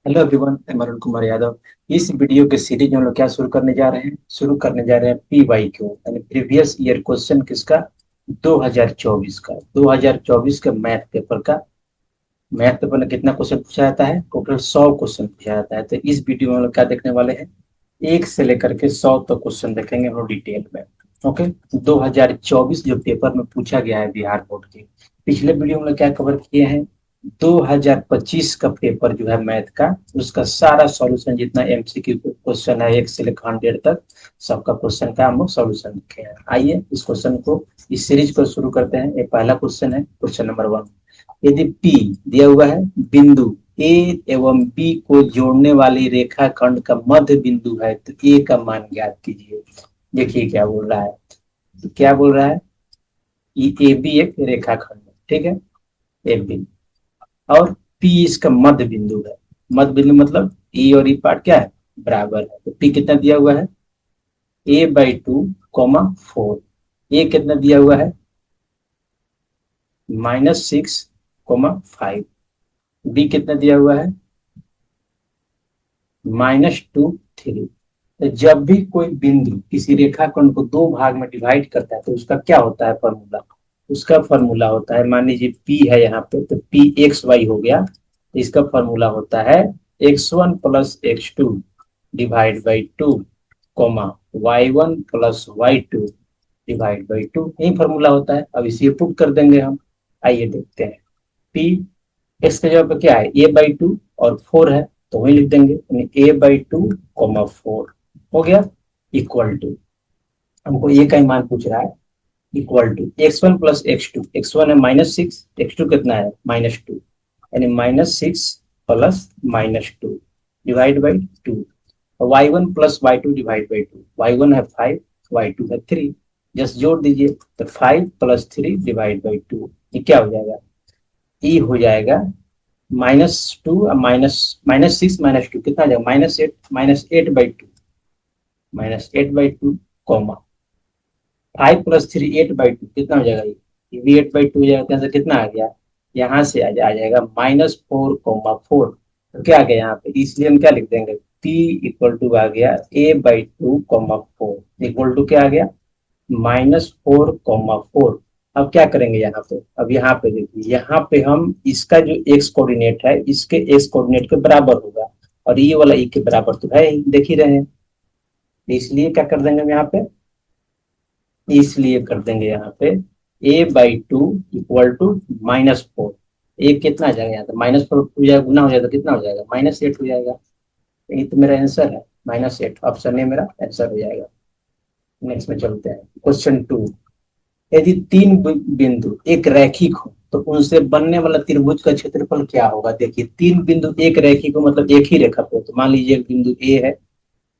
Hello everyone, मैं अरुण कुमार यादव। इस video के सीरीज में हम लोग क्या शुरू करने जा रहे हैं पी वाई क्यू यानी प्रीवियस ईयर क्वेश्चन किसका 2024 का 2024 के मैथ पेपर में कितना क्वेश्चन पूछा जाता है। टोटल 100 क्वेश्चन पूछा जाता है। तो इस वीडियो में हम लोग क्या देखने वाले हैं, एक से लेकर के 100 तक क्वेश्चन देखेंगे हम लोग डिटेल में। ओके, 2024 जो पेपर में पूछा गया है बिहार बोर्ड के, पिछले वीडियो में हम लोग क्या कवर किए हैं, 2025 का पेपर जो है मैथ का, उसका सारा सॉल्यूशन जितना एमसीक्यू क्वेश्चन है 1 से लेकर 100 तक, सबका क्वेश्चन का हम लोग सॉल्यूशन लिखे हैं। आइए इस क्वेश्चन को, इस सीरीज को शुरू करते हैं। एक पहला क्वेश्चन है, क्वेश्चन नंबर 1। यदि P दिया हुआ है, बिंदु A एवं B को जोड़ने वाली रेखाखंड का मध्य बिंदु है, तो A का मान ज्ञात कीजिए। देखिए क्या बोल रहा है, तो क्या बोल रहा है, ये ए बी एक रेखाखंड है, ठीक है, ए बी, और P इसका मध्य बिंदु है। मध्य बिंदु मतलब E और E पार्ट क्या है, बराबर है। तो P कितना दिया हुआ है, a/2, 4। ए कितना दिया हुआ है, -6, 5। बी कितना दिया हुआ है, -2, 3। तो जब भी कोई बिंदु किसी रेखाखंड को दो भाग में डिवाइड करता है तो उसका क्या होता है फॉर्मूला, उसका फॉर्मूला होता है, मान लीजिए P है यहाँ पे, तो P(x, y) हो गया, तो इसका फॉर्मूला होता है x1 + x2 divide by 2, y1 + y2 divide by 2, यही फॉर्मूला होता है। अब इसे पुट कर देंगे हम। आइए देखते हैं, P एक्स के जगह पे क्या है, a/2 और 4 है, तो वही लिख देंगे, a/2, 4 हो गया, इक्वल टू, हमको ए का ही मान पूछ रहा है, equal to x1 + x2, x1 है -6, x2 कितना है -2, यानी -6 + -2 divide by 2, y1 + y2 divide by 2, y1 है 5, y2 है 3, जस्ट जोड़ दीजिए, तो 5 + 3 डिवाइड बाई 2, ये क्या हो जाएगा, ई हो जाएगा -2, -6 -2 कितना आ जाएगा, -8 -8/2, कॉमा 5 + 3 8/2 कितना हो जाएगा, ये भी 8/2 हो जाएगा। तो कितना आ गया, यहाँ से आ जाएगा -4, 4। तो क्या आ गया यहाँ पे, इसलिए हम क्या लिख देंगे, P इक्वल टू आ गया a/2, 4 इक्वल टू क्या आ गया, -4, 4। अब क्या करेंगे यहाँ पे, अब यहाँ पे देखिए, यहाँ पे हम इसका जो एक्स कोऑर्डिनेट है इसके एक्स कोऑर्डिनेट के बराबर होगा, और ये वाला ई के बराबर तो है ही, देख ही रहे हैं। इसलिए क्या कर देंगे हम यहाँ पे, इसलिए कर देंगे यहाँ पे a/2 इक्वल टू -4। ए कितना आ जाएगा यहाँ पे, -4 हो जाएगा, गुना हो जाएगा, कितना हो जाएगा, -8 हो जाएगा। ये तो मेरा आंसर है, -8 ऑप्शन ए मेरा आंसर हो जाएगा। नेक्स्ट में चलते हैं, क्वेश्चन 2। यदि तीन बिंदु एक रैखिक हो तो उनसे बनने वाला त्रिभुज का क्षेत्रफल क्या होगा। देखिए, तीन बिंदु एक रैखिक हो मतलब एक ही रेखा पे हो, तो मान लीजिए एक बिंदु ए है,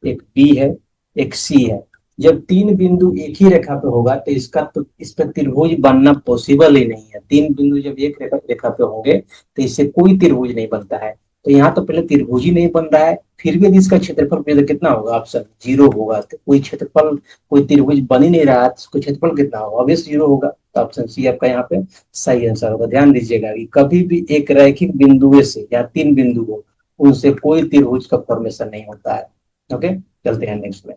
एक बी है, एक सी है। जब तीन बिंदु एक ही रेखा पे होगा तो इस पर त्रिभुज बनना पॉसिबल ही नहीं है। तीन बिंदु जब एक रेखा पे होंगे तो इससे कोई त्रिभुज नहीं बनता है। तो यहाँ तो पहले त्रिभुज ही नहीं बन रहा है, फिर भी यदि इसका क्षेत्रफल तो कितना होगा, ऑप्शन 0 होगा। तो कोई क्षेत्रफल, कोई त्रिभुज बन ही नहीं रहा, तो उसका क्षेत्रफल कितना होगा, ऑब्वियस 0 होगा। तो ऑप्शन सी आपका यहाँ पे सही आंसर होगा। ध्यान दीजिएगा कि कभी भी एक रैखिक बिंदु से या तीन बिंदु हो, उनसे कोई त्रिभुज का फॉर्मेशन नहीं होता है। ओके, चलते हैं नेक्स्ट में।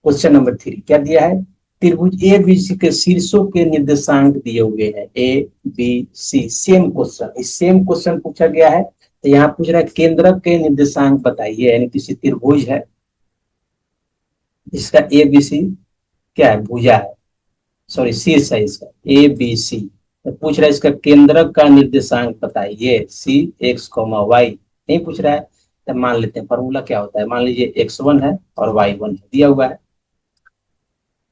क्वेश्चन नंबर 3 क्या दिया है, त्रिभुज ए बी सी के शीर्षों के निर्देशांक दिए हुए हैं, A B C. Same question, इस सेम क्वेश्चन पूछा गया है। तो यहाँ पूछ रहा है केंद्रक के निर्देशांक बताइए, यानी किसी त्रिभुज है इसका ए बी सी क्या है, भुजा है, सॉरी शीर्ष है इसका, ए बी सी। तो पूछ रहा है इसका केंद्रक का निर्देशांक बताइए, सी x, y। नहीं पूछ रहा है, तो मान लेते हैं फॉर्मूला क्या होता है, मान लीजिए x1 है और y1 है, दिया हुआ है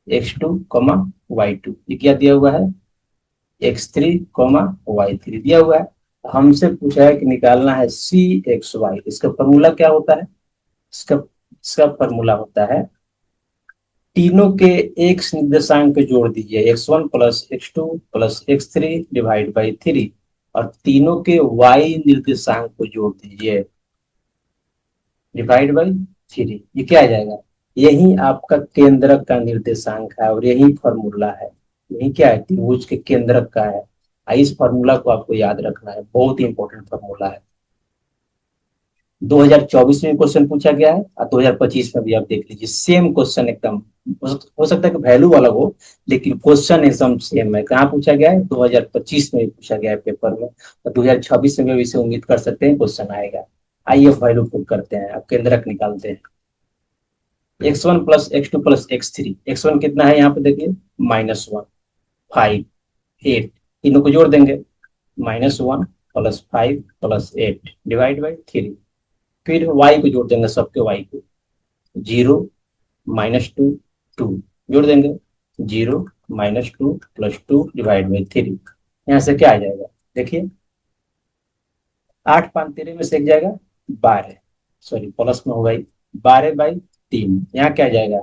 x2, y2, ये क्या दिया हुआ है, x3, y3 दिया हुआ है। हमसे पूछा है कि निकालना है c(x, y), इसका फॉर्मूला क्या होता है, इसका इसका फॉर्मूला होता है, तीनों के x निर्देशांक जोड़ दीजिए, x1 + x2 + x3 divide by 3, और तीनों के y निर्देशांक को जोड़ दीजिए, डिवाइड बाई 3, ये क्या आ जाएगा, यही आपका केंद्रक का निर्देशांक है और यही फॉर्मूला है। यही क्या है, त्रिभुज के केंद्रक का है। इस फॉर्मूला को आपको याद रखना है, बहुत ही इंपॉर्टेंट फॉर्मूला है। 2024 में क्वेश्चन पूछा गया है और 2025 में भी आप देख लीजिए, सेम क्वेश्चन एकदम। हो सकता है कि वैल्यू अलग हो, लेकिन क्वेश्चन एकदम सेम है। कहाँ पूछा गया है? 2025 में भी पूछा गया है पेपर में, और 2026 में भी इसे उम्मीद कर सकते हैं क्वेश्चन आएगा। आइए वैल्यू पुट करते हैं, अब केंद्रक निकालते हैं। x1 plus x2 plus x3, x1 कितना है यहाँ पे देखिए, -1, 5, 8, तीनों को जोड़ देंगे, -1 प्लस 5 प्लस 8 डिवाइड बाई 3। फिर y को जोड़ देंगे, सबके y को, 0, -2, 2 जोड़ देंगे, 0, -2 प्लस 2 डिवाइड बाई 3। यहाँ से क्या आ जाएगा देखिए, 8 5 13 में से एक जाएगा 12, सॉरी प्लस में होगा 12/3। यहाँ क्या आ जाएगा,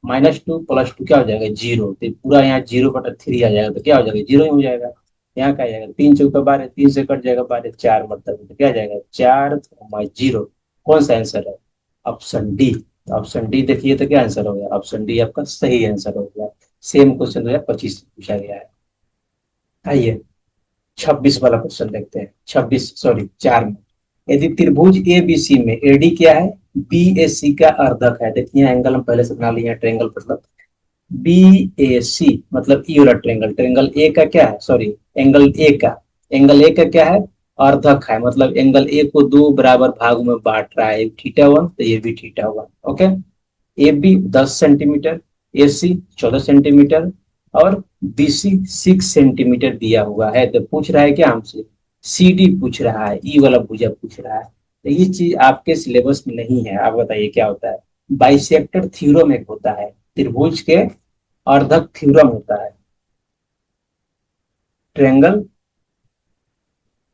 -2 प्लस 2 क्या हो जाएगा, 0। तो पूरा यहाँ 0/3 आ जाएगा, तो क्या हो जाएगा, 0 ही हो जाएगा। यहाँ क्या आ जाएगा, 3 चौका 12, 3 से कट जाएगा 12, 4 मतलब, तो क्या आ जाएगा, 4, 0। कौन सा आंसर है, ऑप्शन डी। ऑप्शन डी देखिए तो क्या आंसर हो गया, ऑप्शन डी आपका सही आंसर हो गया। सेम क्वेश्चन 2025 में पूछा गया है। आइए 26 वाला क्वेश्चन देखते हैं, 26 सॉरी 4 में। यदि त्रिभुज ए बी सी में एडी क्या है, बी ए सी का अर्धक है। देखिए एंगल हम पहले से बना लिए, ट्रेंगल मतलब बी ए सी मतलब ई वाला ट्रेंगल, ट्रेंगल ए का क्या है, सॉरी एंगल ए का, एंगल ए का क्या है, अर्धक है। मतलब एंगल ए को दो बराबर भागों में बांट रहा है, θ1 तो ये भी θ1। Okay, A B 10 centimetre, A C 14 centimetre, और बी सी 6 सेंटीमीटर दिया हुआ है। तो पूछ रहा है क्या हमसे, सी डी पूछ रहा है, ई वाला भुजा पूछ रहा है। तो ये चीज आपके सिलेबस में नहीं है। आप बताइए क्या होता है, बाइसेक्टर थ्योरम एक होता है, त्रिभुज के अर्धक थ्योरम होता है, ट्रेंगल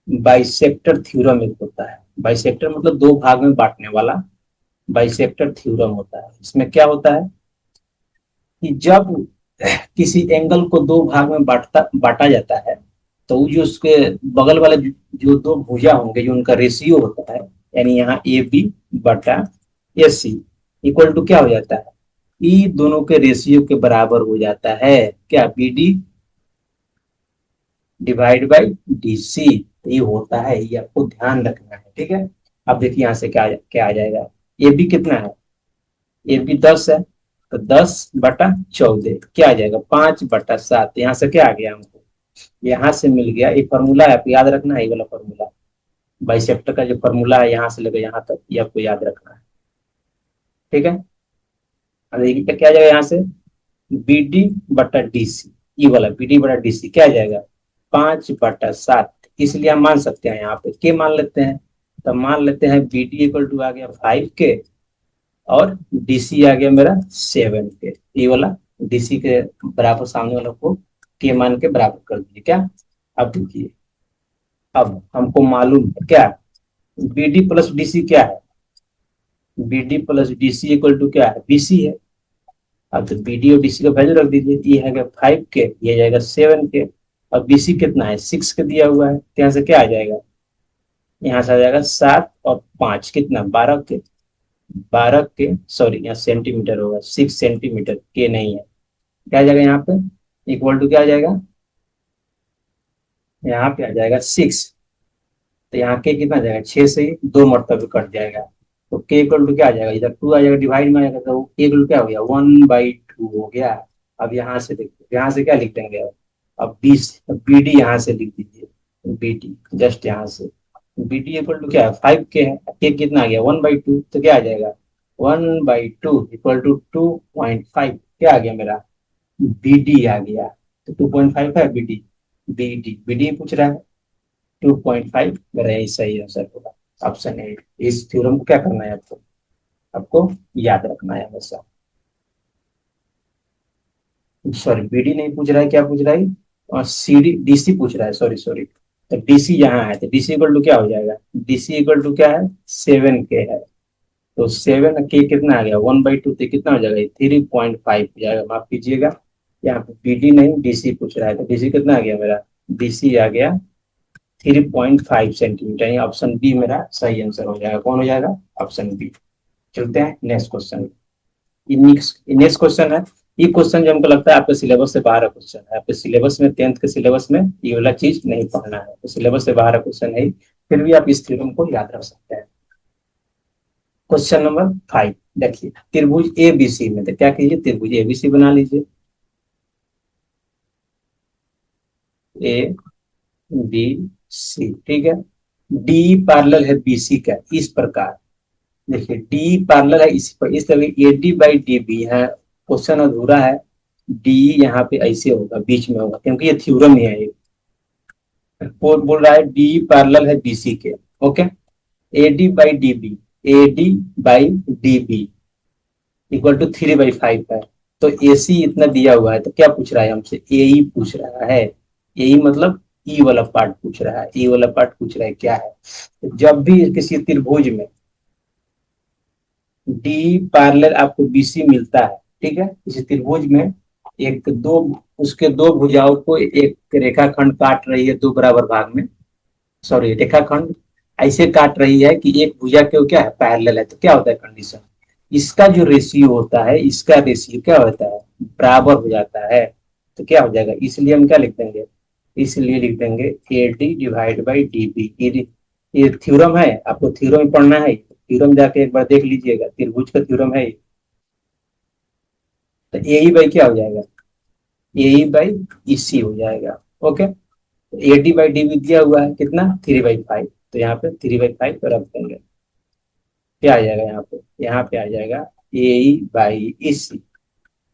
बाइसेक्टर थ्योरम एक होता है। बाइसेक्टर मतलब दो भाग में बांटने वाला, बाइसेक्टर थ्योरम होता है। इसमें क्या होता है कि जब किसी एंगल को दो भाग में बांटा जाता है, तो जो उसके बगल वाले जो दो भुजा होंगे, जो उनका रेशियो होता है, यानी यहाँ ए बी बटा ए सी इक्वल टू क्या हो जाता है, ई दोनों के रेशियो के बराबर हो जाता है। क्या, B D divide by D C. ये होता है, ये आपको ध्यान रखना है, ठीक है। अब देखिए यहाँ से क्या क्या आ जाएगा, ए बी कितना है, ए बी 10 है, तो 10/14 क्या आ जाएगा, 5/7। यहाँ से क्या आ गया हमको, यहाँ से मिल गया, ये फॉर्मूला है, आपको याद रखना है, ये वाला फॉर्मूला बाइसेक्टर का जो फॉर्मूला है, यहाँ से लेकर यहाँ तक, ये आपको याद रखना है, ठीक है। अब देखिए क्या आ जाएगा यहाँ से, बी डी बटा डी सी, ये वाला बी डी बटा डी सी क्या आ जाएगा, 5/7। इसलिए हम मान सकते हैं यहाँ पे के मान लेते हैं, तो मान लेते हैं बी डी इक्वल टू आ गया 5 के, और डीसी आ गया मेरा 7 के। ये वाला डीसी के बराबर सामने वाला को के मान के बराबर कर दीजिए क्या। अब देखिए, अब हमको मालूम है क्या, B D plus D C क्या है, B D plus D C equal to क्या है, बी सी है। अब तो बी डी और डी सी का वैल्यू रख दीजिए, ये है 5 के, ये जाएगा 7 के, और बी सी कितना है, 6 के दिया हुआ है, तो यहाँ से क्या आ जाएगा, यहाँ से आ जाएगा 7 और 5 कितना, 12 के, 12 के सॉरी यहाँ सेंटीमीटर होगा, 6 सेंटीमीटर के नहीं है, क्या आ जाएगा यहाँ पे, इक्वल टू क्या आ जाएगा, यहाँ पे आ जाएगा 6। तो यहाँ के कितना आ जाएगा, 6 से ही 2 मरतबे कट जाएगा, तो के इक्वल टू क्या आ जाएगा, इधर 2 आ जाएगा, डिवाइड में आ जाएगा, तो के इक्वल क्या हो गया, 1/2 हो गया। अब यहाँ से देखिए, यहाँ से क्या लिख देंगे, अब 20, बी डी यहाँ से लिख दीजिए, बी डी जस्ट यहाँ से, बी डी इक्वल टू क्या है, 5 के है, के कितना आ गया, 1/2, तो क्या आ जाएगा, 1/2 इक्वल टू 2.5, क्या आ गया मेरा, बी डी आ गया। तो 2.5 है बी डी, बी डी पूछ रहा है, 2.5 मेरा यही सही आंसर होगा, ऑप्शन ए। इस थ्योरम को क्या करना है आपको, आपको याद रखना है हमेशा। सॉरी बीडी नहीं पूछ रहा है, क्या पूछ रहा है, और सी डी डीसी पूछ रहा है, सॉरी सॉरी। तो डीसी यहाँ है, तो डीसी इक्वल टू क्या हो जाएगा, डीसी इक्वल टू क्या है, 7 के है। तो 7 के कितना आ गया, 1/2, तो कितना हो जाएगा, 3.5 हो जाएगा, माफ कीजिएगा, यहाँ पे बीडी नहीं डीसी पूछ रहा है, तो डीसी कितना आ गया मेरा, डीसी आ गया 3.5 सेंटीमीटर, यानी ऑप्शन बी मेरा सही आंसर हो जाएगा। कौन हो जाएगा, ऑप्शन बी। चलते हैं नेक्स्ट क्वेश्चन। नेक्स्ट क्वेश्चन है, ये क्वेश्चन जो हमको लगता है आपके सिलेबस से बाहर का क्वेश्चन है। आपके सिलेबस में 10th के सिलेबस में ये वाला चीज नहीं पढ़ना है, तो सिलेबस से बाहर का क्वेश्चन है, फिर भी आप इस थ्योरम को याद रख सकते हैं। क्वेश्चन नंबर 5 देखिए, त्रिभुज एबीसी में, तो क्या कीजिए, त्रिभुज एबीसी बना लीजिए। ए बी सी, ठीक है। डी पैरेलल है बीसी का इस प्रकार। देखिए डी पैरेलल है इसी पर, इस तरह A D by D B है। क्वेश्चन अधूरा है। डी यहाँ पे ऐसे होगा, बीच में होगा, क्योंकि ये थ्योरम ही है। ये बोल रहा है डी पैरेलल है बीसी के। Okay, A D by D B, A D by D B equal to 3/5 है। तो ए सी इतना दिया हुआ है, तो क्या पूछ रहा है हमसे, ए ई पूछ रहा है। ए ई मतलब ई वाला पार्ट पूछ रहा है, ई वाला पार्ट पूछ रहा है क्या है। तो जब भी किसी त्रिभुज में डी पैरेलल आपको बीसी मिलता है, ठीक है, इस त्रिभुज में एक दो, उसके दो भुजाओं को एक रेखाखंड काट रही है दो बराबर भाग में, सॉरी रेखाखंड ऐसे काट रही है कि एक भुजा के क्या है, पैरेलल है, तो क्या होता है कंडीशन, इसका जो रेशियो होता है, इसका रेशियो क्या होता है, बराबर हो जाता है। तो क्या हो जाएगा, इसलिए हम क्या लिख देंगे, इसलिए लिख देंगे A D divide by D B. ये थ्योरम है, आपको थ्योरम पढ़ना है, थ्योरम जाके एक बार देख लीजिएगा, त्रिभुज का थ्योरम है। तो ए ई बाई क्या हो जाएगा, ए ई बाई ई सी हो जाएगा। Okay, A D by D B दिया हुआ है कितना, 3/5, तो यहाँ पे 3/5 पर रख देंगे। क्या आ जाएगा यहाँ पे, यहाँ पे आ जाएगा ए ई बाई ई सी।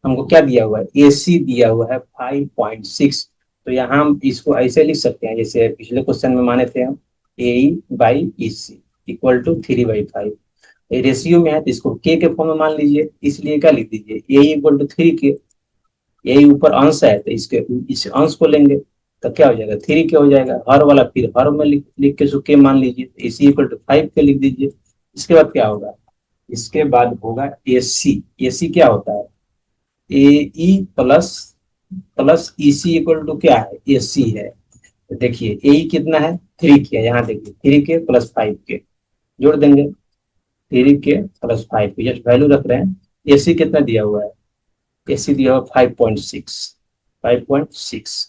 हमको क्या दिया हुआ है, ए सी दिया हुआ है 5.6। तो यहाँ हम इसको ऐसे लिख सकते हैं, जैसे पिछले क्वेश्चन में माने थे हम, A E by E C equal to 3/5। Ratio में है तो इसको के फॉर्म में मान लीजिए, इसलिए क्या लिख दीजिए, ए इक्वल टू 3 के। यही ऊपर अंश है तो इसके इस अंश को लेंगे, तो क्या हो जाएगा, 3 के हो जाएगा। हर वाला फिर हर में लिख के के मान लीजिए, तो इसी इक्वल टू 5 के लिख दीजिए। इसके बाद क्या होगा, इसके बाद होगा ए सी। ए सी क्या होता है, A E plus plus E C equal to क्या है, ए सी है। तो देखिए ए ई कितना है, 3 के, यहाँ देखिए 3 के प्लस 5 के जोड़ देंगे, 3 के प्लस 5 के जस्ट वैल्यू रख रहे हैं। ए सी कितना दिया हुआ है, ए सी दिया हुआ 5.6, 5.6।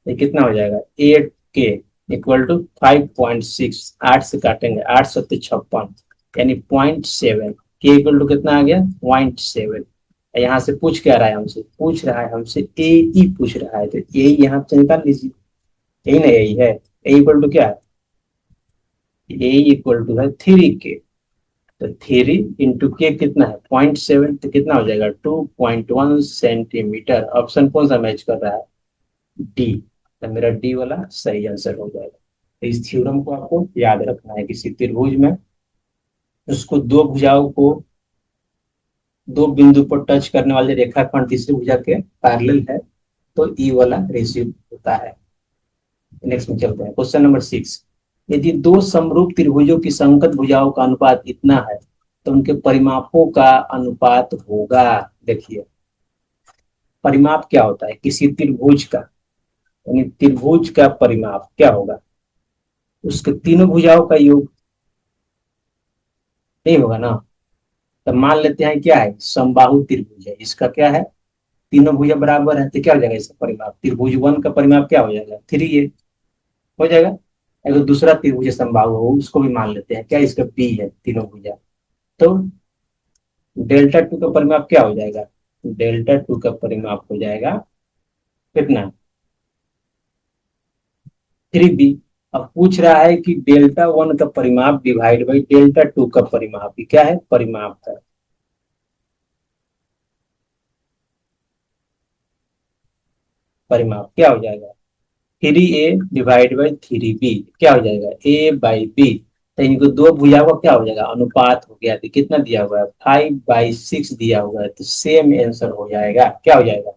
ये कितना हो जाएगा, 8 के इक्वल टू 5.6, 8 से काटेंगे, 8 सत्ते 56, यानी 0.7। के इक्वल टू कितना आ गया, 0.7। यहाँ से पूछ क्या रहा है हमसे, पूछ रहा है हमसे ए ई पूछ रहा है, तो ए यहाँ से निकाल लीजिए, यही ना यही है। ए इक्वल टू क्या है, ए इक्वल टू है 3 के। तो 3 इंटू के कितना है, 0.7, तो कितना हो जाएगा 2.1 सेंटीमीटर। ऑप्शन कौन सा मैच कर रहा है, डी। तो मेरा डी वाला सही आंसर हो जाएगा। तो इस थ्योरम को आपको याद रखना है, किसी त्रिभुज में उसको दो भुजाओं को दो बिंदु पर टच करने वाले रेखाखंड तीसरी भुजा के पैरेलल है, तो ई वाला रेशियो होता है। नेक्स्ट में चलते हैं, क्वेश्चन नंबर 6। यदि दो समरूप त्रिभुजों की संगत भुजाओं का अनुपात इतना है तो उनके परिमापों का अनुपात होगा। देखिए परिमाप क्या होता है किसी त्रिभुज का, यानी त्रिभुज का परिमाप क्या होगा, उसके तीनों भुजाओं का योग, नहीं होगा ना। तो मान लेते हैं क्या है, समबाहु त्रिभुज है, इसका क्या है, तीनों भुजा बराबर है, तो क्या हो जाएगा इसका परिमाप, त्रिभुज वन का परिमाप क्या हो जाएगा, 3a हो जाएगा। अगर दूसरा त्रिभुज समबाहु हो उसको भी मान लेते हैं, क्या इसका b है तीनों भुजा, तो डेल्टा टू का परिमाप क्या हो जाएगा, डेल्टा टू का परिमाप हो जाएगा कितना, 3b। अब पूछ रहा है कि डेल्टा वन का परिमाप डिवाइड बाई डेल्टा टू का परिमाप, ये क्या है, परिमाप है। परिमाप क्या हो जाएगा, 3a डिवाइड बाई 3b क्या हो जाएगा, a बाई बी। तो इनको दो भुजाओं का क्या हो जाएगा, अनुपात हो गया, तो कितना दिया हुआ है, 5/6 दिया हुआ है, तो सेम आंसर हो जाएगा, क्या हो जाएगा,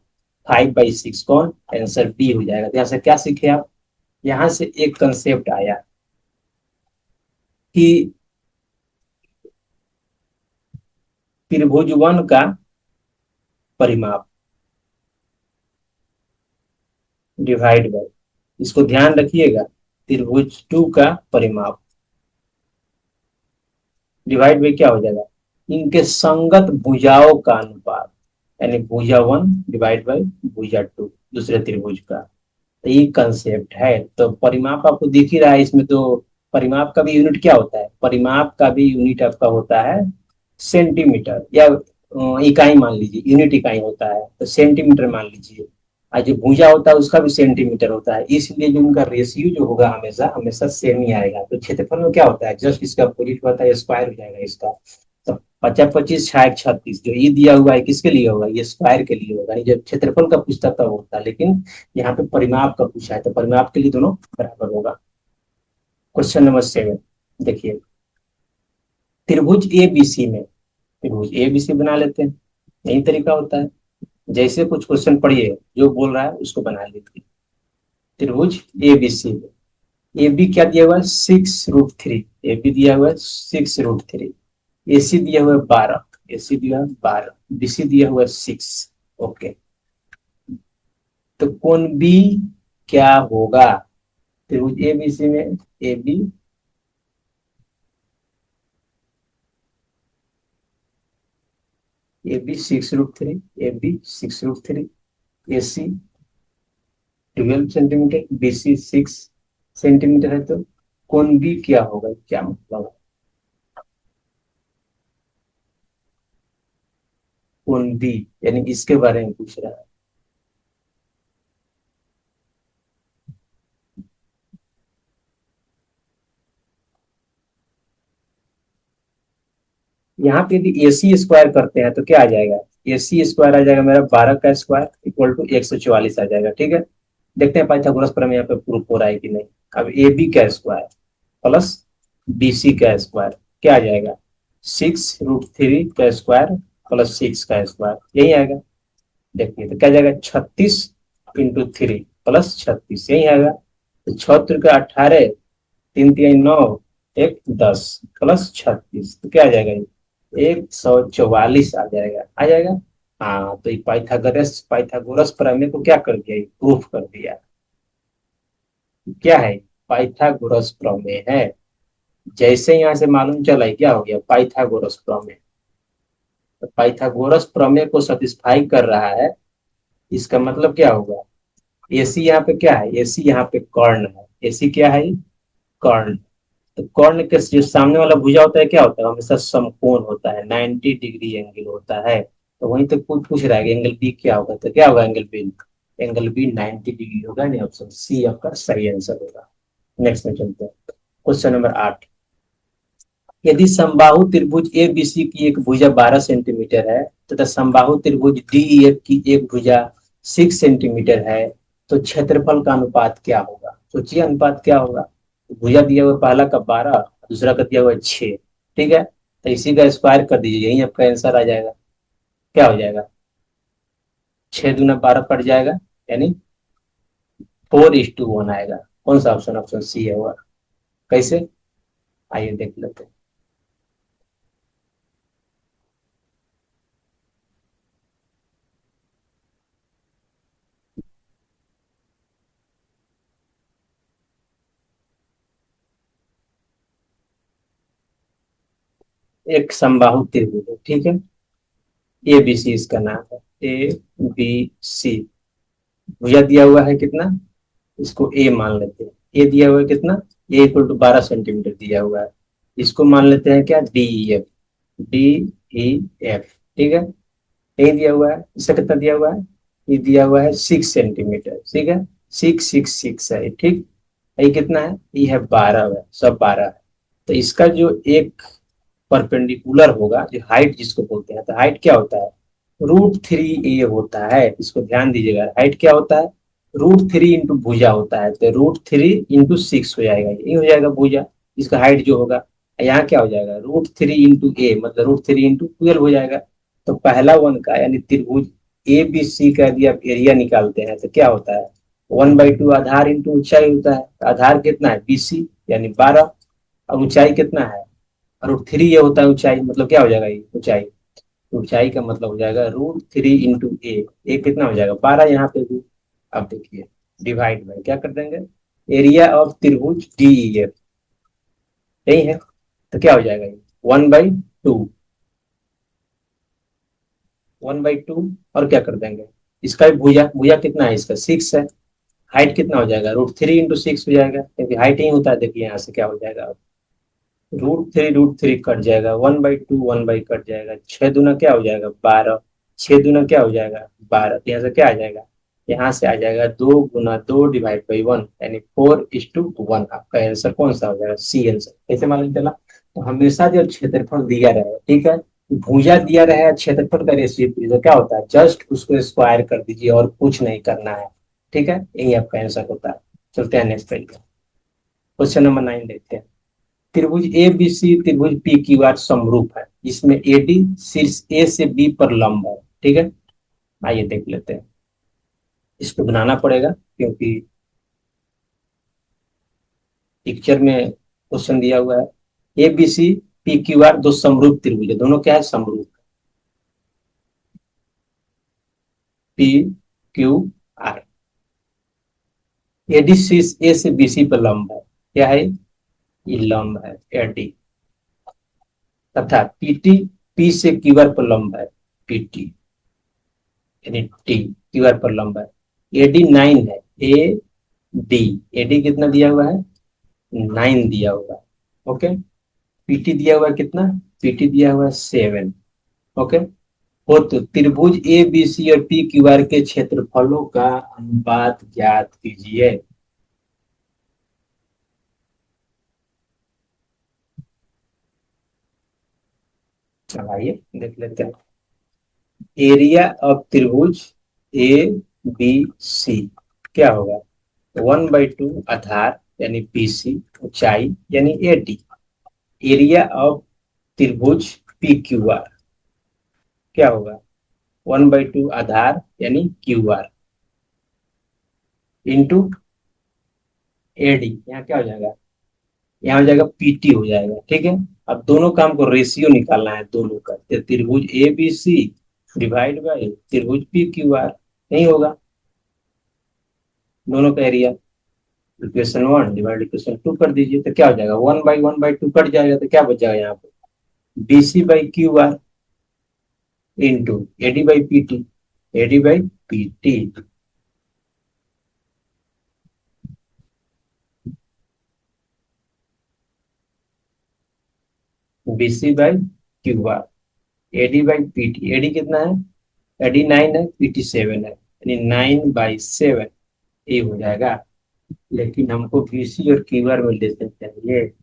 5/6 कौन, आंसर बी हो जाएगा। तो यहाँ से क्या सीखे आप, यहाँ से एक कंसेप्ट आया कि त्रिभुज वन का परिमाप डिवाइड बाई, इसको ध्यान रखिएगा, त्रिभुज टू का परिमाप डिवाइड बाई क्या हो जाएगा, इनके संगत भुजाओं का अनुपात, यानी भुजा वन डिवाइड बाई भुजा टू दूसरे त्रिभुज का। तो ये कंसेप्ट है, तो परिमाप आपको दिख ही रहा है इसमें, तो परिमाप का भी यूनिट क्या होता है, परिमाप का भी यूनिट आपका होता है सेंटीमीटर, या इकाई मान लीजिए, यूनिट इकाई होता है तो सेंटीमीटर मान लीजिए। और जो भुजा होता है उसका भी सेंटीमीटर होता है, इसलिए जो उनका रेशियो जो होगा हमेशा हमेशा सेम ही आएगा। तो क्षेत्रफल में क्या होता है, जस्ट इसका पूरी होता है स्क्वायर हो जाएगा इसका। तो 50 25 66 36 जो ये दिया हुआ है किसके लिए होगा, ये स्क्वायर के लिए होगा। ये जब क्षेत्रफल का पूछता तब होता है, लेकिन यहाँ पे परिमाप का पूछा है तो परिमाप के लिए दोनों बराबर होगा। क्वेश्चन नंबर 7 देखिए, त्रिभुज एबीसी में, त्रिभुज एबीसी बना लेते हैं, यही तरीका होता है। जैसे कुछ क्वेश्चन पढ़िए, जो बोल रहा है उसको बना लीजिए। त्रिभुज एबीसी में ए बी क्या दिया हुआ है, 6√3, ए बी दिया हुआ है 6√3, ए सी दिया हुआ है 12, ए सी दिया है 12, बी सी दिया हुआ है 6। ओके, तो कोण बी क्या होगा, त्रिभुज ए बी सी में A B, A B 6√3, A B 6√3, A C 12 centimetre, B C 6 centimetre है, तो कोण बी क्या होगा, क्या मतलब है कोण बी, यानी इसके बारे में पूछ रहा है। यहाँ पे यदि ए सी स्क्वायर करते हैं तो क्या आ जाएगा, ए सी स्क्वायर आ जाएगा मेरा 12 का स्क्वायर इक्वल टू 144 आ जाएगा। ठीक है, देखते हैं पाइथागोरस प्रमेय यहाँ पे प्रूफ हो रहा है कि नहीं। अब ए बी का स्क्वायर प्लस बी सी का स्क्वायर क्या आ जाएगा, 6√3 का स्क्वायर प्लस 6 का स्क्वायर, यही आएगा। देखिए तो क्या जाएगा, 36 × 3 प्लस 36, यही आएगा। तो 6×3 = 18, 3×3 = 9, 1 10 प्लस 36, तो क्या आ जाएगा, 144 आ जाएगा, आ जाएगा। हाँ, तो ये पाइथागोरस पाइथागोरस प्रमेय को क्या कर दिया, प्रूफ कर दिया। क्या है, पाइथागोरस प्रमेय है। जैसे यहाँ से मालूम चला है क्या हो गया, पाइथागोरस प्रमेय। तो पाइथागोरस प्रमेय को सेटिस्फाई कर रहा है, इसका मतलब क्या होगा, एसी यहाँ पे क्या है, एसी यहाँ पे कर्ण है, एसी क्या है, कर्ण। तो कर्ण के जो सामने वाला भुजा होता है क्या होता है, हमेशा समकोण होता है, 90 डिग्री एंगल होता है। तो वहीं तक पूछ पूछ रहा है कि एंगल बी क्या होगा, तो क्या होगा angle B, angle B 90 degree होगा, नहीं ऑप्शन सी आपका सही आंसर होगा। नेक्स्ट में चलते हैं, क्वेश्चन नंबर 8। यदि समबाहु त्रिभुज ए बी सी की एक भुजा 12 सेंटीमीटर है तथा समबाहु त्रिभुज डी ई एफ की एक भुजा 6 सेंटीमीटर है, तो क्षेत्रफल का अनुपात क्या होगा, सोचिए अनुपात क्या होगा। भुजा दिया हुआ पहला का 12, दूसरा का दिया हुआ 6, ठीक है, तो इसी का स्क्वायर कर दीजिए, यही आपका आंसर आ जाएगा। क्या हो जाएगा, 6×2 = 12 कट जाएगा, यानी 4:1 आएगा। कौन सा ऑप्शन, ऑप्शन सी है होगा। कैसे, आइए देख लेते हैं। एक समबाहु त्रिभुज है, ठीक है, ए बी सी इसका नाम है, ए बी सी। भुजा दिया हुआ है कितना, इसको ए मान लेते हैं, ए दिया हुआ है कितना, ए इक्वल टू 12 सेंटीमीटर दिया हुआ है। इसको मान लेते हैं क्या, D E F, D E F, ठीक है, ए दिया हुआ है, इसका कितना दिया हुआ है, ये दिया हुआ है 6 सेंटीमीटर, ठीक है, 6 6 6 है, ठीक। ये कितना है, ये है 12 है, सब 12 है। तो इसका जो एक परपेंडिकुलर होगा, जो हाइट जिसको बोलते हैं, तो हाइट क्या होता है, √3 ए होता है, इसको ध्यान दीजिएगा। हाइट क्या होता है, √3 इंटू भुजा होता है, तो √3 × 6 हो जाएगा, ये हो जाएगा भुजा, इसका हाइट जो होगा। यहाँ क्या हो जाएगा, √3 × a, मतलब √3 × 12 हो जाएगा। तो पहला वन का यानी त्रिभुज ए बी सी का यदि आप एरिया निकालते हैं तो क्या होता है, 1/2 आधार इंटू ऊंचाई होता है। आधार कितना है, बी सी यानी 12, और ऊंचाई कितना है, √3 ये होता है ऊंचाई, मतलब क्या हो जाएगा, ये ऊंचाई, ऊंचाई का मतलब हो जाएगा √3 × ए कितना हो जाएगा, 12 यहाँ पे भी। अब देखिए, डिवाइड बाय क्या कर देंगे, एरिया ऑफ त्रिभुज डी ई एफ, यही है, तो क्या हो जाएगा ये 1/2, 1/2, और क्या कर देंगे, इसका भी भुजा, भुजा कितना है इसका 6 है, हाइट कितना हो जाएगा, √3 × 6 हो जाएगा, क्योंकि हाइट ही होता है। देखिए यहाँ से क्या हो जाएगा, √3 कट जाएगा, 1/2 1 कट जाएगा, 6 दूना क्या हो जाएगा 12, 6 दूना क्या हो जाएगा 12, यहाँ से क्या आ जाएगा, यहाँ से आ जाएगा 2 × 2 ÷ 1, यानी 4:1। आपका आंसर कौन सा हो जाएगा, सी आंसर। कैसे मालूम चला, तो हमेशा जब क्षेत्रफल दिया रहे, ठीक है, भुजा दिया रहे, क्षेत्रफल का रेशियो तो क्या होता है, जस्ट उसको स्क्वायर कर दीजिए और कुछ नहीं करना है। ठीक है, यही आपका आंसर होता है। चलते हैं नेक्स्ट पेज, क्वेश्चन नंबर 9 देखते हैं। त्रिभुज ए बी सी त्रिभुज पी क्यू आर समरूप है, इसमें एडी शीर्ष ए से बी पर लंब है। ठीक है, आइए देख लेते हैं। इसको बनाना पड़ेगा क्योंकि पिक्चर में क्वेश्चन दिया हुआ है। A B C P Q R दो समरूप त्रिभुज है, दोनों क्या है, समरूप। पी क्यू आर, एडी शीर्ष ए से बी सी पर लंब है, क्या है, ये लंब है एडी। तथा पीटी पी से क्यू आर पर लंब है, पीटी, यानी टी क्यू आर पर लंब है। एडी 9 है, ए डी, एडी कितना दिया हुआ है, 9 दिया हुआ है। ओके, पीटी दिया हुआ है कितना, पीटी दिया हुआ है 7। ओके, हो तो त्रिभुज ए बी सी और पी क्यू आर के क्षेत्रफलों का अनुपात ज्ञात कीजिए। चलाइए देख लेते हैं। एरिया ऑफ त्रिभुज ए बी सी क्या होगा, 1/2 आधार यानी बी सी, ऊंचाई यानी ए डी। एरिया ऑफ त्रिभुज पी क्यू आर क्या होगा, 1/2 आधार यानी Q R into A D, यहाँ क्या हो जाएगा, यहाँ हो जाएगा पीटी हो जाएगा। ठीक है, अब दोनों काम को रेशियो निकालना है दोनों का, तो त्रिभुज A B C divide by त्रिभुज पी क्यू आर, नहीं होगा, दोनों का एरिया। इक्वेशन 1 डिवाइड इक्वेशन 2 कर दीजिए, तो क्या हो जाएगा, 1/1/2 कट जाएगा, तो क्या बच जाएगा यहाँ पे, BC/QR into AD/PT, AD/PT। BC/QR, AD/PT, AD कितना है, AD 9 है, PT 7 है, यानी 9/7 ये हो जाएगा। लेकिन हमको BC और QR में लेते चाहिए।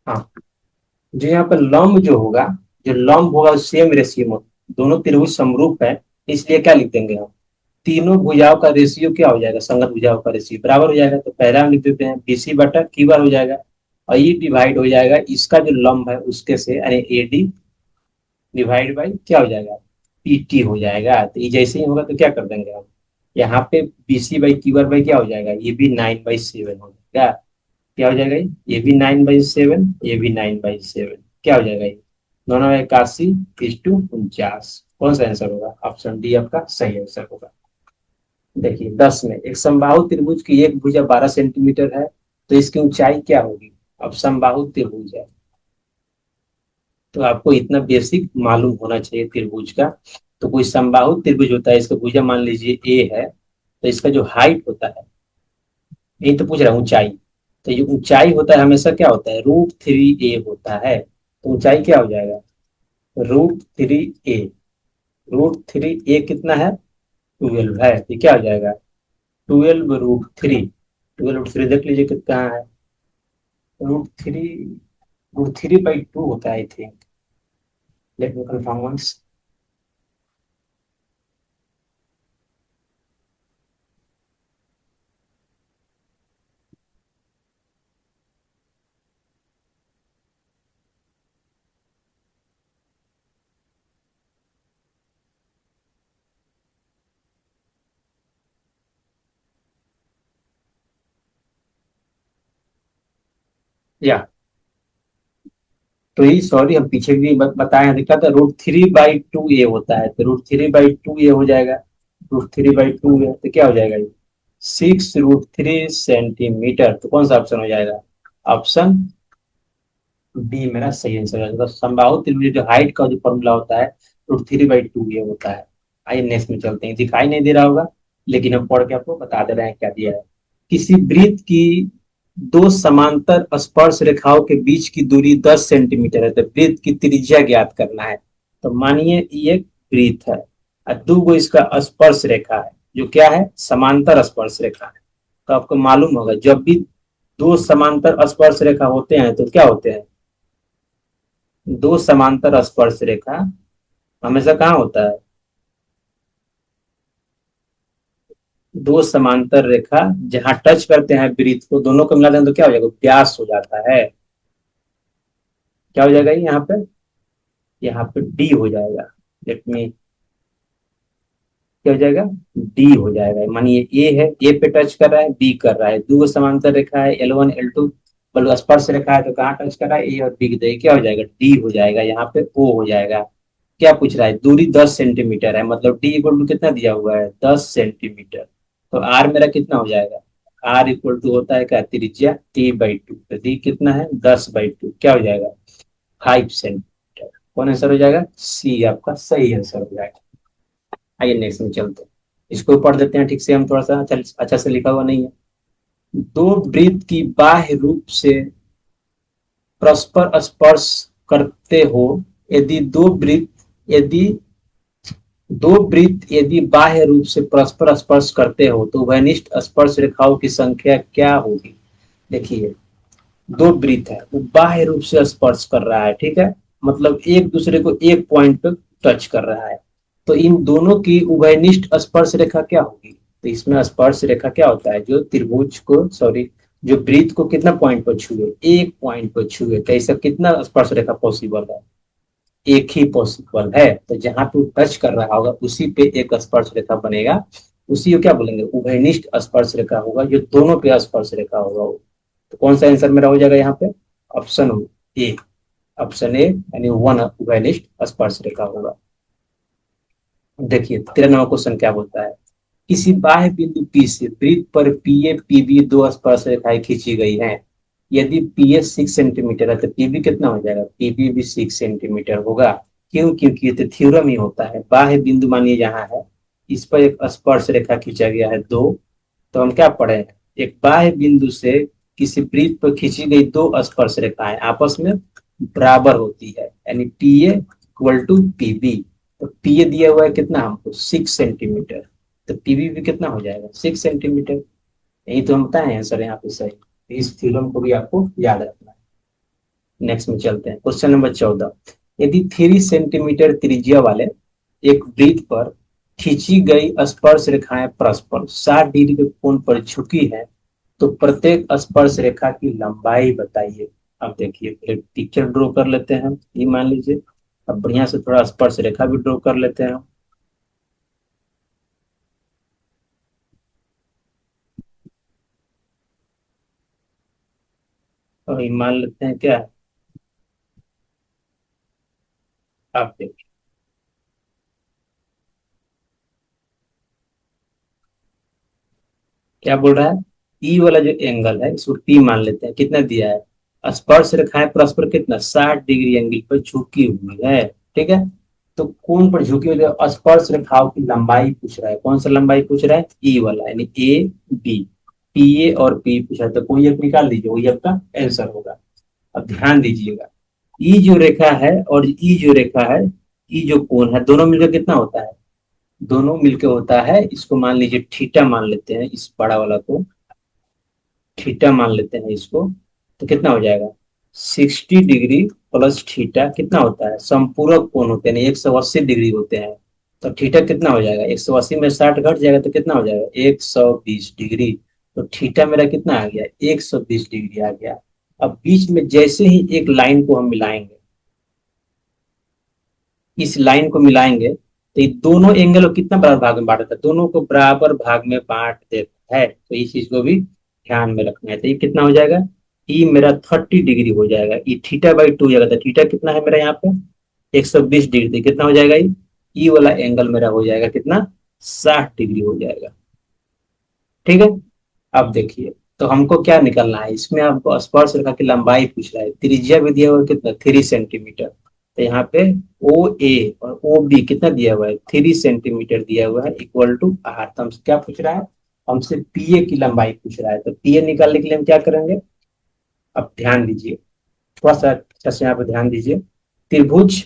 हाँ, जो यहाँ पर लंब जो होगा, जो लंब होगा सेम रेशियो में, दोनों त्रिभुज समरूप है, इसलिए क्या लिख देंगे हम, तीनों भुजाओं का रेशियो क्या हो जाएगा, संगत भुजाओं का रेशियो बराबर हो जाएगा। तो पहला हम लिख देते हैं BC/QR हो जाएगा, और ये डिवाइड हो जाएगा इसका जो लंब है उसके से, यानी AD डिवाइड बाई क्या हो जाएगा, PT हो जाएगा। तो ये जैसे ही होगा तो क्या कर देंगे हम, यहाँ पे BC/QR क्या हो जाएगा, ये भी 9/7 हो जाएगा। क्या हो जाएगा, ये भी 9/7, ये भी 9/7, क्या हो जाएगा, ये 981:49। कौन सा आंसर होगा, ऑप्शन डी आपका सही आंसर होगा। देखिए 10 में, एक समबाहु त्रिभुज की एक भुजा 12 सेंटीमीटर है, तो इसकी ऊंचाई क्या होगी। अब समबाहु त्रिभुज है, तो आपको इतना बेसिक मालूम होना चाहिए त्रिभुज का। तो कोई समबाहु त्रिभुज होता है, इसका भुजा मान लीजिए ए है, तो इसका जो हाइट होता है, यही तो पूछ रहा हूँ ऊंचाई, तो ये ऊंचाई होता है हमेशा क्या होता है, √3a होता है। तो ऊंचाई क्या हो जाएगा, √3a, √3a कितना है, 12 है, ये क्या हो जाएगा, 12 √3, 12 √3 देख लीजिए कितना है, √3, √3/2 होता है I think, let me confirm once. या तो ये सॉरी, हम पीछे भी बताए हैं, देखा था √3/2a होता है, तो √3/2a हो जाएगा, √3/2a तो क्या हो जाएगा ये, 6√3 सेंटीमीटर। तो कौन सा ऑप्शन हो जाएगा? ऑप्शन बी मेरा सही आंसर है। तो समबाहु त्रिभुज जो हाइट का जो फॉर्मूला होता है, √3/2 ये होता है। आइए नेक्स्ट में चलते हैं। दिखाई नहीं दे रहा होगा, लेकिन हम पढ़ के आपको बता दे रहे हैं क्या दिया है। किसी वृत्त की दो समांतर स्पर्श रेखाओं के बीच की दूरी 10 सेंटीमीटर है, तो वृत्त की त्रिज्या ज्ञात करना है। तो मानिए ये एक वृत्त है और दो गो इसका स्पर्श रेखा है, जो क्या है? समांतर स्पर्श रेखा है। तो आपको मालूम होगा, जब भी दो समांतर स्पर्श रेखा होते हैं तो क्या होते हैं? दो समांतर स्पर्श रेखा हमेशा कहाँ होता है? दो समांतर रेखा जहां टच करते हैं वृत्त को, दोनों को मिला दें तो क्या हो जाएगा? व्यास हो जाता है। क्या हो जाएगा यहाँ पे? यहाँ पे डी हो जाएगा। लेट मी, क्या हो जाएगा? डी हो जाएगा। मानिए ए है, ए पे टच कर रहा है, बी कर रहा है, दो समांतर रेखा है L1 L2, बल स्पर्श रेखा है, तो कहाँ टच कर रहा है? ए और बी की, तो ये क्या हो जाएगा? डी हो जाएगा। यहाँ पे ओ हो जाएगा। क्या पूछ रहा है? दूरी 10 सेंटीमीटर है, मतलब डी इक्वल टू कितना दिया हुआ है? 10 सेंटीमीटर। तो आर मेरा कितना हो जाएगा? आर इक्वल टू होता है क्या? त्रिज्या t/2। तो डी कितना है? 10/2। क्या हो जाएगा? 5 सेंटीमीटर। कौन आंसर हो जाएगा? सी आपका सही आंसर हो जाएगा। आइए नेक्स्ट में चलते हैं। इसको पढ़ देते हैं ठीक से हम, थोड़ा सा अच्छा से लिखा हुआ नहीं है। दो वृत्त की बाह्य रूप से परस्पर स्पर्श करते हो, यदि यदि दो वृत्त यदि बाह्य रूप से परस्पर स्पर्श करते हो, तो वनिष्ठ स्पर्श रेखाओं की संख्या क्या होगी? देखिए, दो वृत्त है, वो बाह्य रूप से स्पर्श कर रहा है, ठीक है, मतलब एक दूसरे को एक पॉइंट पे टच कर रहा है। तो इन दोनों की उभयनिष्ठ स्पर्श रेखा क्या होगी? तो इसमें स्पर्श रेखा क्या होता है? जो त्रिभुज को, सॉरी, जो वृत्त को कितना पॉइंट पर छुए? एक पॉइंट पर छुए। तो ऐसा कितना स्पर्श रेखा पॉसिबल है? एक ही पॉसिबल है। तो जहां पे टच कर रहा होगा उसी पे एक स्पर्श रेखा बनेगा, उसी को क्या बोलेंगे? उभयनिष्ठ स्पर्श रेखा होगा, जो दोनों पे स्पर्श रेखा होगा वो। तो कौन सा आंसर मेरा हो जाएगा यहाँ पे? Option A. ऑप्शन ए यानी वन उभयनिष्ठ स्पर्श रेखा होगा। देखिए 13वां क्वेश्चन क्या बोलता है? किसी बाह्य बिंदु P से वृत्त पर PA PB दो स्पर्श रेखाएं खींची गई हैं। यदि PA 6 सेंटीमीटर है, तो PB कितना हो जाएगा? PB भी 6 सेंटीमीटर होगा। क्यों? क्योंकि ये तो थ्योरम ही होता है। बाह्य बिंदु मानिए यहाँ है, इस पर एक स्पर्श रेखा खींचा गया है दो। तो हम क्या पढ़े हैं? एक बाह्य बिंदु से किसी वृत्त पर खींची गई दो स्पर्श रेखाएं आपस में बराबर होती है, यानी PA इक्वल टू PB। तो PA दिया हुआ है कितना हमको? 6 सेंटीमीटर। तो PB भी कितना हो जाएगा? 6 सेंटीमीटर। यही तो हम बताए आंसर यहाँ पे सही। तो इस थ्योरम को भी आपको याद रखना है। नेक्स्ट में चलते हैं, क्वेश्चन नंबर 14। यदि 3 सेंटीमीटर त्रिज्या वाले एक वृत्त पर खींची गई स्पर्श रेखाएं परस्पर 60 डिग्री के कोण पर झुकी है, तो प्रत्येक स्पर्श रेखा की लंबाई बताइए। अब देखिए, एक पिक्चर ड्रॉ कर लेते हैं। ये मान लीजिए, अब बढ़िया से थोड़ा स्पर्श रेखा भी ड्रॉ कर लेते हैं। और ये मान लेते हैं क्या? आप देखिए क्या बोल रहा है। ई वाला जो एंगल है इसको टी मान लेते हैं। कितना दिया है? स्पर्श रेखाएं परस्पर कितना? 60 डिग्री एंगल पर झुकी हुई है, ठीक है। तो कोण पर झुकी हुई है, स्पर्श रेखाओं की लंबाई पूछ रहा है। कौन सा लंबाई पूछ रहा है? ई वाला, यानी ए बी। पी ए और पी पूछा है, तो कोई एक निकाल दीजिए, वही आपका आंसर होगा। अब ध्यान दीजिएगा, ई जो रेखा है और ई जो रेखा है, ई जो कोण है, दोनों मिलकर कितना होता है? दोनों मिलके होता है, इसको मान लीजिए थीटा मान लेते हैं, इस बड़ा वाला को थीटा मान लेते हैं इसको। तो कितना हो जाएगा? 60 डिग्री प्लस थीटा कितना होता है? संपूरक कोण होते हैं, 180 डिग्री होते हैं। तो थीटा कितना हो जाएगा? 180 में 60 घट जाएगा तो कितना हो जाएगा? 120 डिग्री। तो थीटा मेरा कितना आ गया? 120 डिग्री आ गया। अब बीच में जैसे ही एक लाइन को हम मिलाएंगे, इस लाइन को मिलाएंगे, तो ये दोनों एंगल को कितना बराबर भाग में बांट देता है? दोनों को बराबर भाग में बांट देता है। तो इस चीज को भी ध्यान में रखना है। तो ये कितना हो जाएगा? ई मेरा 30 डिग्री हो जाएगा। ये थीटा/2 हो जाएगा। तो थीटा कितना है मेरा यहाँ पे? 120 डिग्री। कितना हो जाएगा? ई वाला एंगल मेरा हो जाएगा कितना? 60 डिग्री हो जाएगा, ठीक है। अब देखिए, तो हमको क्या निकलना है, इसमें आपको स्पर्श रेखा की लंबाई पूछ रहा है, त्रिज्या भी दिया हुआ है कितना, 3 सेंटीमीटर। तो यहाँ पे ओ ए और ओ बी कितना दिया हुआ है, 3 सेंटीमीटर दिया हुआ है, इक्वल टू आर। तो हमसे क्या पूछ रहा है, हमसे पी ए की लंबाई पूछ रहा है। तो पी ए निकालने के लिए हम क्या करेंगे, अब ध्यान दीजिए, थोड़ा सा अच्छा से यहाँ पे ध्यान दीजिए। त्रिभुज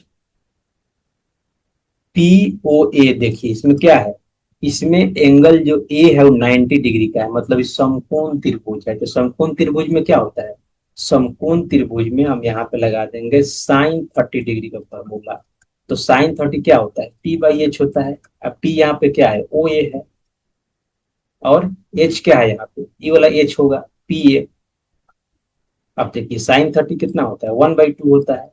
पी ओ ए, देखिए इसमें क्या है, इसमें एंगल जो ए है वो 90 डिग्री का है, मतलब इस समकोण त्रिभुज है। तो समकोण त्रिभुज में क्या होता है, समकोण त्रिभुज में हम यहाँ पे लगा देंगे sin 30 डिग्री का फॉर्मूला। तो sin 30 क्या होता है, पी बाई एच होता है। अब पी यहाँ पे क्या है, ओ ए है, और एच क्या है यहाँ पे, ये वाला एच होगा, पी ए। अब देखिए sin 30 कितना होता है, 1/2 होता है।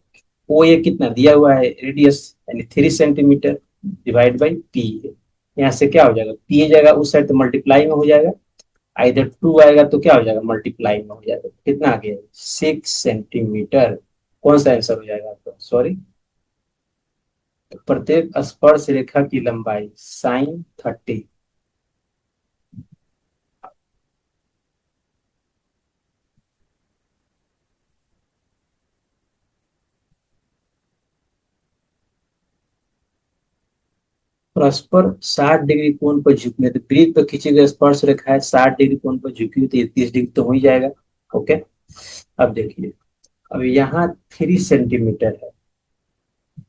ओ ए कितना दिया हुआ है, रेडियस, यानी 3 centimetre, divide by P A. यहाँ से क्या हो जाएगा, पी ए जाएगा उस साइड तो मल्टीप्लाई में हो जाएगा, इधर 2 आएगा तो क्या हो जाएगा, मल्टीप्लाई में हो जाएगा। कितना आ गया, 6 सेंटीमीटर। कौन सा आंसर हो जाएगा आपका, सॉरी। तो प्रत्येक स्पर्श रेखा की लंबाई sin 30। परस्पर 60 डिग्री कोण पर झुकी है, तो वृत्त पर खींची गई स्पर्श रेखा है 60 डिग्री कोण पर झुकी हुई, तो 30 डिग्री तो हो ही जाएगा। ओके। अब देखिए, अब यहाँ 3 सेंटीमीटर है,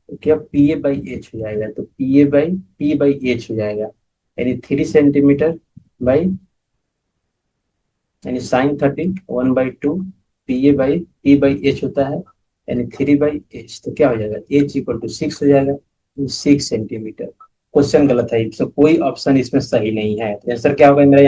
तो क्या पी ए बाई एच हो जाएगा, तो पी बाई एच हो जाएगा, यानी 3 सेंटीमीटर बाई, यानी sin 30 1/2 पी बाई एच होता है, यानी 3/h। तो क्या हो जाएगा, एच इक्वल टू 6 हो जाएगा, 6 सेंटीमीटर। क्वेश्चन गलत है, तो कोई ऑप्शन इसमें सही नहीं है। तो आंसर क्या होगा मेरा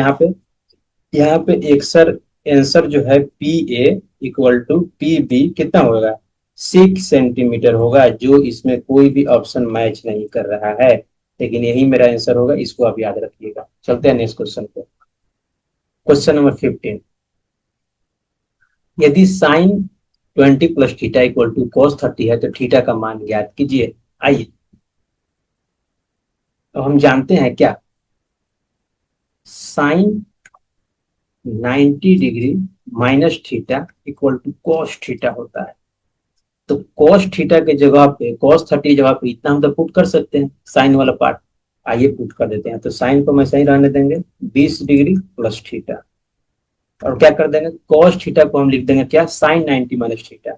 यहाँ पे एक सर, आंसर जो है P A equal to P B कितना होगा, 6 सेंटीमीटर होगा, जो इसमें कोई भी ऑप्शन मैच नहीं कर रहा है। लेकिन यही मेरा आंसर होगा, इसको आप याद रखिएगा। चलते हैं नेक्स्ट क्वेश्चन पे। क्वेश्चन नंबर 15, यदि sine 20 + theta equal to cos 30 है, तो थीटा का मान ज्ञात कीजिए। आइए, तो हम जानते हैं क्या, sine 90 degree minus theta equal to cos theta होता है। तो कॉस थीटा के जगह पे, cos 30 की जगह पे इतना हम तो पुट कर सकते हैं, साइन वाला पार्ट। आइए पुट कर देते हैं। तो साइन को मैं सही रहने देंगे, 20 डिग्री प्लस थीटा, और क्या कर देंगे, cos थीटा को हम लिख देंगे क्या, sine 90 minus theta,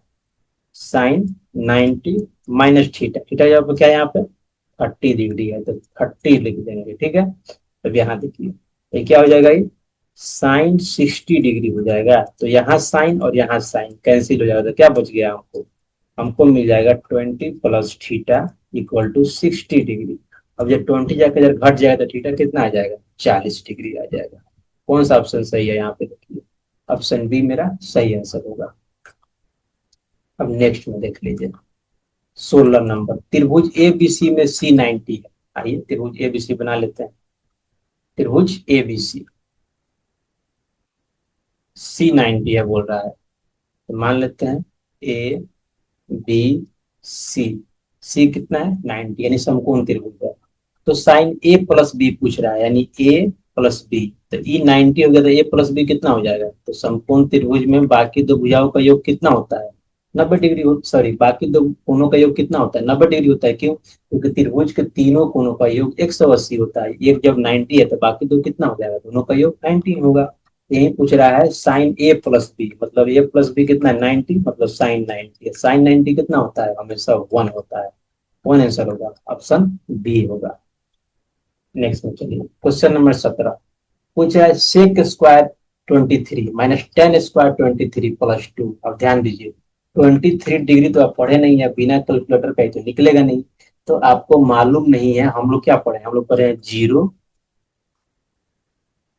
sine 90 minus theta. Theta जगह पे क्या है यहाँ पे, 30 डिग्री है, तो 30 लिख देंगे, ठीक है। अब यहाँ देखिए, ये क्या हो जाएगा, ये साइन 60 डिग्री हो जाएगा। तो यहाँ साइन और यहाँ साइन कैंसिल हो जाएगा, तो क्या बच गया हमको, हमको मिल जाएगा 20 plus theta equal to 60 degree. अब जब 20 जाकर इधर घट जाएगा तो थीटा कितना आ जाएगा, 40 डिग्री आ जाएगा। कौन सा ऑप्शन सही है, यहाँ पे देखिए, ऑप्शन बी मेरा सही आंसर होगा। अब नेक्स्ट में देख लीजिए, 16 नंबर, त्रिभुज ए बी सी में C90 है। आइए त्रिभुज ए बी सी बना लेते हैं। त्रिभुज ए बी सी C90 है बोल रहा है, तो मान लेते हैं ए बी सी। सी कितना है, 90, यानी समकोण त्रिभुज है। तो साइन ए प्लस बी पूछ रहा है, यानी ए प्लस बी। तो ई 90 हो गया, तो ए प्लस बी कितना हो जाएगा, तो समकोण त्रिभुज में बाकी दो भुजाओं का योग कितना होता है, 90 डिग्री। सॉरी, बाकी दो कोणों का योग कितना होता है, 90 डिग्री होता है। क्यों, क्योंकि त्रिभुज के तीनों कोणों का योग 180 होता है। एक जब 90 है तो बाकी दो कितना हो जाएगा, दोनों का योग 90 होगा। यही पूछ रहा है साइन ए प्लस बी, मतलब ए प्लस बी कितना है, 90, मतलब साइन 90। साइन 90 कितना होता है, हमेशा 1 होता है। 1 आंसर होगा, ऑप्शन बी होगा। नेक्स्ट में चलिए, क्वेश्चन नंबर 17 पूछा है, sec square 23 minus tan square 23 + 2। अब ध्यान दीजिए, 23 डिग्री तो आप पढ़े नहीं है, बिना कैलकुलेटर का तो निकलेगा नहीं। तो आपको मालूम नहीं है, हम लोग क्या पढ़े, हम लोग पढ़े हैं 0,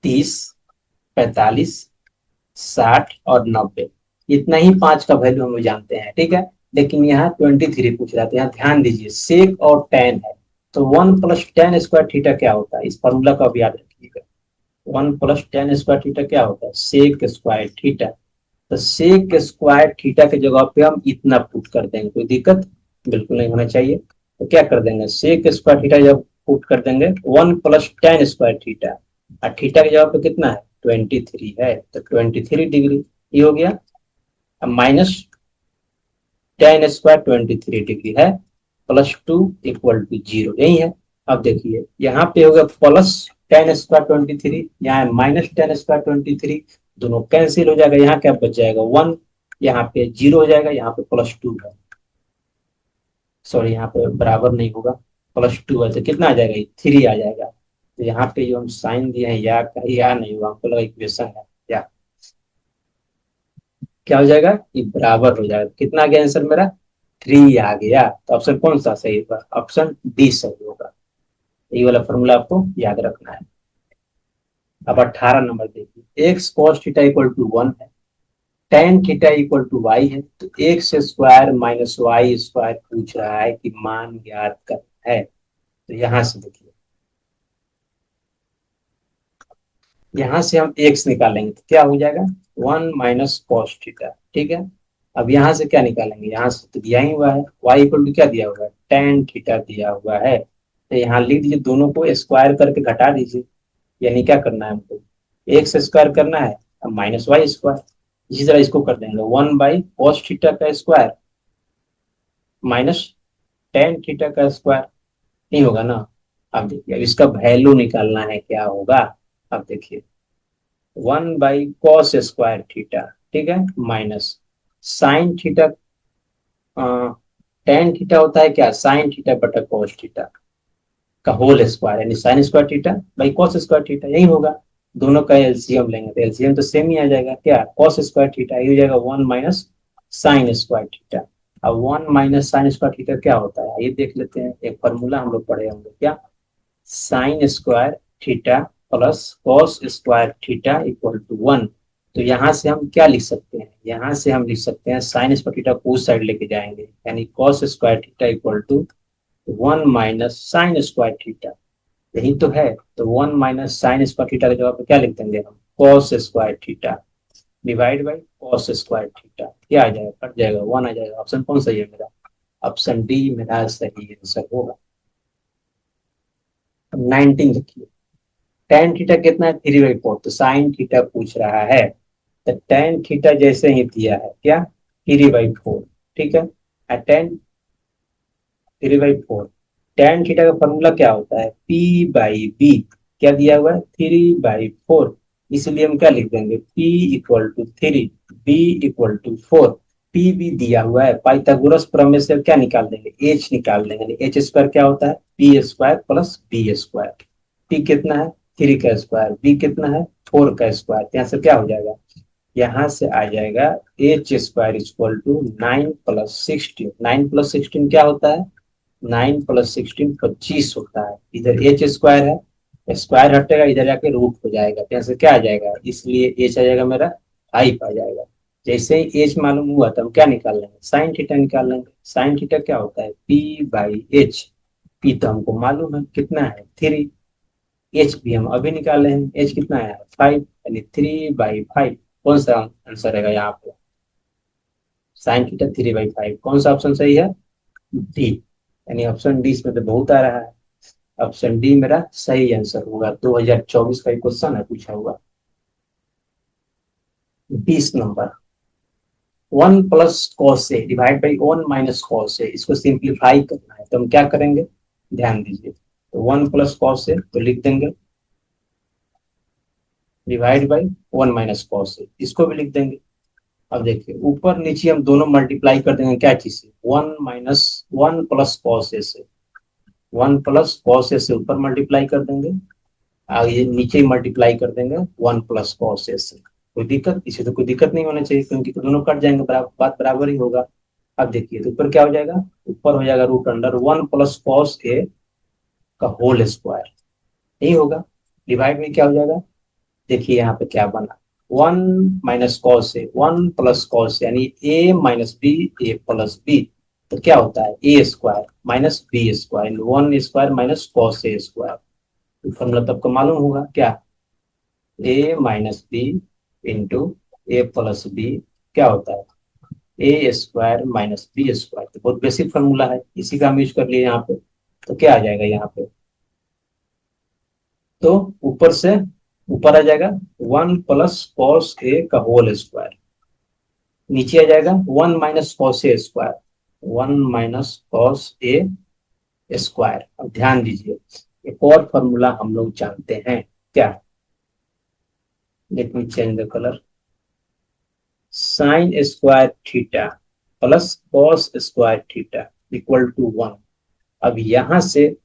30, 45, 60 और 90। इतना ही पांच का वैल्यू हम लोग जानते हैं, ठीक है। लेकिन यहाँ 23 पूछ रहा था, यहाँ ध्यान दीजिए, सेक और टेन है। तो 1 + tan² थीटा क्या होता है, इस फॉर्मूला का भी याद रखिएगा। 1 + tan² थीटा क्या होता है, सेक स्क्वायर थीटा। तो सेक स्क्वायर थीटा की जगह पे हम इतना पुट कर देंगे, कोई दिक्कत बिल्कुल नहीं होना चाहिए। तो क्या कर देंगे, सेक स्क्वायर थीटा जब पुट कर देंगे 1 + tan² थीटा, और थीटा की जगह पे कितना है 23 है, तो 23 डिग्री ये हो गया। अब माइनस टेन स्क्वायर 23 डिग्री है, +2 इक्वल टू 0, यही है। अब देखिए यहाँ पे होगा +10 स्क्वायर 23, यहाँ -10 स्क्वायर 23, दोनों कैंसिल हो जाएगा, यहाँ क्या बच जाएगा 1, यहाँ पे 0 हो जाएगा, यहाँ पे +2 है, सॉरी यहाँ पे बराबर नहीं होगा, +2 है तो कितना आ जाएगा, 3 आ जाएगा। तो यहाँ पे जो हम साइन दिए हैं या नहीं हुआ, हमको लगा इक्वेशन है या, क्या हो जाएगा, ये बराबर हो जाएगा। कितना आ गया आंसर मेरा, 3 आ गया। तो ऑप्शन कौन सा सही होगा, ऑप्शन डी सही होगा। ये वाला फॉर्मूला आपको याद रखना है। अब 18 नंबर देखिए, X cos theta equal to 1 है, tan theta equal to Y है, तो X square minus Y square पूछ रहा है कि मान ज्ञात करना है। तो यहां से देखिए, यहां से हम एक्स निकालेंगे तो क्या हो जाएगा, 1 - cos थीटा, ठीक है। अब यहाँ से क्या निकालेंगे, यहाँ से तो दिया ही हुआ है, y इक्वल टू क्या दिया हुआ है, टेन थीटा दिया हुआ है, तो यहाँ लिख दीजिए, दोनों को स्क्वायर करके घटा दीजिए, यानी क्या करना है हमको, एक्स स्क्वायर करना है, अब -y स्क्वायर। इसी तरह इसको कर देंगे, 1/cos थीटा का स्क्वायर माइनस टेन थीटा का स्क्वायर, नहीं होगा ना। अब देखिए, अब इसका वैल्यू निकालना है, क्या होगा, अब देखिए 1/cos स्क्वायर थीटा, ठीक है, minus sine theta, tan theta होता है क्या, साइन थीटा बटा कॉस थीटा का होल स्क्वायर, यानी sign square theta by cos square theta, यही होगा। दोनों का एलसीएम लेंगे तो एलसीएम तो सेम ही आ जाएगा, क्या, कॉस स्क्वायर थीटा, ये हो जाएगा 1 - साइन स्क्वायर थीटा। अब 1 - साइन स्क्वायर थीटा क्या होता है, ये देख लेते हैं, एक फॉर्मूला हम लोग पढ़े होंगे, क्या, sine square theta plus cos square theta equal to 1। तो यहाँ से हम क्या लिख सकते हैं, यहाँ से हम लिख सकते हैं साइन स्क्वायर थीटा को उस साइड लेके जाएंगे, यानी cos square theta equal to 1 - sine square theta, यही तो है। तो 1 - साइन स्क्वायर थीटा का जवाब क्या लिख देंगे हम, cos square theta divide by cos square theta, क्या आ जाएगा, कट जाएगा, 1 आ जाएगा। ऑप्शन कौन सही है मेरा, ऑप्शन डी मेरा सही आंसर होगा। 19 देखिए, टेन थीटा कितना है, 3/4, तो साइन थीटा पूछ रहा है, तो टेन थीटा जैसे ही दिया है क्या, 3/4, ठीक है, टेन 3/4, टेन थीटा का फॉर्मूला क्या होता है, P/B, क्या दिया हुआ है 3/4, इसलिए हम क्या लिख देंगे, P equal to 3, B equal to 4, P भी दिया हुआ है, पाइथागोरस प्रमेय से क्या निकाल देंगे, एच निकाल देंगे, एच स्क्वायर क्या होता है, P square plus B square, P कितना है 3 का स्क्वायर, बी कितना है 4 का स्क्वायर, यहाँ से क्या हो जाएगा, यहाँ से आ जाएगा एच स्क्वायर इक्वल टू 9 + 16, 9 + 16 क्या होता है, 9 + 16 25 होता है, इधर एच स्क्वायर है, स्क्वायर हटेगा इधर जाके रूट हो जाएगा, तो यहाँ से क्या आ जाएगा, इसलिए एच आ जाएगा मेरा 5 आ जाएगा। जैसे ही एच मालूम हुआ तो हम क्या निकाल लेंगे, साइन थीटा निकाल लेंगे, साइन थीटा क्या होता है, P/H, पी तो हमको मालूम है कितना है 3, एच भी हम अभी निकाले हैं, एच कितना है 5, यानी 3/5, कौन सा आंसर रहेगा यहाँ पे, साइन थीटा 3/5, कौन सा ऑप्शन सही है, डी, यानी ऑप्शन डी इसमें तो बहुत आ रहा है, ऑप्शन डी मेरा सही आंसर होगा। 2024 का क्वेश्चन है, पूछा हुआ। 20 number, 1 + cos A divide by 1 - cos A, इसको सिंप्लीफाई करना है, तो हम क्या करेंगे, ध्यान दीजिए, तो 1 + cos A तो लिख देंगे, डिवाइड बाई 1 - cos A, इसको भी लिख देंगे। अब देखिए ऊपर नीचे हम दोनों मल्टीप्लाई कर देंगे, क्या चीज से, 1 + cos A से, 1 + cos A से ऊपर मल्टीप्लाई कर देंगे, और ये नीचे मल्टीप्लाई कर देंगे 1 + cos A से, कोई दिक्कत, इसे तो कोई दिक्कत नहीं होना चाहिए, क्योंकि तो दोनों कट जाएंगे, बात बराबर ही होगा। अब देखिए तो ऊपर क्या हो जाएगा, ऊपर हो जाएगा √अंडर 1 + cos A का होल स्क्वायर, यही होगा, डिवाइड में क्या हो जाएगा, देखिए यहाँ पे क्या बना, 1 - cos A, 1 + cos यानी A - B, A + B, तो क्या होता है A² - B², 1² - cos A², formula तो आपको मालूम होगा, क्या, A - B into A + B क्या होता है, A² - B², तो बहुत बेसिक फॉर्मूला है, इसी का हम यूज कर लिए यहाँ पे। तो क्या आ जाएगा यहाँ पे, तो ऊपर से ऊपर आ जाएगा 1 + cos A का होल स्क्वायर, नीचे आ जाएगा 1 - cos A², 1 - cos A²। अब ध्यान दीजिए, एक और फॉर्मूला हम लोग जानते हैं क्या, let me change the colour, sin² theta + cos² theta = 1। अब यहां से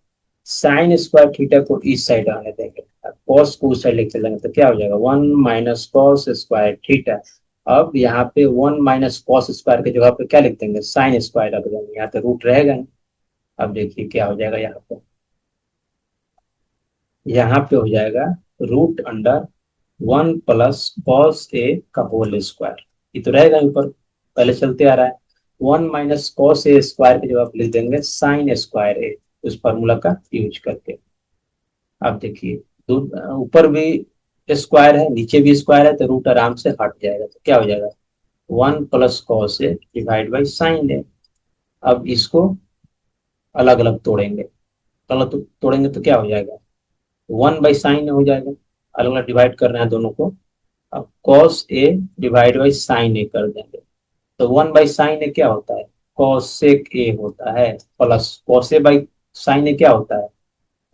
sin² थीटा को इस साइड आने देंगे, कॉस को उस साइड लेके चलेंगे, तो क्या हो जाएगा 1 - cos² थीटा। अब यहाँ पे 1 - cos² की जगह पे क्या लिख देंगे, sin² रख देंगे, यहाँ तो रूट रहेगा नहीं। अब देखिए क्या हो जाएगा, यहाँ पे हो जाएगा √(1 + cos A का होल स्क्वायर), ये तो रहेगा ऊपर, पहले चलते आ रहा है। 1 - cos A² की जगह पे लिख देंगे sin²A, उस फॉर्मूला का यूज करके। अब देखिए ऊपर भी स्क्वायर है, नीचे भी स्क्वायर है, तो रूट आराम से हट जाएगा, तो क्या हो जाएगा 1 + cos A/sin A। अब इसको अलग अलग तोड़ेंगे, अलग तोड़ेंगे तो क्या हो जाएगा 1/sin हो जाएगा, अलग अलग डिवाइड कर रहे हैं दोनों को। अब cos A/sin A कर देंगे, तो 1/sin A क्या होता है, cos-sec A होता है, प्लस cos A/sin A क्या होता है,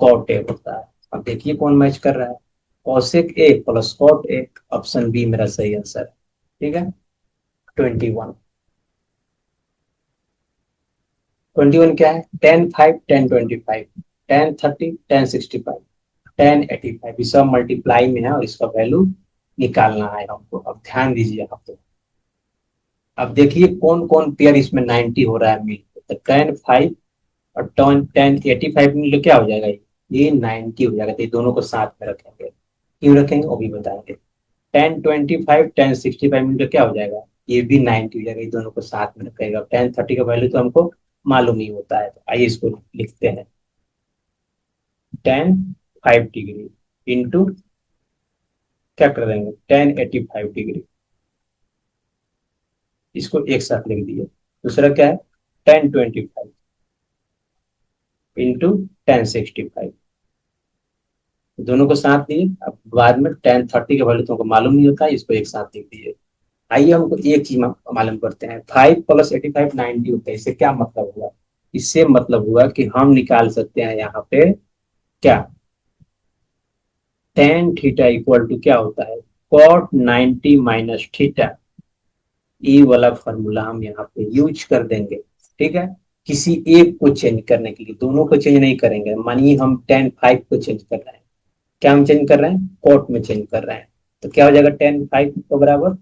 cot A होता है। अब देखिए कौन मैच कर रहा है, cosec A + cot A। Option B मेरा सही आंसर है। ठीक है, 21। 21 क्या है, tan5 tan25 tan30 tan65 tan85, ये सब मल्टीप्लाई में है और इसका वैल्यू निकालना है हमको। अब ध्यान दीजिए यहाँ पे, अब देखिए कौन कौन पेयर इसमें 90 हो रहा है मिल, तो tan5 और tan85 मिल क्या हो जाएगा, ये 90 हो जाएगा, तो ये दोनों को साथ में रखेंगे, क्यों रखेंगे वो भी बताएंगे। tan25 tan65 मिल क्या हो जाएगा, ये भी 90 हो जाएगा, ये दोनों को साथ में रखेगा। tan30 का वैल्यू तो हमको मालूम नहीं होता है, तो आइए इसको लिखते हैं, tan5 डिग्री इंटू क्या कर देंगे tan85 डिग्री, इसको एक साथ लिख दिए। दूसरा क्या है tan25 इंटू tan65, दोनों को साथ दिए। अब बाद में tan30 का वैल्यू तुमको मालूम नहीं होता है, इसको एक साथ लिख दिए। आइए हमको एक चीज मालूम करते हैं, 5 + 85 90 होता है, इससे क्या मतलब हुआ, इससे मतलब हुआ कि हम निकाल सकते हैं यहाँ पे क्या, tan θ क्या होता है cot 90 - θ। ये वाला फॉर्मूला हम यहाँ पे यूज कर देंगे। ठीक है, किसी एक को चेंज करने के लिए, दोनों को चेंज नहीं करेंगे। मानिए हम tan5 को चेंज कर रहे हैं, क्या हम चेंज कर रहे हैं, कॉट में चेंज कर रहे हैं, तो क्या हो जाएगा tan5 को बराबर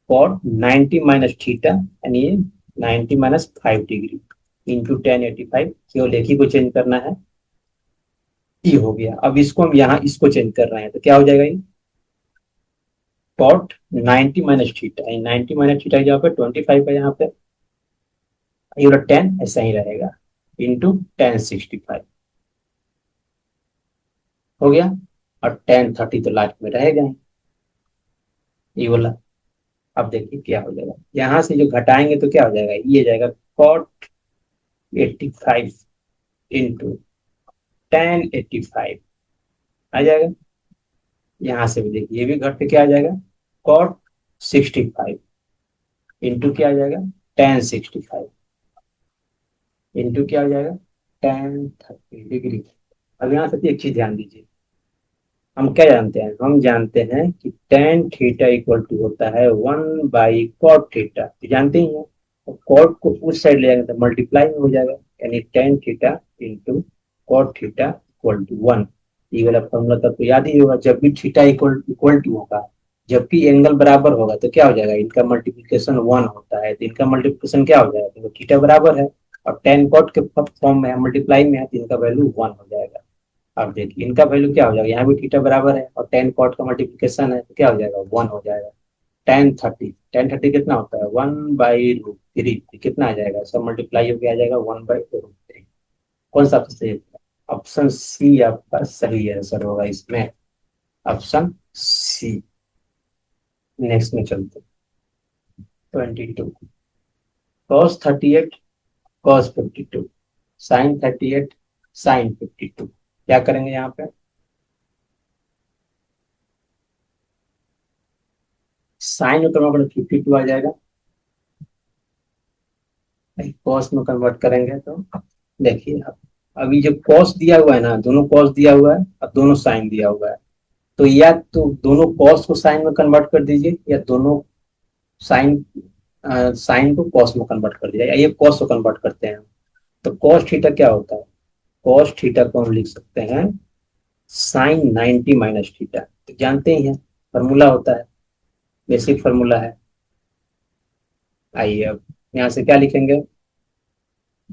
cot 90 - θ, यानी ये 90 - 5 डिग्री इंटू tan85, केवल एक ही को चेंज करना है, ये हो गया। अब इसको हम यहाँ इसको चेंज कर रहे हैं, तो क्या हो जाएगा, ये cot 90 - θ, 90 - θ जहाँ पे 25 है, यहाँ पे ये वाला 10 ऐसा ही रहेगा इंटू tan65 हो गया, और tan30 तो लास्ट में रहेगा ये वाला। अब देखिए क्या हो जाएगा, यहाँ से जो घटाएंगे तो क्या हो जाएगा, ये जाएगा cot 85 इंटू tan85 आ जाएगा। यहाँ से भी देखिए ये भी घट के क्या आ जाएगा cot 65 इंटू क्या आ जाएगा tan65 इंटू क्या हो जाएगा tan30 डिग्री। अब यहाँ से एक चीज ध्यान दीजिए, हम क्या जानते हैं, हम जानते हैं कि tan θ = होता है 1/cot θ, तो जानते ही हैं, तो cot को उस साइड ले जाएंगे तो मल्टीप्लाई में हो जाएगा, यानी tan θ इंटू cot θ = 1। ये वाला फॉर्मूला तब तो याद ही होगा, जब भी थीटा इक्वल टू होगा, जबकि एंगल बराबर होगा तो क्या हो जाएगा, इनका मल्टीप्लिकेशन 1 होता है, तो इनका मल्टीप्लिकेशन क्या हो जाएगा, तो थीटा बराबर है और tan cot के फॉर्म में मल्टीप्लाई में है, तो इनका वैल्यू 1 हो जाएगा। अब देखिए इनका वैल्यू क्या हो जाएगा, यहाँ भी थीटा बराबर है और tan cot का मल्टीप्लिकेशन है, तो क्या हो जाएगा 1 हो जाएगा। tan30 कितना होता है 1/√3, कितना आ जाएगा, सब मल्टीप्लाई होकर आ जाएगा 1/√3। कौन सा आपसे सही है? ऑप्शन सी आपका सही आंसर होगा इसमें, ऑप्शन सी। नेक्स्ट में चलते हैं 22, cos 38 cos 52 sin 38 sin 52, क्या करेंगे यहाँ पे, साइन में कन्वर्ट 52 आ जाएगा, कॉस में कन्वर्ट करेंगे तो देखिए अब, अभी जो कॉस दिया हुआ है ना, दोनों कॉस दिया हुआ है और दोनों साइन दिया हुआ है, तो या तो दोनों कॉस को साइन में कन्वर्ट कर दीजिए, या दोनों साइन साइन को कॉस में कन्वर्ट कर दीजिए, या ये कॉस को कन्वर्ट करते हैं। तो कॉस थीटा क्या होता है, कॉस थीटा को हम लिख सकते हैं साइन 90 माइनस थीटा, तो जानते ही हैं फॉर्मूला होता है, बेसिक फॉर्मूला है। आइए अब यहाँ से क्या लिखेंगे,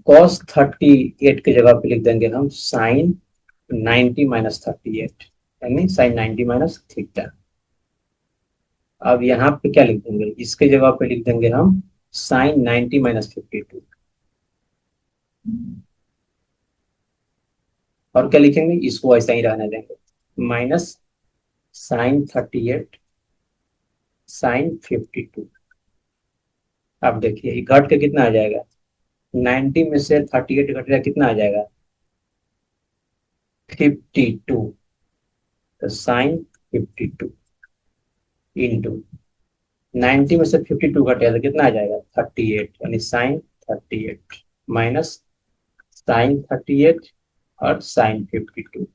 कॉस 38 की जगह पे लिख देंगे हम साइन 90 माइनस 38, यानी साइन 90 माइनस थीटा। अब यहाँ पे क्या लिख देंगे, इसके जगह पे लिख देंगे हम साइन 90 माइनस 52, और क्या लिखेंगे, इसको ऐसा ही रहने देंगे, माइनस साइन 38 साइन 52। अब देखिए ये घट के कितना आ जाएगा, 90 में से 38 घट गया, कितना आ जाएगा 52, तो साइन 52 इंटू 90 में से 52 घटेगा तो कितना आ जाएगा 38, यानी साइन 38 माइनस साइन 38 और साइन 52।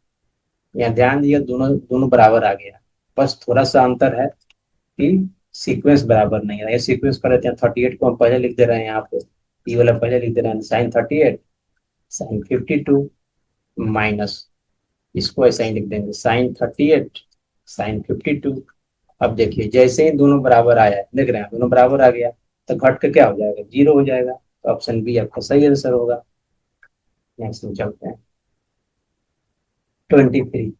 यहाँ ध्यान दिया, दोनों दोनों बराबर आ गया, बस थोड़ा सा अंतर है कि सीक्वेंस बराबर नहीं है। ये सीक्वेंस कर देते हैं, 38 को हम पहले लिख दे रहे हैं यहाँ पे, ये वाला पहले लिख दे रहे हैं साइन 38 साइन 52 माइनस, इसको ऐसा ही लिख देंगे साइन 38 साइन 52। अब देखिए जैसे ही दोनों बराबर आया है, देख रहे हैं दोनों बराबर आ गया, तो घट के क्या हो जाएगा, जीरो हो जाएगा, तो ऑप्शन बी आपका सही आंसर होगा। नेक्स्ट में चलते हैं 23,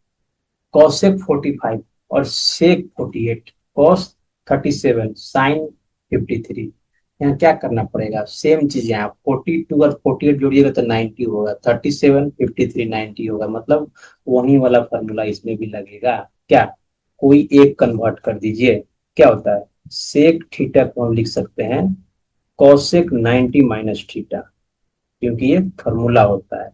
कॉसेक 45 और सेक 48 कॉस 37 साइन 53। यहाँ क्या करना पड़ेगा, सेम चीज, यहाँ 42 और 48 जोड़िएगा तो 90 होगा, 37 53 90 होगा, मतलब वही वाला फॉर्मूला इसमें भी लगेगा। क्या, कोई एक कन्वर्ट कर दीजिए, क्या होता है सेक थीटा को हम लिख सकते हैं कॉसेक 90 माइनस थीटा, क्योंकि ये फॉर्मूला होता है।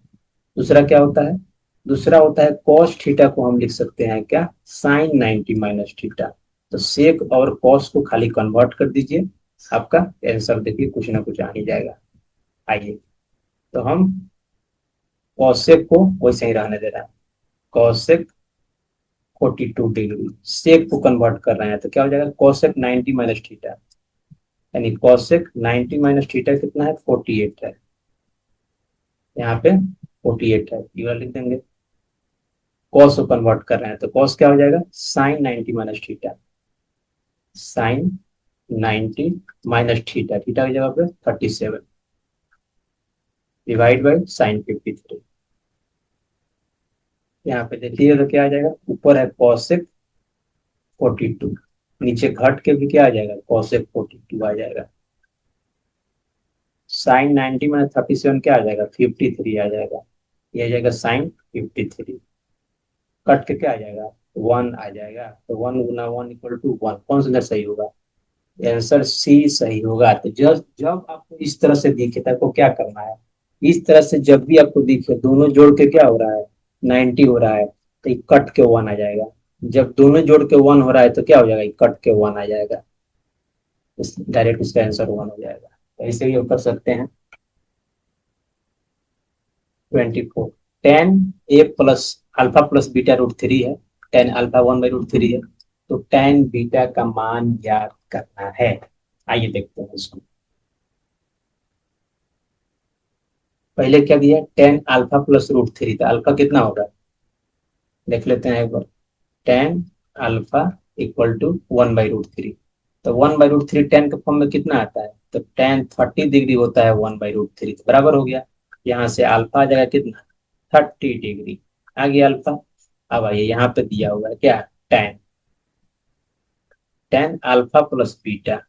दूसरा क्या होता है, दूसरा होता है कॉस थीटा को हम लिख सकते हैं क्या, साइन 90 माइनस थीटा। तो सेक और कॉस को खाली कन्वर्ट कर दीजिए, आपका आंसर देखिए कुछ ना कुछ आ ही जाएगा। आइए तो हम कॉसेक को वैसे ही रहने दे रहे हैं, कॉसेक 42 डिग्री, सेक को कन्वर्ट कर रहे हैं तो क्या हो जाएगा कॉसेक 90 माइनस थीटा, यानी कॉसेक 90 माइनस थीटा कितना है 48 है, यहाँ पे 48 है, ये वाला लिख देंगे। कॉस को कन्वर्ट कर रहे हैं तो कॉस क्या हो जाएगा sine 90 minus theta, sine 90 minus theta, theta की जगह पे 37 डिवाइड बाई साइन 53। यहाँ पे देखिए तो क्या आ जाएगा, ऊपर है कॉसेक 42, नीचे घट के भी क्या आ जाएगा कॉसेक 42 आ जाएगा, साइन 90 माइनस 37 क्या आ जाएगा 53 आ जाएगा, ये आ जाएगा साइन 53, कट के क्या आ जाएगा 1 आ जाएगा, तो 1 गुना 1 इक्वल टू 1, कौन सा सही होगा, आंसर सी सही होगा। तो जब जब आपको इस तरह से दिखे तो आपको क्या करना है, इस तरह से जब भी आपको दिखे दोनों जोड़ के क्या हो रहा है 90 हो रहा है, तो ये कट के 1 आ जाएगा, जब दोनों जोड़ के 1 हो रहा है तो क्या हो जाएगा, ये कट के 1 आ जाएगा, डायरेक्ट इसका आंसर 1 हो जाएगा। तो ऐसे ही कर सकते हैं 24, tan A plus alpha plus beta root three है, टेन अल्फा 1/√3 है, तो टेन बीटा का मान ज्ञात करना है। आइए देखते हैं इसको, पहले क्या दिया tan alpha plus root three, तो अल्फा कितना होगा देख लेते हैं एक बार, टेन अल्फा इक्वल टू 1/√3, तो 1/√3 टेन के फॉर्म में कितना आता है, तो टेन 30 डिग्री होता है 1/√3, तो बराबर हो गया, यहाँ से अल्फा आ जाएगा कितना 30 डिग्री, आ गया अल्फा। अब आइए यहाँ पे दिया हुआ है क्या tan, tan alpha plus beta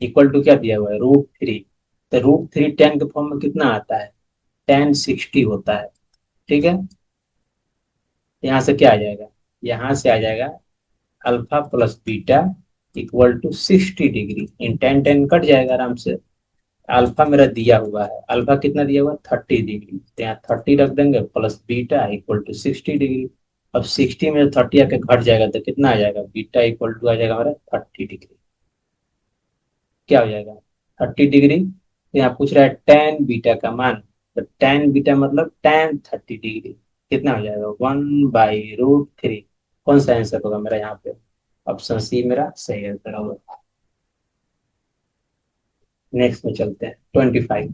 equal to क्या दिया हुआ है √3, तो √3 टेन के फॉर्म में कितना आता है टेन 60 होता है, ठीक है। यहाँ से क्या आ जाएगा, यहाँ से आ जाएगा alpha plus beta equal to 60 degree, इन टेन टेन कट जाएगा आराम से, अल्फा मेरा दिया हुआ है, अल्फा कितना दिया हुआ है 30 डिग्री, तो यहाँ 30 रख देंगे plus beta equal to 60 degree. अब 60 में 30 आके घट जाएगा तो कितना आ जाएगा बीटा इक्वल टू आ जाएगा हमारा 30 डिग्री। क्या हो जाएगा 30 डिग्री। तो यहाँ पूछ रहा है टेन बीटा का मान, तो टेन बीटा मतलब टेन 30 डिग्री कितना हो जाएगा 1/√3। कौन सा आंसर होगा मेरा यहाँ पे? ऑप्शन सी मेरा सही आंसर होगा। नेक्स्ट में चलते हैं 25।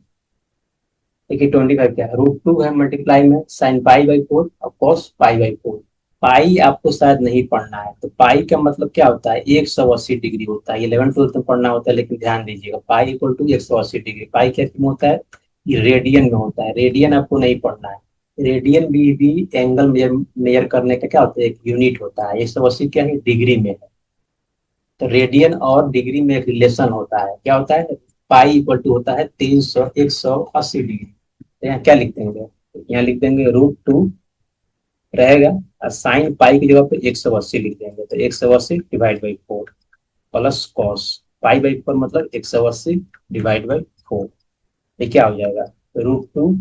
देखिए 25 क्या है, √2 है मल्टीप्लाई में साइन पाई/4 और कॉस पाई/4। पाई आपको शायद नहीं पढ़ना है, तो पाई का मतलब क्या होता है 180 डिग्री होता है। 11th 12th में पढ़ना होता है, लेकिन ध्यान दीजिएगा पाई इक्वल टू 180 डिग्री। पाई क्या में होता है, ये रेडियन में होता है। रेडियन आपको नहीं पढ़ना है। रेडियन भी एंगल मेजर मेजर करने का क्या होता है, एक यूनिट होता है। 180 क्या है, डिग्री में है। तो रेडियन और डिग्री में एक रिलेशन होता है, क्या होता है, पाई इक्वल टू होता है 180 डिग्री। तो यहाँ क्या लिख देंगे, यहाँ लिख देंगे √2 रहेगा, और साइन पाई की जगह पे 180 लिख देंगे। तो 180/4 प्लस कॉस पाई/4 मतलब 180/4। ये क्या हो जाएगा √2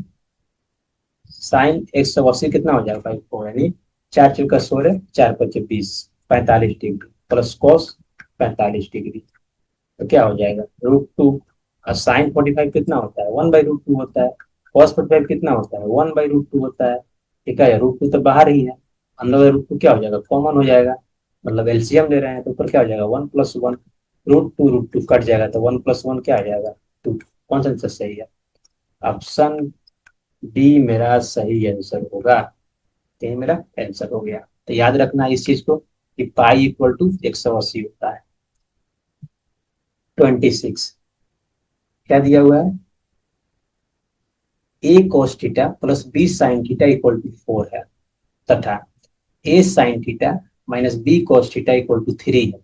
साइन 180 कितना हो जाएगा बाई 4, यानी 4 × 4 = 4×5 = 45 डिग्री प्लस कॉस 45 डिग्री। तो क्या हो जाएगा √2, और साइन 45 कितना होता है 1/√2 होता है। कॉस 45 कितना होता है 1/√2 होता है। ठीक है, √2 तो बाहर ही है, अंदर √2 क्या हो जाएगा कॉमन हो जाएगा, मतलब एलसीएम ले रहे हैं तो ऊपर क्या हो जाएगा 1+1। √2 कट जाएगा तो 1+1 क्या आ जाएगा 2। कौन सा आंसर सही है? ऑप्शन डी मेरा सही आंसर होगा। तो ये मेरा आंसर हो गया। तो याद रखना इस चीज को कि पाई इक्वल टू 180 होता है। 26 क्या दिया हुआ है, A cos theta plus B sine theta equal to 4 है, तथा A sine theta minus B cos theta equal to 3 है।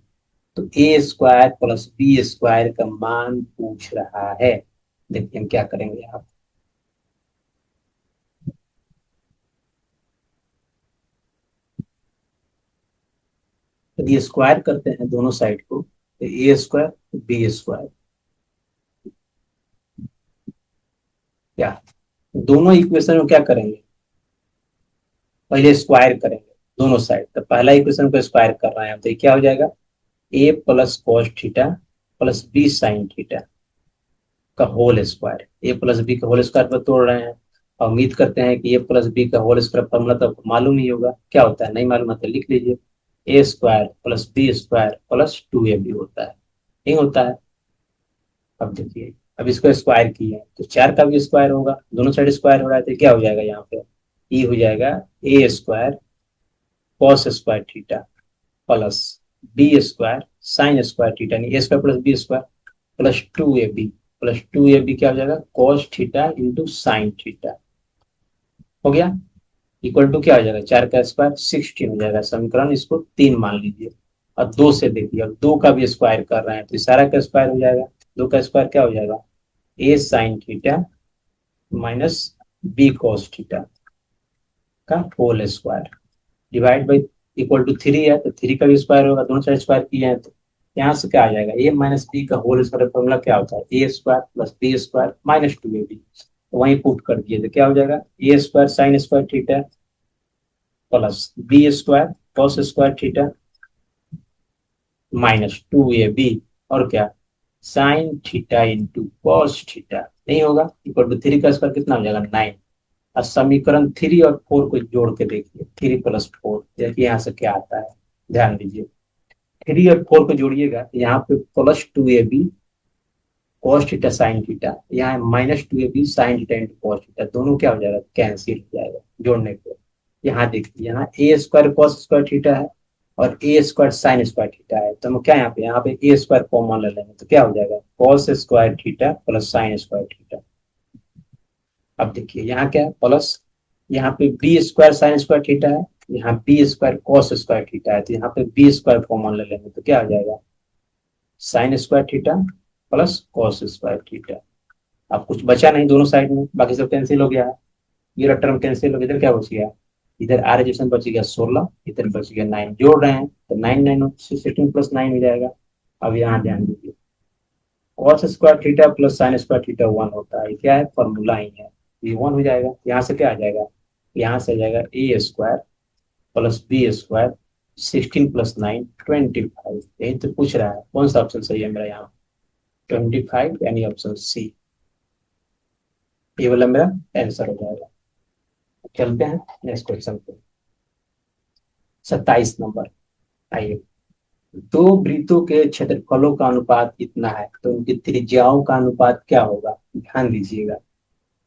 तो A square plus B square का मान पूछ रहा है। देखिए हम क्या करेंगे आप, यदि स्क्वायर करते हैं दोनों साइड को, तो ए स्क्वायर बी स्क्वायर क्या, दोनों इक्वेशन में क्या करेंगे, पहले स्क्वायर करेंगे दोनों साइड। तो पहला इक्वेशन को स्क्वायर कर रहे हैं, तो ये क्या हो जाएगा A plus cos theta plus B sine theta का whole square. A plus B का होल स्क्वायर पर तोड़ रहे हैं, और उम्मीद करते हैं कि ए प्लस बी का होल स्क्वायर फॉर्मूला तो आपको मालूम ही होगा, क्या होता है, नहीं मालूम है तो लिख लीजिए, A square plus B square plus 2ab होता है, नहीं होता है। अब देखिए, अब इसको स्क्वायर किए तो 4 का भी स्क्वायर होगा, दोनों साइड स्क्वायर हो रहा है, तो क्या हो जाएगा यहाँ पे ई हो जाएगा A square cos square theta plus B square sine square theta, यानी A square plus B square plus 2ab, plus 2ab क्या हो जाएगा cos theta into sine theta. हो गया, इक्वल टू क्या हो जाएगा 4 का स्क्वायर 16 हो जाएगा। समीकरण इसको 3 मान लीजिए, और 2 से देखिए, अब 2 का भी स्क्वायर कर रहे हैं तो सारा का स्क्वायर हो जाएगा। 2 का स्क्वायर क्या हो जाएगा A sine theta minus B cos theta का whole square divide by equal to 3 है, तो 3 का भी स्क्वायर होगा, दोनों साइड स्क्वायर किए हैं तो यहाँ से क्या आ जाएगा ए माइनस बी का होल स्क्वायर फॉर्मूला क्या होता है A square plus B square minus 2ab। तो वहीं पुट कर दिए तो क्या हो जाएगा A square sine square theta plus B square cos square theta minus 2ab, और क्या sine theta into cos theta, नहीं होगा, इक्वल टू 3 का स्क्वायर कितना हो जाएगा 9। अब समीकरण 3 और 4 को जोड़ के देखिए, 3 + 4 देखिए यहाँ से क्या आता है, ध्यान दीजिए। 3 और 4 को जोड़िएगा तो यहाँ पे +2ab cos theta sine theta, यहाँ -2ab sign theta into cos theta, दोनों क्या हो जाएगा कैंसिल हो जाएगा जोड़ने पे। यहाँ देखिए, यहाँ ए स्क्वायर कॉस स्क्वायर थीटा है और ए स्क्वायर साइन स्क्वायर थीटा है, तो हम क्या यहाँ पे ए स्क्वायर कॉमन ले लेंगे, तो क्या हो जाएगा cos square theta plus sine square theta. अब देखिए यहाँ क्या है प्लस, यहाँ पे B square sine square theta है, यहाँ B square cos square theta है, तो यहाँ पे बी स्क्वायर कॉमन ले लेंगे तो क्या आ जाएगा sign square theta plus cos square theta. अब कुछ बचा नहीं दोनों साइड में, बाकी सब कैंसिल हो गया है, ये टर्म कैंसिल हो गया, इधर क्या बच गया, इधर आर रेडिएशन बच गया 16, इधर बच गया 9, जोड़ रहे हैं तो 16 + 9 हो जाएगा। अब यहाँ ध्यान दीजिए cos square theta plus sine square theta 1 होता है, क्या है फॉर्मूला ही है, ये 1 हो जाएगा। यहाँ से क्या आ जाएगा, यहाँ से आ जाएगा A square plus B square 16 + 9 25। यही तो पूछ रहा है कौन सा ऑप्शन सही है मेरा यहाँ। 25 यानी ऑप्शन सी, ये वाला मेरा आंसर हो जाएगा। चलते हैं नेक्स्ट क्वेश्चन पे। 27 नंबर। आइए, दो वृत्तों के क्षेत्रफलों का अनुपात इतना है तो उनकी त्रिज्याओं का अनुपात क्या होगा, ध्यान दीजिएगा।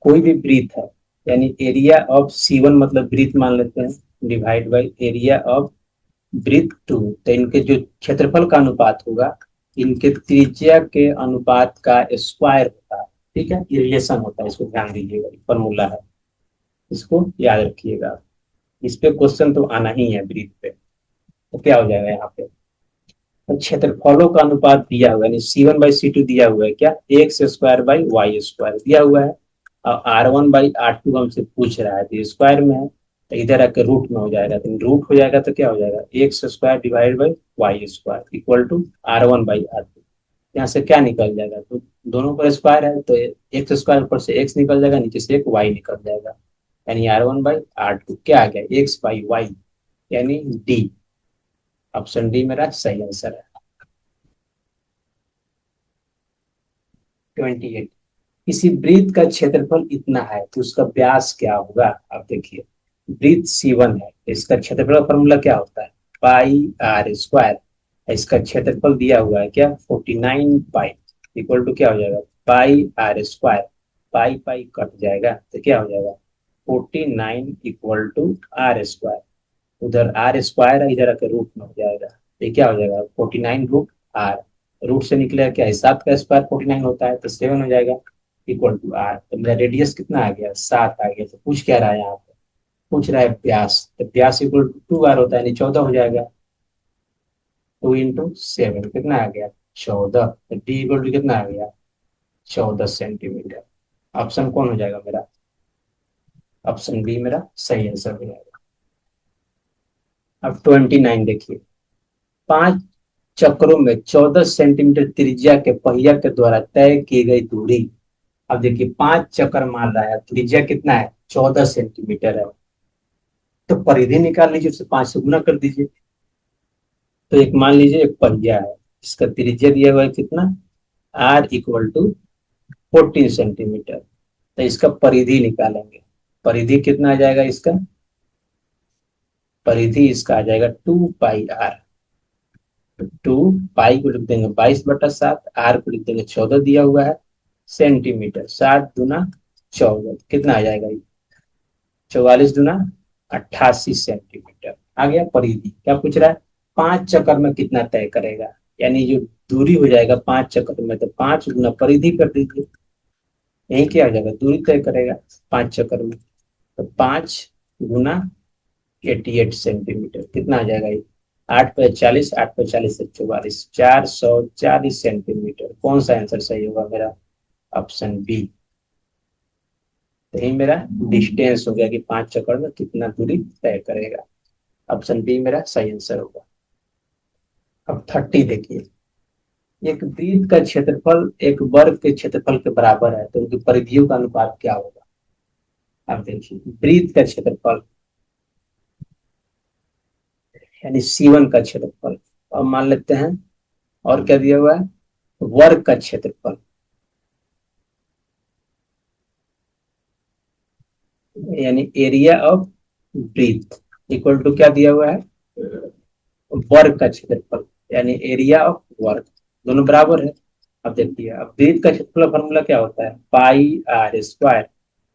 कोई भी वृत्त है, यानी एरिया ऑफ C1 मतलब वृत्त मान लेते हैं, डिवाइड बाई एरिया ऑफ वृत्त 2, तो इनके जो क्षेत्रफल का अनुपात होगा, इनके त्रिज्या के अनुपात का स्क्वायर होता है। ठीक है, ये रिलेशन होता है, इसको ध्यान दीजिएगा, फॉर्मूला है, इसको याद रखिएगा। इस पे क्वेश्चन तो आना ही है वृत्त पे। तो क्या हो जाएगा यहाँ पे, तो क्षेत्रफलों का अनुपात दिया हुआ है, यानी C1/C2 दिया हुआ है, क्या X square by Y square दिया हुआ है, और R1/R2 हमसे पूछ रहा है, तो स्क्वायर में है, तो इधर आकर रूट में हो जाएगा, तो रूट हो जाएगा तो क्या हो जाएगा, X square divide by Y square equal to R1/R2। यहाँ से क्या निकल जाएगा, तो दोनों पर स्क्वायर है, तो एक्स स्क्वायर ऊपर से एक्स निकल जाएगा, नीचे से एक वाई निकल जाएगा, यानी R1/R2 क्या आ गया, x/y, यानी डी। ऑप्शन डी मेरा सही आंसर है। 28, किसी वृत्त का क्षेत्रफल इतना है तो उसका व्यास क्या होगा। अब देखिए, वृत्त C1 है, इसका क्षेत्रफल का फॉर्मूला क्या होता है, पाई आर स्क्वायर। इसका क्षेत्रफल दिया हुआ है क्या, 49 पाई, इक्वल टू क्या हो जाएगा, pi R square. Pi pi cut जाएगा तो क्या हो जाएगा, 49 इक्वल टू आर स्क्वायर। उधर आर स्क्वायर है, इधर आकर रूट में हो जाएगा, ये क्या हो जाएगा, 49 रूट आर। रूट से निकलेगा क्या है, 7 का स्क्वायर 49 होता है, तो 7 हो जाएगा इक्वल टू आर। तो मेरा रेडियस कितना आ गया, 7 आ गया। तो पूछ क्या रहा है यहाँ पे, पूछ रहा है व्यास, तो व्यास इक्वल टू 2r होता है, यानी 14 हो जाएगा। 2 × 7 कितना आ गया, 14। तो डी इक्वल टू कितना आ गया, 14 सेंटीमीटर। ऑप्शन कौन हो जाएगा मेरा, ऑप्शन बी मेरा सही आंसर हो जाएगा। अब 29 देखिए, 5 चक्रों में 14 सेंटीमीटर त्रिज्या के पहिया के द्वारा तय की गई दूरी। अब देखिए 5 चक्कर मार रहा है, त्रिज्या कितना है, 14 सेंटीमीटर है, तो परिधि निकाल लीजिए, उससे 5 से गुना कर दीजिए। तो एक मान लीजिए एक पहिया है, इसका त्रिज्या दिया हुआ है कितना, r इक्वल टू 14 सेंटीमीटर, तो इसका परिधि निकालेंगे। परिधि कितना आ जाएगा इसका, परिधि इसका आ जाएगा 2πr। 2 पाई को लिख देंगे 22/7, आर को लिख देंगे 14 दिया हुआ है सेंटीमीटर, 7 × 14 कितना आ जाएगा, 44 × 88 सेंटीमीटर आ गया। परिधि क्या पूछ रहा है, 5 चक्कर में कितना तय करेगा, यानी जो दूरी हो जाएगा 5 चक्कर में, तो 5 गुना परिधि कर दीजिए, यही क्या हो जाएगा, दूरी तय करेगा 5 चक्कर में। तो 5 × 88 सेंटीमीटर कितना आ जाएगा, ये 8×40, 8×40 = 44, 440 सेंटीमीटर। कौन सा आंसर सही होगा मेरा, ऑप्शन बी। तो यही मेरा डिस्टेंस हो गया कि 5 चक्कर में कितना दूरी तय करेगा। ऑप्शन बी मेरा सही आंसर होगा। अब 30 देखिए, एक वृत्त का क्षेत्रफल एक वर्ग के क्षेत्रफल के बराबर है तो उनकी परिधियों का अनुपात क्या होगा। अब देखिए, वृत्त का क्षेत्रफल यानी C1 का क्षेत्रफल, अब मान लेते हैं, और क्या दिया हुआ है, वर्ग का क्षेत्रफल, यानी एरिया ऑफ वृत्त इक्वल टू क्या दिया हुआ है, वर्ग का क्षेत्रफल, यानी एरिया ऑफ वर्ग, दोनों बराबर है। अब देखिए, अब वृत्त का क्षेत्रफल का फॉर्मूला क्या होता है, पाई आर स्क्वायर,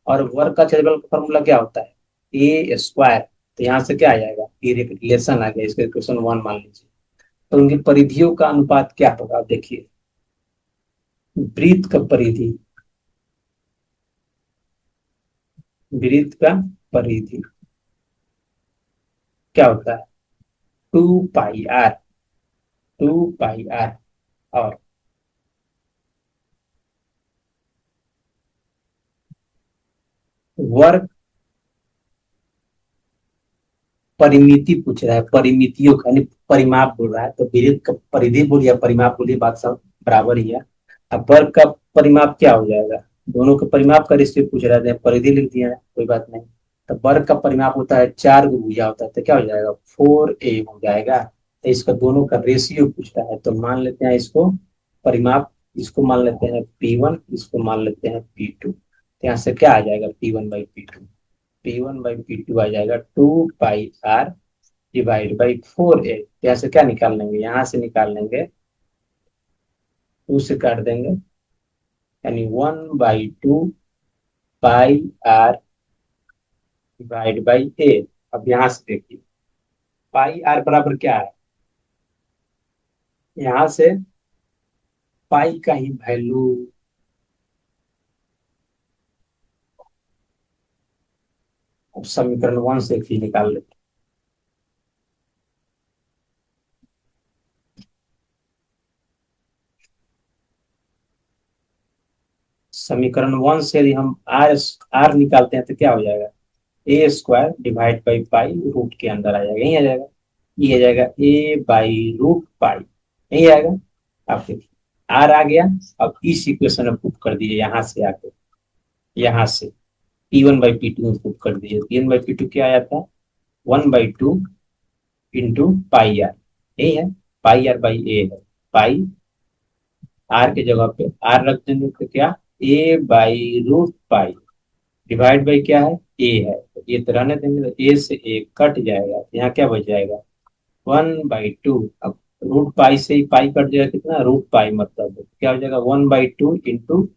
और वर्ग का क्षेत्रफल का फॉर्मूला क्या होता है, ए स्क्वायर। तो यहाँ से क्या आ जाएगा, ये रिलेशन आ गया, इसका क्वेश्चन 1 मान लीजिए। तो उनकी परिधियों का अनुपात क्या होगा, आप देखिए, वृत्त का परिधि, वृत्त का परिधि क्या होता है, 2πr, 2πr, और वर्ग, परिमिति पूछ रहा है, परिमितियों का, यानी परिमाप बोल रहा है, तो वृत्त का परिधि बोलिए या परिमाप बोलिए, बात सब बराबर ही है। अब वर्ग का परिमाप क्या हो जाएगा, दोनों का परिमाप का रेशियो पूछ रहा है, परिधि लिख दिया है, कोई बात नहीं। तो वर्ग का परिमाप होता है 4 को भुजा होता है, तो क्या हो जाएगा, 4a हो जाएगा। तो इसका दोनों का रेशियो पूछ रहा है, तो मान लेते हैं इसको परिमाप इसको मान लेते हैं P1, इसको मान लेते हैं P2। तो यहाँ से क्या आ जाएगा P1/P2? P1/P2 आ जाएगा 2 πr डिवाइड बाई 4a। यहाँ से क्या निकाल लेंगे, यहाँ से निकाल लेंगे, 2 से काट देंगे, यानी 1/2 πr डिवाइड बाई a। अब यहाँ से देखिए पाई आर बराबर क्या है, यहाँ से पाई का ही वैल्यू, अब समीकरण 1 से ही निकाल लेते हैं। समीकरण 1 से यदि हम आर आर निकालते हैं तो क्या हो जाएगा, A² divide by pi root के अंदर आ जाएगा, यही आ जाएगा, ये आ जाएगा A/√पाई, यही आएगा। अब देखिए आर आ गया। अब इस इक्वेशन में पुट कर दीजिए, यहाँ से आके, यहाँ से P1/P2 में पुट कर दीजिए। P1/P2 क्या आया था, 1/2 × यही है, पाई आर बाई ए है, पाई आर के जगह पे आर रख देंगे तो क्या, A/√पाई डिवाइड बाई क्या है, ए है, तो ये तो रहने देंगे, तो ए से ए कट जाएगा, तो यहाँ क्या बच जाएगा 1/2। अब रूट पाई से ही पाई कट जाएगा, कितना रूट पाई, मतलब क्या हो जाएगा 1/2 ×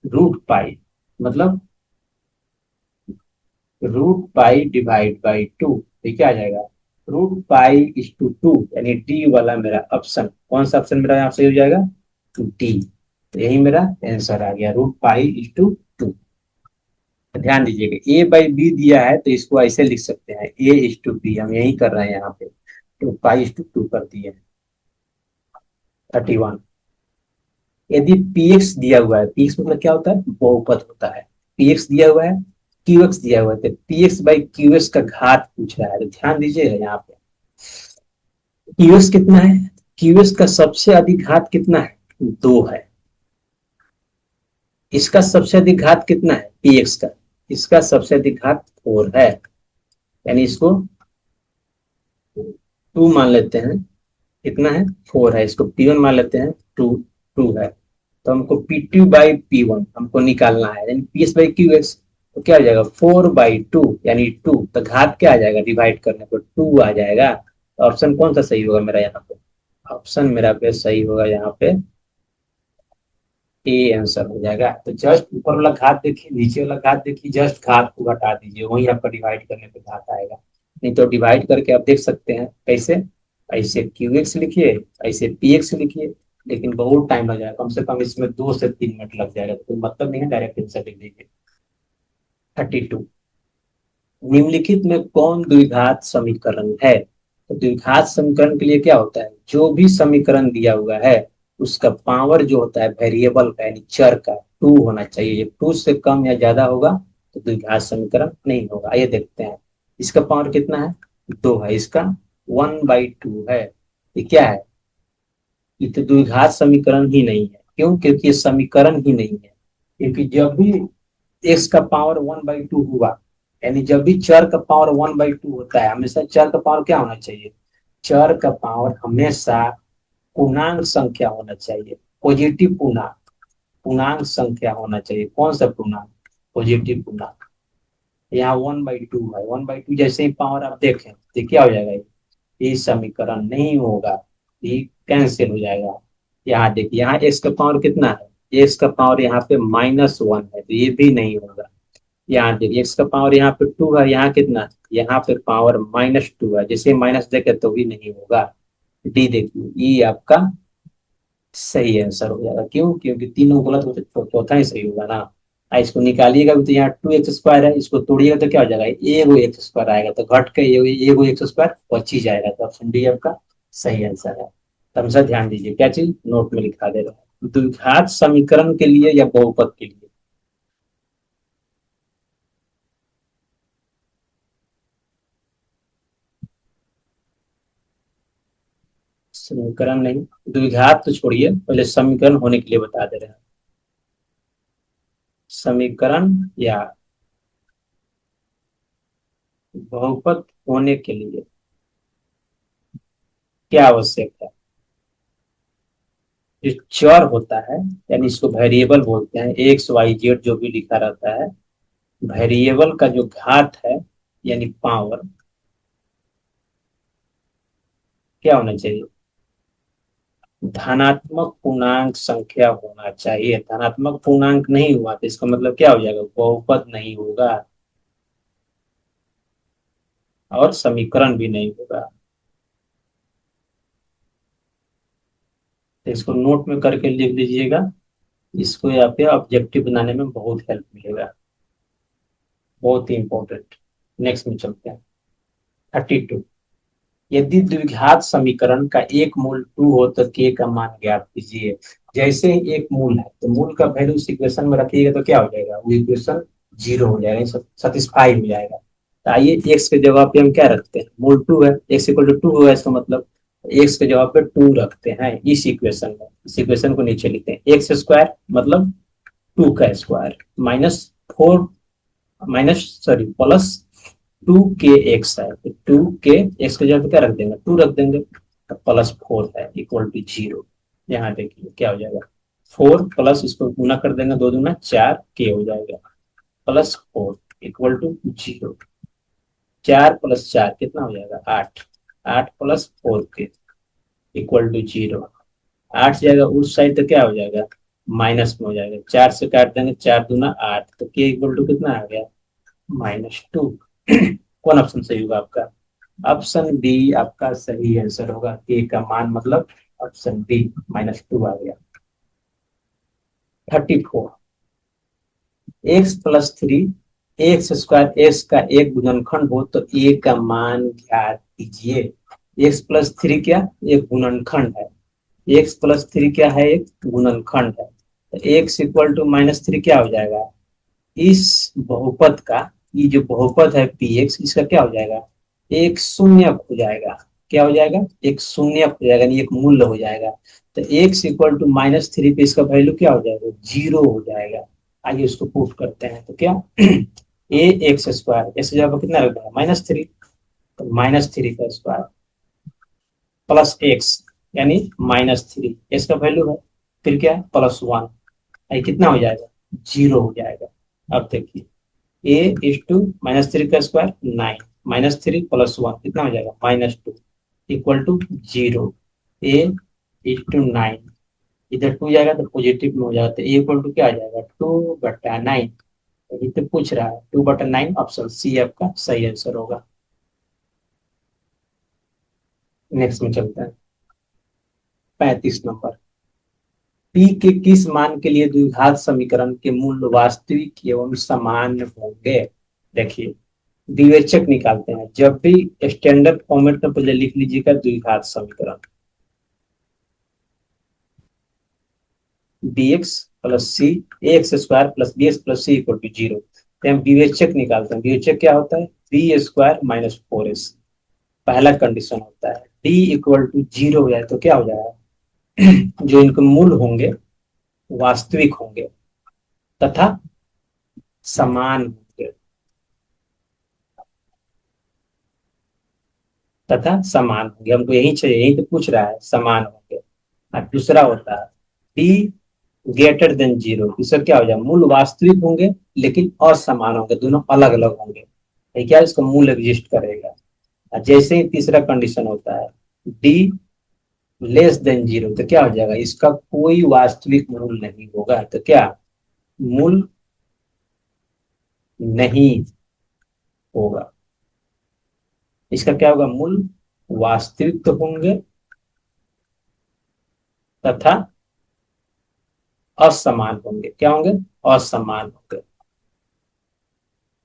रूट पाई, मतलब रूट पाई डिवाइड बाई 2। तो क्या आ जाएगा √π/2, यानी डी वाला मेरा ऑप्शन, कौन सा ऑप्शन मेरा यहाँ सही हो जाएगा, डी। तो यही मेरा आंसर आ गया √π/2। ध्यान दीजिएगा A/B दिया है तो इसको ऐसे लिख सकते हैं A/B, हम यही कर रहे हैं यहाँ पे, तो π/2 कर दिए 31। यदि px दिया हुआ है, px मतलब क्या होता है, बहुपद होता है, px दिया हुआ है, qx दिया हुआ है, तो px/qx का घात पूछ रहा है, तो ध्यान दीजिएगा यहाँ पे qx कितना है, qx का सबसे अधिक घात कितना है, 2 है। इसका सबसे अधिक घात कितना है px का, इसका सबसे अधिक घात 4 है, यानी इसको 2 मान लेते हैं, कितना है 4 है, इसको P1 मान लेते हैं 2, 2 है। तो हमको P2/P1 हमको निकालना है, यानी PS/QX, तो क्या हो जाएगा 4/2, यानी 2, तो घात क्या आ जाएगा, डिवाइड करने पर 2 आ जाएगा। तो ऑप्शन कौन सा सही होगा मेरा यहाँ पे, ऑप्शन मेरा पे सही होगा यहाँ पे ए आंसर हो जाएगा। तो जस्ट ऊपर वाला घात देखिए, नीचे वाला घात देखिए, जस्ट घात को घटा दीजिए, वही आपका डिवाइड करने पे घात आएगा। नहीं तो डिवाइड करके आप देख सकते हैं कैसे, ऐसे QX लिखिए, ऐसे PX लिखिए, लेकिन बहुत टाइम लग जाएगा, कम से कम इसमें 2 से 3 मिनट लग जाएगा, तो कोई मतलब नहीं है, डायरेक्ट आंसर लिख दीजिए। 32, निम्नलिखित में कौन द्विघात समीकरण है। तो द्विघात समीकरण के लिए क्या होता है, जो भी समीकरण दिया हुआ है उसका पावर जो होता है वेरिएबल का, यानी चर का 2 होना चाहिए, 2 से कम या ज्यादा होगा तो द्विघात समीकरण नहीं होगा। आइए देखते हैं, इसका पावर कितना है, 2 है, इसका 1/2 है, ये क्या है, ये तो द्विघात समीकरण ही नहीं है। क्यों, क्योंकि ये समीकरण ही नहीं है, क्योंकि जब भी एक्स का पावर 1/2 हुआ, यानी जब भी चर का पावर 1/2 होता है, हमेशा चर का पावर क्या होना चाहिए, चर का पावर हमेशा पूर्णांक संख्या होना चाहिए, पॉजिटिव पूर्णांक, पूर्णांक संख्या होना चाहिए। कौन सा पूर्णांक, पॉजिटिव पूर्णांक। यहाँ 1/2 है, 1/2 जैसे ही पावर आप देखें तो क्या हो जाएगा, ये समीकरण नहीं होगा, ये कैंसिल हो जाएगा। यहाँ देखिए, यहाँ एक्स का पावर कितना है, एक्स का पावर यहाँ पे -1 है, तो ये भी नहीं होगा। यहाँ देखिए एक्स का पावर यहाँ पे 2 है, यहाँ कितना है? यहाँ पे पावर -2 है, जैसे माइनस देखे तो भी नहीं होगा। डी देखिए, ये आपका सही आंसर हो जाएगा। क्यों, क्योंकि तीनों गलत हो तो चौथा ही सही होगा ना। इसको निकालिएगा भी तो यहाँ 2x² है, इसको तोड़िएगा तो क्या हो जाएगा, एगो x² आएगा, तो घट के एगो x² बच ही जाएगा, तो ऑप्शन डी आपका सही आंसर है। तो हमेशा ध्यान दीजिए, क्या चीज नोट में लिखा दे रहा है, द्विघात समीकरण के लिए या बहुपद के लिए, समीकरण नहीं, द्विघात तो छोड़िए, पहले समीकरण होने के लिए बता दे रहे हैं। समीकरण या बहुपद होने के लिए क्या आवश्यक है, जो चर होता है, यानी इसको वेरिएबल बोलते हैं, एक्स वाई जेड जो भी लिखा रहता है, वेरिएबल का जो घात है यानी पावर क्या होना चाहिए, धनात्मक पूर्णांक संख्या होना चाहिए। धनात्मक पूर्णांक नहीं हुआ तो इसका मतलब क्या हो जाएगा, बहुपद नहीं होगा और समीकरण भी नहीं होगा। तो इसको नोट में करके लिख लीजिएगा, इसको यहाँ पे ऑब्जेक्टिव बनाने में बहुत हेल्प मिलेगा, बहुत ही इंपॉर्टेंट। नेक्स्ट में चलते हैं 32। यदि द्विघात समीकरण का एक मूल 2 हो तो के का मान ज्ञात कीजिए। जैसे ही एक मूल है तो मूल का वैल्यू इस इक्वेशन में रखिएगा तो क्या हो जाएगा, वो इक्वेशन जीरो हो जाएगा, सेटिस्फाई हो जाएगा। तो आइए एक्स के जवाब पे हम क्या रखते हैं, मूल 2 है, एक्स इक्वल टू 2 है, इसका मतलब एक्स के जवाब पे 2 रखते हैं इस इक्वेशन में। इस इक्वेशन को नीचे लिखते हैं, एक्स स्क्वायर मतलब 2 का square minus 4 minus sorry plus 2 के एक्स है, तो 2 के एक्स के जगह क्या रख देंगे, 2 रख देंगे, तो +4 है इक्वल टू 0। यहाँ देखिए क्या हो जाएगा, 4 प्लस इसको गुना कर देंगे, 2 दूना 4 के हो जाएगा, +4 इक्वल टू 0। 4 प्लस 4 कितना हो जाएगा, 8। 8 प्लस 4 के इक्वल टू 0। 8 जाएगा उस साइड तो क्या हो जाएगा, माइनस में हो जाएगा, 4 से काट देंगे, 4 दूना 8, तो के इक्वल टू कितना आ गया, -2। कौन ऑप्शन सही होगा आपका, ऑप्शन बी आपका सही आंसर होगा। के का मान मतलब ऑप्शन बी -2 आ गया। 34। x+3 एक्स स्क्वायर एक्स का एक गुणनखंड हो तो ए का मान ज्ञात कीजिए। x+3 क्या, एक गुणनखंड है, x+3 क्या है, एक गुणनखंड है, तो x इक्वल टू -3 क्या हो जाएगा, इस बहुपद का, ये जो बहुपद है पी एक्स, इसका क्या हो जाएगा, एक शून्यक हो जाएगा। क्या हो जाएगा, एक शून्यक हो जाएगा, यानी एक मूल्य हो जाएगा। तो x इक्वल टू -3 पे इसका वैल्यू क्या हो जाएगा, 0 हो जाएगा। आइए उसको प्रूफ करते हैं, तो क्या ए एक्स स्क्वायर, एक्स जगह कितना रख देगा, -3, तो -3 का स्क्वायर प्लस एक्स यानी -3, एक्स का वैल्यू है, फिर क्या +1, ये कितना हो जाएगा, 0 हो जाएगा। अब देखिए ए इज टू -3 का स्क्वायर 9, -3 + 1 कितना हो जाएगा, -2 equal to 0। A is to 9, इधर 2 जाएगा तो पॉजिटिव में हो जाएगा, तो ए इक्वल टू क्या आ जाएगा, 2/9। ये तो पूछ रहा है 2/9, ऑप्शन सी आपका सही आंसर होगा। नेक्स्ट में चलते हैं 35 नंबर। पी के किस मान के लिए द्विघात समीकरण के मूल्य वास्तविक एवं समान होंगे। देखिए विवेचक निकालते हैं, जब भी स्टैंडर्ड फॉर्मेट में पहले लिख लीजिएगा द्विघात समीकरण, bx plus C X square plus B X plus C equal to 0। तो हम विवेचक निकालते हैं, विवेचक क्या होता है, बी स्क्वायर माइनस 4s, पहला कंडीशन होता है। डी इक्वल टू 0 हो जाए तो क्या हो जाएगा, जो इनके मूल होंगे वास्तविक होंगे तथा समान होंगे, तथा समान होंगे, हमको यही चाहिए, यही तो पूछ रहा है, समान होंगे। और दूसरा होता है डी ग्रेटर देन 0, इसका क्या हो जाए, मूल वास्तविक होंगे लेकिन असमान होंगे, दोनों अलग अलग होंगे, ये क्या इसका मूल एग्जिस्ट करेगा। और जैसे ही तीसरा कंडीशन होता है डी लेस देन 0, तो क्या हो जाएगा, इसका कोई वास्तविक मूल नहीं होगा, तो क्या मूल नहीं होगा, इसका क्या होगा, मूल वास्तविक तो होंगे तथा असमान होंगे, क्या होंगे, असमान होंगे,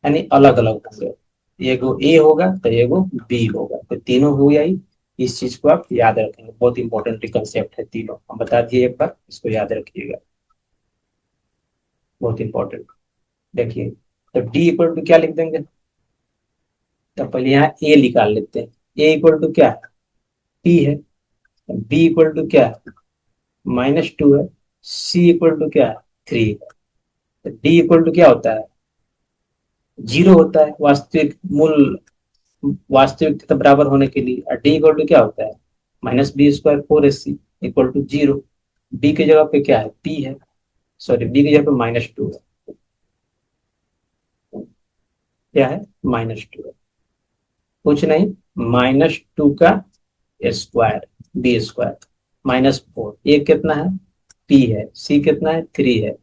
यानी अलग अलग होंगे, एगो ए होगा तो एगो बी होगा, तो तीनों हो गया ही। इस चीज को आप याद रखेंगे, बहुत इंपॉर्टेंट कंसेप्ट है तीनों, हम बता दिए एक बार, इसको याद रखिएगा, बहुत इंपॉर्टेंट। देखिए तो डी इक्वल टू क्या लिख देंगे, तो पहले यहाँ ए निकाल लेते हैं, ए इक्वल टू क्या है, टी है, बी इक्वल टू क्या है, -2 है, सी इक्वल टू क्या है, 3 है, तो डी इक्वल टू क्या होता है, 0 होता है वास्तविक मूल, वास्तविक के बराबर होने के लिए। और डी इक्वल टू क्या होता है, -b² 4ac equal to 0। B की जगह पे क्या है, पी है, सॉरी बी की जगह पे -2 है, क्या है, -2 है, कुछ नहीं, -2 का स्क्वायर, बी स्क्वायर, -4, ए कितना है, पी है, सी कितना है, 3 है,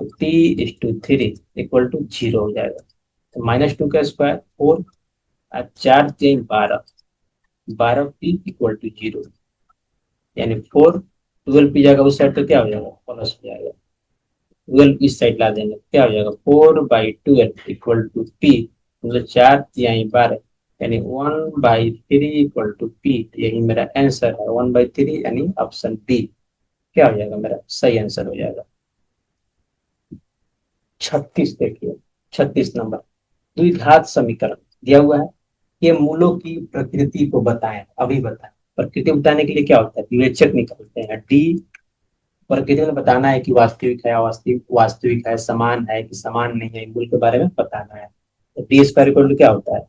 तो P/3 इक्वल टू 0 हो जाएगा। तो -2 का स्क्वायर 4, और 4×3 = 12, 12P इक्वल टू 0, यानी 4, 12P जाएगा उस साइड तो क्या हो जाएगा, प्लस हो जाएगा, 12 इस साइड ला देंगे क्या हो जाएगा, 4/12 इक्वल टू पी, मतलब 4×3 = 12, यानी 1/3 इक्वल टू पी। यही मेरा आंसर है, 1/3, यानी ऑप्शन बी क्या हो जाएगा, मेरा सही आंसर हो जाएगा। 36 देखिए, 36 नंबर, द्विघात समीकरण दिया हुआ है, ये मूलों की प्रकृति को बताएं, अभी बताएं। प्रकृति बताने के लिए क्या होता है, विवेचक निकालते हैं, डी प्रकृति में बताना है कि वास्तविक है, अवास्तविक, वास्तविक है, समान है कि समान नहीं है, इन मूल के बारे में बताना है। तो डी स्क्वायर इक्वल टू क्या होता है,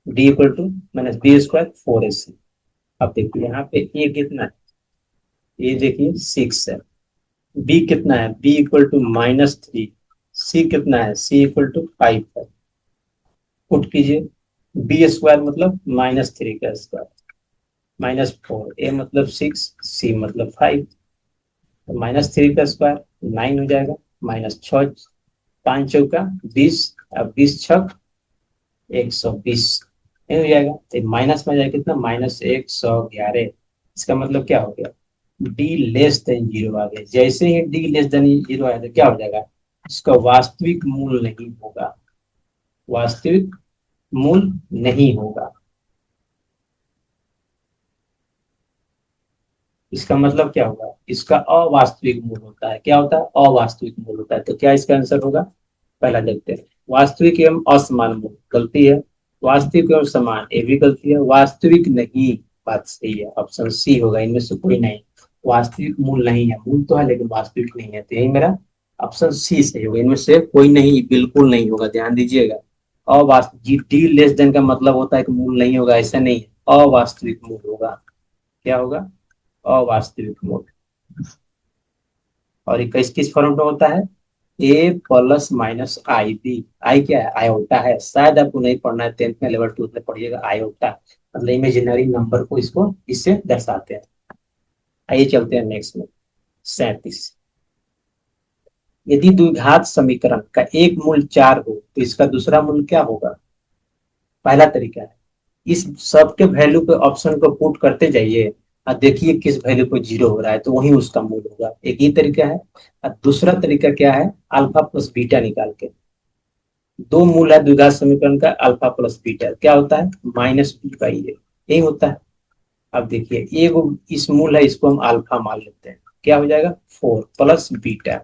D equal to -b² 4ac। अब देखिए यहाँ पे ए कितना है, ए देखिए 6 है, बी कितना है, बी इक्वल टू -3, सी कितना है, सी इक्वल टू 5 है, पुट कीजिए, b² मतलब -3 का स्क्वायर, -4, ए मतलब 6, सी मतलब 5, तो -3 का स्क्वायर 9 हो जाएगा, -6, 5×4 = 20, अब 20×6 = 120, नहीं हो जाएगा, तो माइनस में जाएगा कितना, -111। इसका मतलब क्या हो गया, D<0 आ गया। जैसे ही D<0 आया तो क्या हो जाएगा, इसका वास्तविक मूल नहीं होगा, वास्तविक मूल नहीं होगा। इसका मतलब क्या होगा, इसका अवास्तविक मूल होता है, क्या होता है, अवास्तविक मूल होता है। तो क्या इसका आंसर होगा, पहला देखते हैं, वास्तविक एवं असमान मूल गलती है, वास्तविक एवं समान ये भी गलती है, वास्तविक नहीं बात सही है, ऑप्शन सी होगा, इनमें से कोई नहीं, वास्तविक मूल नहीं है, मूल तो है लेकिन वास्तविक नहीं है, तो यही मेरा ऑप्शन सी सही होगा, इनमें से कोई नहीं, बिल्कुल नहीं होगा, ध्यान दीजिएगा। अवास्तविक, D< का मतलब होता है कि मूल नहीं होगा, ऐसा नहीं है, अवास्तविक मूल होगा, क्या होगा, अवास्तविक मूल। और ये किस किस फॉर्म में होता है, A+-IB, आई क्या है, आयोटा है, शायद आपको नहीं पढ़ना है, 10th में, लेवल 2 में पढ़िएगा, आयोटा मतलब इमेजिनरी नंबर को इसको इससे दर्शाते हैं। आइए चलते हैं नेक्स्ट में, 37, यदि द्विघात समीकरण का एक मूल 4 हो तो इसका दूसरा मूल क्या होगा। पहला तरीका है, इस सब के वैल्यू पे ऑप्शन को पुट करते जाइए और देखिए किस वैल्यू पे 0 हो रहा है तो वही उसका मूल होगा, एक ही तरीका है। और दूसरा तरीका क्या है, अल्फा प्लस बीटा निकाल के, दो मूल है द्विघात समीकरण का, अल्फा प्लस बीटा क्या होता है, -b/a, यही होता है। अब देखिए एक इस मूल है, इसको हम अल्फा मान लेते हैं, क्या हो जाएगा, 4 प्लस बीटा,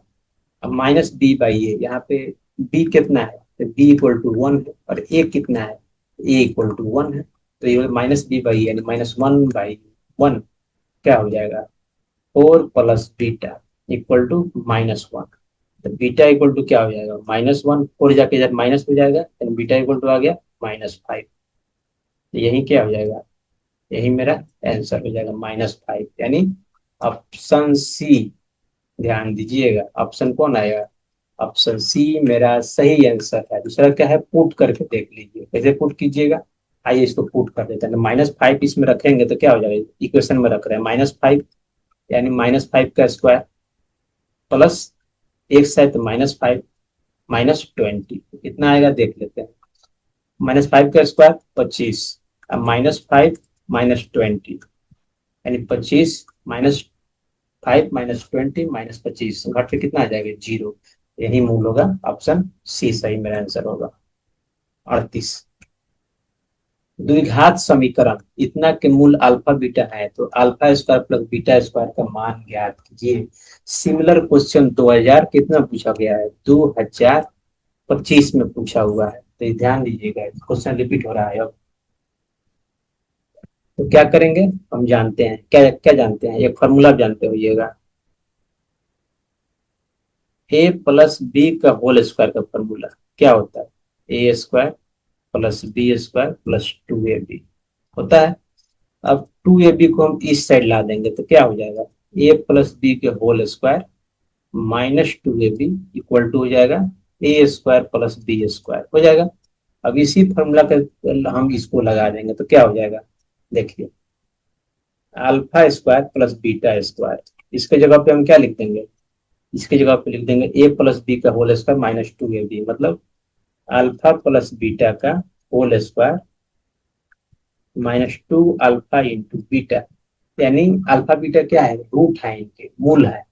अब -b/a, यहाँ पे b कितना है, तो b इक्वल टू 1 है, और a कितना है, a इक्वल टू 1 है, तो ये -b/a यानी -1/1 क्या हो जाएगा, 4 प्लस बीटा इक्वल टू -1, तो बीटा इक्वल टू क्या हो जाएगा, -1, 4 जाके जब माइनस हो जाएगा, तो बीटा इक्वल टू आ गया -5, तो यही क्या हो जाएगा, यही मेरा आंसर हो जाएगा -5, यानी ऑप्शन सी। ध्यान दीजिएगा, ऑप्शन कौन आएगा, ऑप्शन सी मेरा सही आंसर है। दूसरा क्या है, पुट करके देख लीजिए, कैसे पुट कीजिएगा, आइए इसको पुट कर देते हैं, -5 इसमें रखेंगे तो क्या हो जाएगा, इक्वेशन में रख रहे हैं -5, यानी -5 का स्क्वायर प्लस एक्स है तो -5 -20 कितना आएगा देख लेते हैं, -5 का स्क्वायर 25, अब -5 -20 यानी 25 -5 -20 -25 घट के कितना आ जाएगा, 0, यही मूल होगा, ऑप्शन सी सही मेरा आंसर होगा। 38, द्विघात समीकरण इतना के मूल अल्फा बीटा है तो alpha square plus beta square का मान ज्ञात कीजिए। सिमिलर क्वेश्चन 2000 कितना पूछा गया है, 2025 में पूछा हुआ है, तो ध्यान दीजिएगा, क्वेश्चन रिपीट हो रहा है अब। तो क्या करेंगे, हम जानते हैं, क्या क्या जानते हैं, एक फॉर्मूला जानते होइएगा, A+B² का फॉर्मूला क्या होता है, A² + B² + 2AB होता है। अब 2AB को हम इस साइड ला देंगे तो क्या हो जाएगा, ए प्लस बी के whole square minus 2ab equal to हो जाएगा A square plus B square हो जाएगा। अब इसी फॉर्मूला के हम इसको लगा देंगे तो क्या हो जाएगा, देखिए alpha square plus beta square, इसके जगह पे हम क्या लिख देंगे, इसके जगह पे लिख देंगे ए प्लस बी का होल स्क्वायर माइनस 2ab, मतलब अल्फा प्लस बीटा का whole square -2 alpha into beta, यानी अल्फा बीटा क्या है, रूट है, इनके मूल है।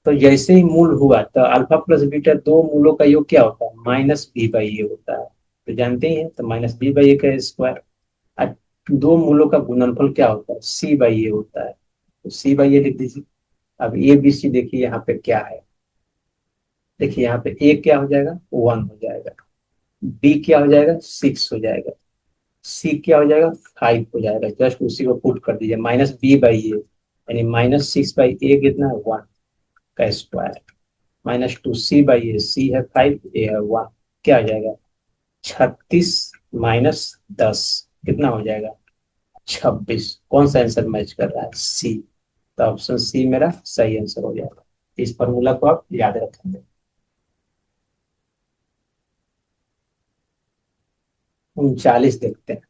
तो जैसे ही मूल हुआ तो अल्फा प्लस बीटा दो मूलों का योग क्या होता है, -b/a होता है, तो जानते ही हैं, तो -b/a का स्क्वायर। अब दो मूलों का गुणनफल क्या होता है, c/a होता है, तो c/a लिख दीजिए। अब ए बी सी देखिए यहाँ पे क्या है, देखिए यहाँ पे ए क्या हो जाएगा 1 हो जाएगा, बी क्या हो जाएगा 6 हो जाएगा, सी क्या हो जाएगा 5 हो जाएगा, जस्ट उसी को पुट कर दीजिए, -b/a यानी -6/a कितना है 1 का स्क्वायर, -2c/a, सी है 5, ए है 1, क्या हो जाएगा 36 -10 कितना हो जाएगा 26। कौन सा आंसर मैच कर रहा है, सी। तो ऑप्शन सी मेरा सही आंसर हो जाएगा। इस फॉर्मूला को आप याद रखेंगे। 39 देखते हैं।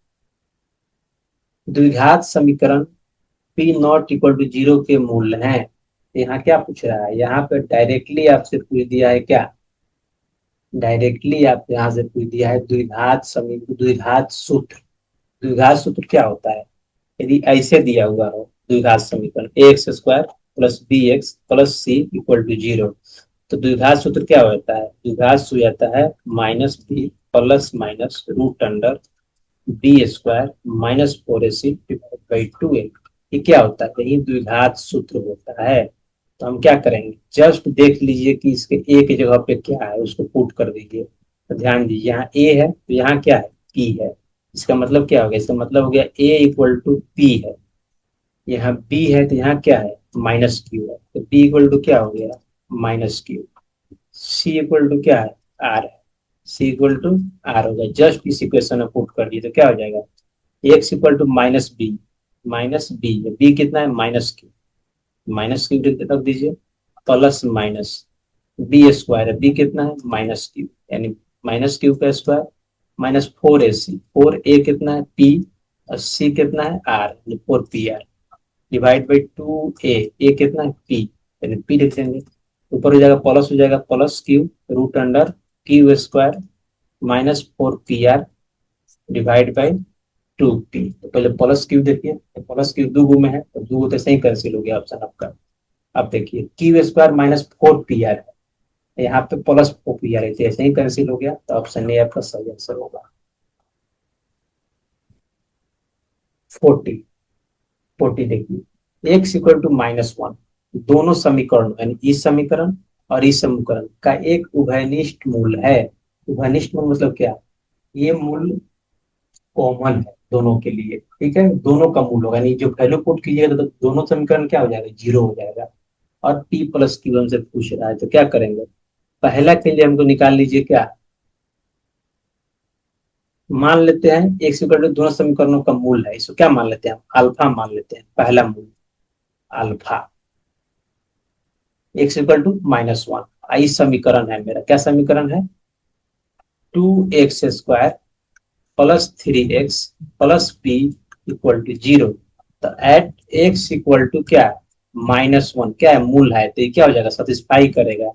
द्विघात समीकरण पी नॉट इक्वल टू 0 के मूल हैं। यहाँ क्या पूछ रहा है, यहाँ पे डायरेक्टली आपसे पूछ दिया है क्या, डायरेक्टली आप यहाँ से पूछ दिया है द्विघात समीकरण, द्विघात सूत्र। द्विघात सूत्र क्या होता है, यदि ऐसे दिया हुआ हो द्विघात समीकरण X square plus B X plus C equal to 0, तो द्विघात सूत्र क्या होता है, द्विघात सूत्र आता है -b plus minus root under B square -4ac divide by 2a। ये क्या होता है, यही द्विघात सूत्र होता है। तो हम क्या करेंगे, जस्ट देख लीजिए कि इसके ए की जगह पे क्या है, उसको पुट कर दीजिए। तो ध्यान दीजिए यहाँ ए है तो यहाँ क्या है पी है, इसका मतलब क्या हो गया, इसका मतलब हो गया ए इक्वल टू पी है, यहाँ बी है तो यहाँ क्या है -q है, तो बी इक्वल टू क्या हो गया -q, सी इक्वल टू क्या है आर है, सी इक्वल टू आर होगा, जस्ट इस इक्वेशन में पुट कर दिए तो क्या हो जाएगा X equal to -b, B कितना है -q रख दीजिए, प्लस माइनस बी स्क्वायर है, बी कितना है -q, यानी -q का स्क्वायर -4ac, 4a कितना है p और c कितना है r, 4pr divide by 2a, a कितना है p, यानी p लिख देंगे, ऊपर हो जाएगा प्लस, हो जाएगा plus q root under q स्क्वायर -4pr डिवाइड बाई 2p। तो पहले प्लस क्यू देखिए, तो प्लस क्यू दो गो में है तो दो गो तो सही कैंसिल हो गया ऑप्शन आपका। अब देखिए क्यू स्क्वायर -4pr है, यहाँ पे +4pr है, ऐसे ही कैंसिल हो गया, तो ऑप्शन ए आपका सही आंसर होगा। 40, 40 देखिए एक्स इक्वल टू -1, दोनों समीकरण यानी इस समीकरण और इस समीकरण का एक उभयनिष्ठ मूल है। उभयनिष्ठ मूल मतलब क्या, ये मूल कॉमन है दोनों के लिए, ठीक है, दोनों का मूल होगा, यानी जो वैल्यू पुट कीजिएगा तो दोनों समीकरण क्या हो जाएगा 0 हो जाएगा। और p प्लस क्यू हमसे पूछ रहा है तो क्या करेंगे, पहला के लिए हमको निकाल लीजिए क्या, मान लेते हैं एक्स इक्वल टू दोनों समीकरणों का मूल है, इसको क्या मान लेते हैं हम अल्फा मान लेते हैं, पहला मूल अल्फा, एक्स इक्वल टू -1, इस समीकरण है मेरा, क्या समीकरण है 2x² +3x plus p equal to 0। तो एट x इक्वल टू क्या -1, क्या है मूल है, तो ये क्या हो जाएगा सेटिस्फाई करेगा,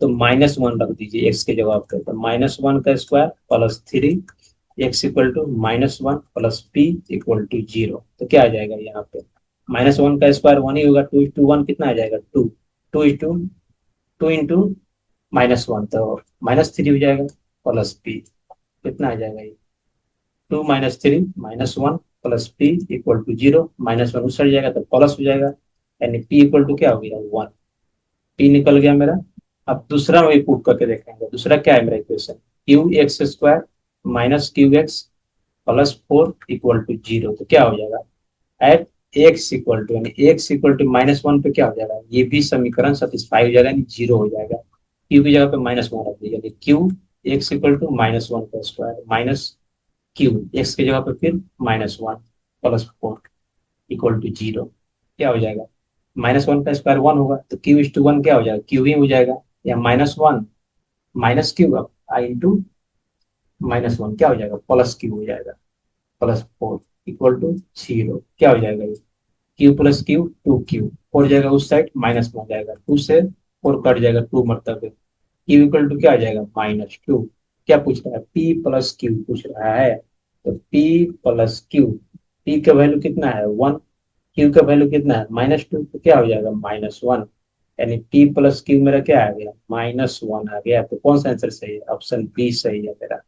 तो -1 रख दीजिए x के जवाब पे, तो -1 का square plus 3 x equal to -1 plus p equal to 0। तो क्या आ जाएगा यहाँ पे -1 का स्क्वायर 1 ही होगा, 2:1 कितना आ जाएगा 2, 2 इंटू -1 तो -3 हो जाएगा प्लस p कितना आ जाएगा ये 2 -3 -1 प्लस p इक्वल टू 0, -1 उछल जाएगा तो प्लस हो जाएगा, यानी p इक्वल टू क्या हो गया 1, p निकल गया मेरा। अब दूसरा में पुट करके देखेंगे, दूसरा क्या है मेरा equation qx² -qx plus 4 equal to 0, तो क्या हो जाएगा एट x इक्वल टू, यानी x इक्वल टू -1 पे क्या हो जाएगा, ये भी समीकरण सेटिस्फाई हो जाएगा, यानी 0 हो जाएगा, q की जगह पे -1 रख दीजिए, यानी q x इक्वल टू -1 का स्क्वायर माइनस क्यू एक्स की जगह पे फिर -1 प्लस 4 इक्वल टू 0, क्या हो जाएगा -1 का स्क्वायर 1 होगा, तो Q/1 क्या हो जाएगा, Q ही हो जाएगा, या -1 माइनस क्यू, अब I इंटू -1 क्या हो जाएगा, +Q हो जाएगा, +4 इक्वल टू 0 क्या हो जाएगा ये, Q+Q 2Q, 4 जाएगा उस साइड, माइनस में हो जाएगा, 2 से 4 कट जाएगा, 2 मतलब है, Q इक्वल टू क्या आ जाएगा, -2। क्या पूछ रहा है, P+Q पूछ रहा है, तो P+Q, P का वैल्यू कितना है 1, Q का वैल्यू कितना है -2, तो क्या हो जाएगा -1, यानी P+Q मेरा क्या आ गया, -1 आ गया, तो कौन सा आंसर सही है, ऑप्शन बी सही है मेरा,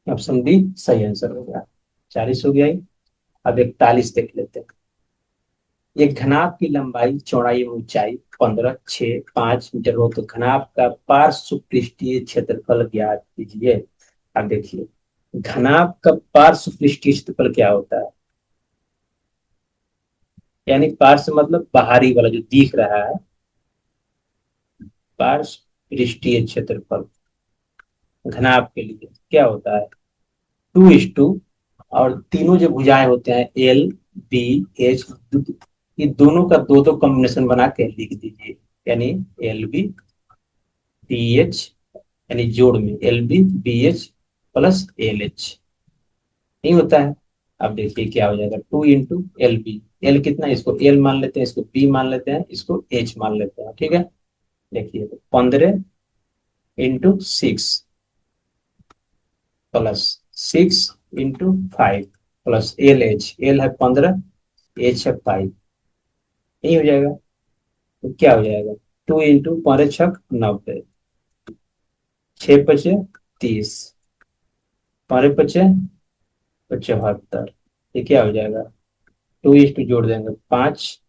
ऑप्शन बी सही आंसर हो गया। 40 हो गया ही। अब 41 देख लेते हैं। एक घनाभ की लंबाई, चौड़ाई एवं ऊंचाई 15, 6, 5 मीटर हो तो घनाभ का पार्श्व पृष्ठीय क्षेत्रफल ज्ञात कीजिए। अब देखिए, घनाभ का पार्श्व पृष्ठीय क्षेत्रफल क्या होता है, यानी पार्श्व मतलब बाहरी वाला जो दिख रहा है, पार्श्व पृष्ठीय क्षेत्रफल घनाभ के लिए क्या होता है, 2:2, और तीनों जो भुजाएं होते हैं LBH, ये दोनों का दो दो कॉम्बिनेशन बना के लिख दीजिए, यानी LBBH, यानी जोड़ में LBBH प्लस LH नहीं होता है। अब देखिए क्या हो जाएगा, 2 × LB, L कितना है, इसको L मान लेते हैं, इसको B मान लेते हैं, इसको H मान लेते हैं, ठीक है। देखिए 15 × 6 प्लस 6 × 5 प्लस LH, L है 15, H है 5, यही हो जाएगा, तो क्या हो जाएगा, 2 × 5 × 6 = 90, 6×5 = 30, 5×5 = 75, ये क्या हो जाएगा, 2 जोड़ देंगे 5,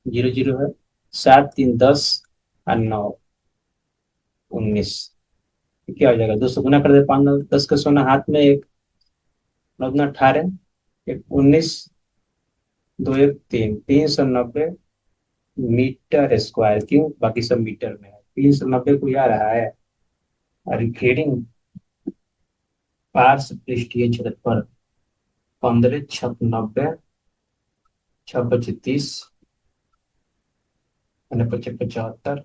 0 0 है, 7 3 10 और 9 19, क्या हो जाएगा, 2 से गुना कर दे, 5 9 10 का सोना हाथ में, एक 9 × 18, एक 19, 2 1 3, 390 मीटर स्क्वायर, क्यों, बाकी सब मीटर में है, 390 को आ रहा है। और खेडिंग पार्श्व पृष्ठीय क्षेत्रफल 15 छक 90, 6 × 25 = 30, 75।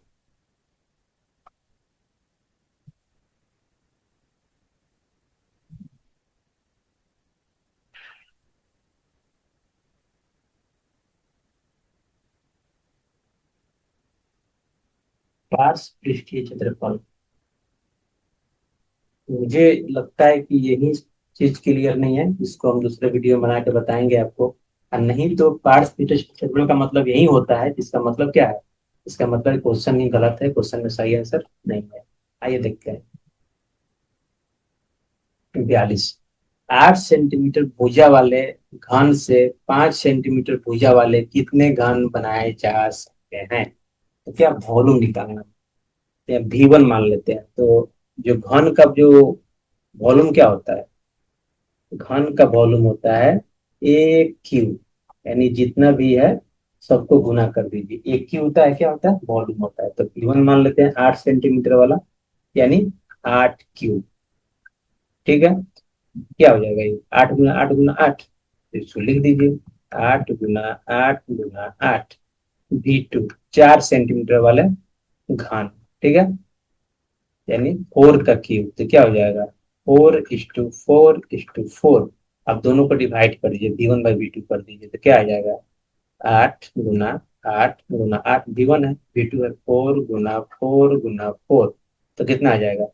पार्श्व पृष्ठीय क्षेत्रफल, मुझे लगता है कि यही चीज क्लियर नहीं है, इसको हम दूसरे वीडियो में बना के बताएंगे आपको। और नहीं तो पार्श्व पृष्ठीय क्षेत्रफल का मतलब यही होता है, जिसका मतलब क्या है, इसका मतलब क्वेश्चन ही गलत है, क्वेश्चन में सही आंसर नहीं है। आइए देखते हैं। 42, 8 सेंटीमीटर भुजा वाले घन से 5 सेंटीमीटर भुजा वाले कितने घन बनाए जा सकते हैं, तो क्या वॉल्यूम निकालना है, या V1 मान लेते हैं, तो जो घन का जो वॉल्यूम क्या होता है, घन का वॉल्यूम होता है AQ, यानी जितना भी है सबको गुना कर दीजिए, AQ होता है, क्या होता है, वॉल्यूम होता है, तो V1 मान लेते हैं 8 सेंटीमीटर वाला, यानी 8Q, ठीक है। क्या हो जाएगा ये, 8 × 8 × 8, तो इसको लिख दीजिए, 8 × 8 × 8, V2 4 सेंटीमीटर वाले घन, ठीक है, यानी 4 का क्यूब, तो क्या हो जाएगा, 4:4:4, अब दोनों को डिवाइड कर दीजिए, V1/V2 कर दीजिए, तो क्या आ जाएगा, 8 × 8 × 8, V1 है, V2 है, 4 × 4 × 4, तो कितना आ जाएगा,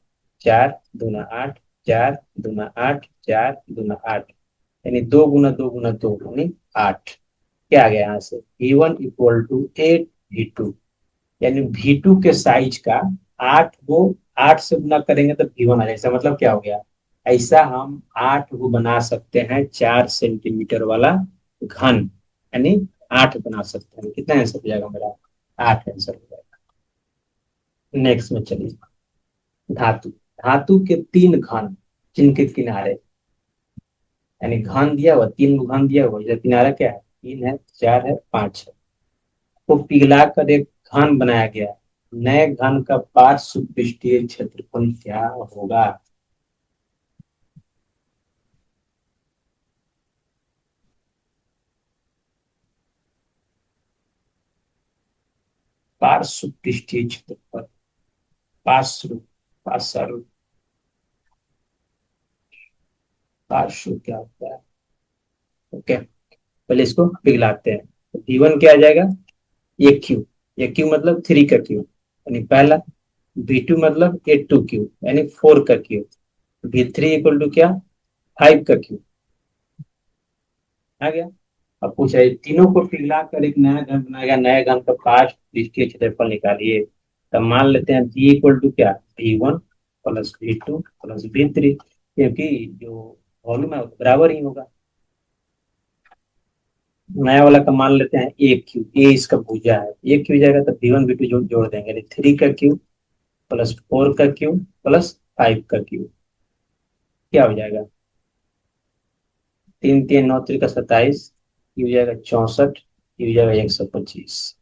4 × 8, 4 × 8, 4 × 8, यानी 2 × 2 × 2 यानी 8, क्या आ गया यहाँ से, V1 = 8 V2, यानी V2 के साइज का 8 से गुना करेंगे तो V1 आ जाएगा, इसका मतलब क्या हो गया, ऐसा हम 8 को बना सकते हैं 4 सेंटीमीटर वाला घन, यानी 8 बना सकते हैं, कितना आंसर हो जाएगा मेरा, 8 आंसर हो जाएगा। नेक्स्ट में चलिए, धातु, धातु के 3 घन जिनके किनारे, यानी घन दिया हुआ, 3 घन दिया हुआ, इधर किनारा क्या है, 3 है, 4 है, 5 है, को पिघला कर एक घन बनाया गया है, नए घन का पार्श्व पृष्ठीय क्षेत्रफल क्या होगा। पार्श्व पृष्ठीय क्षेत्रफल, पार्श्व, पार्श्व, पार्श्व क्या होता है? ओके, पहले इसको पिघलाते हैं। तो V1 क्या आ जाएगा? ए क्यू, ए क्यू मतलब 3 का क्यू यानी पहला, V2 मतलब A2 क्यू यानी 4 का क्यू, V3 इक्वल टू क्या? 5 का क्यू। आ गया। अब पूछा है तीनों को पिघला कर एक नया घन बनाएगा, नया घन का पार्श्व पृष्ठीय क्षेत्रफल निकालिए। तब मान लेते हैं V इक्वल टू क्या? V1 plus V2 plus V3, क्योंकि जो वॉल्यूम है वो तो बराबर ही होगा। नया वाला का मान लेते हैं ए क्यू, ए इसका भुजा है, ए क्यू जाएगा तो V1 V2 जोड़ देंगे, यानी 3 का क्यू प्लस 4 का क्यू प्लस 5 का क्यू, क्या हो जाएगा? 3 3 9 3 का 27, ये हो जाएगा 64, ये हो जाएगा 125।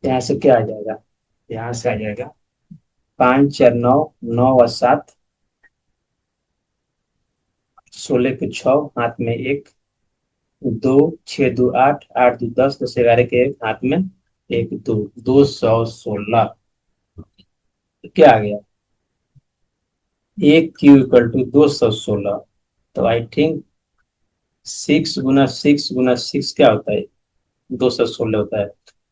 यहाँ से क्या आ जाएगा? यहाँ से आ जाएगा 5 4 9, 9 और 7, 16 के 6, हाथ में एक, 2 6 2 8, 8 2 10, 10 11 के एक, हाथ में एक, 2 216। तो क्या आ गया? एक क्यू इक्वल टू 216। तो आई थिंक 6 गुना 6 गुना 6 क्या होता है? 216 होता है।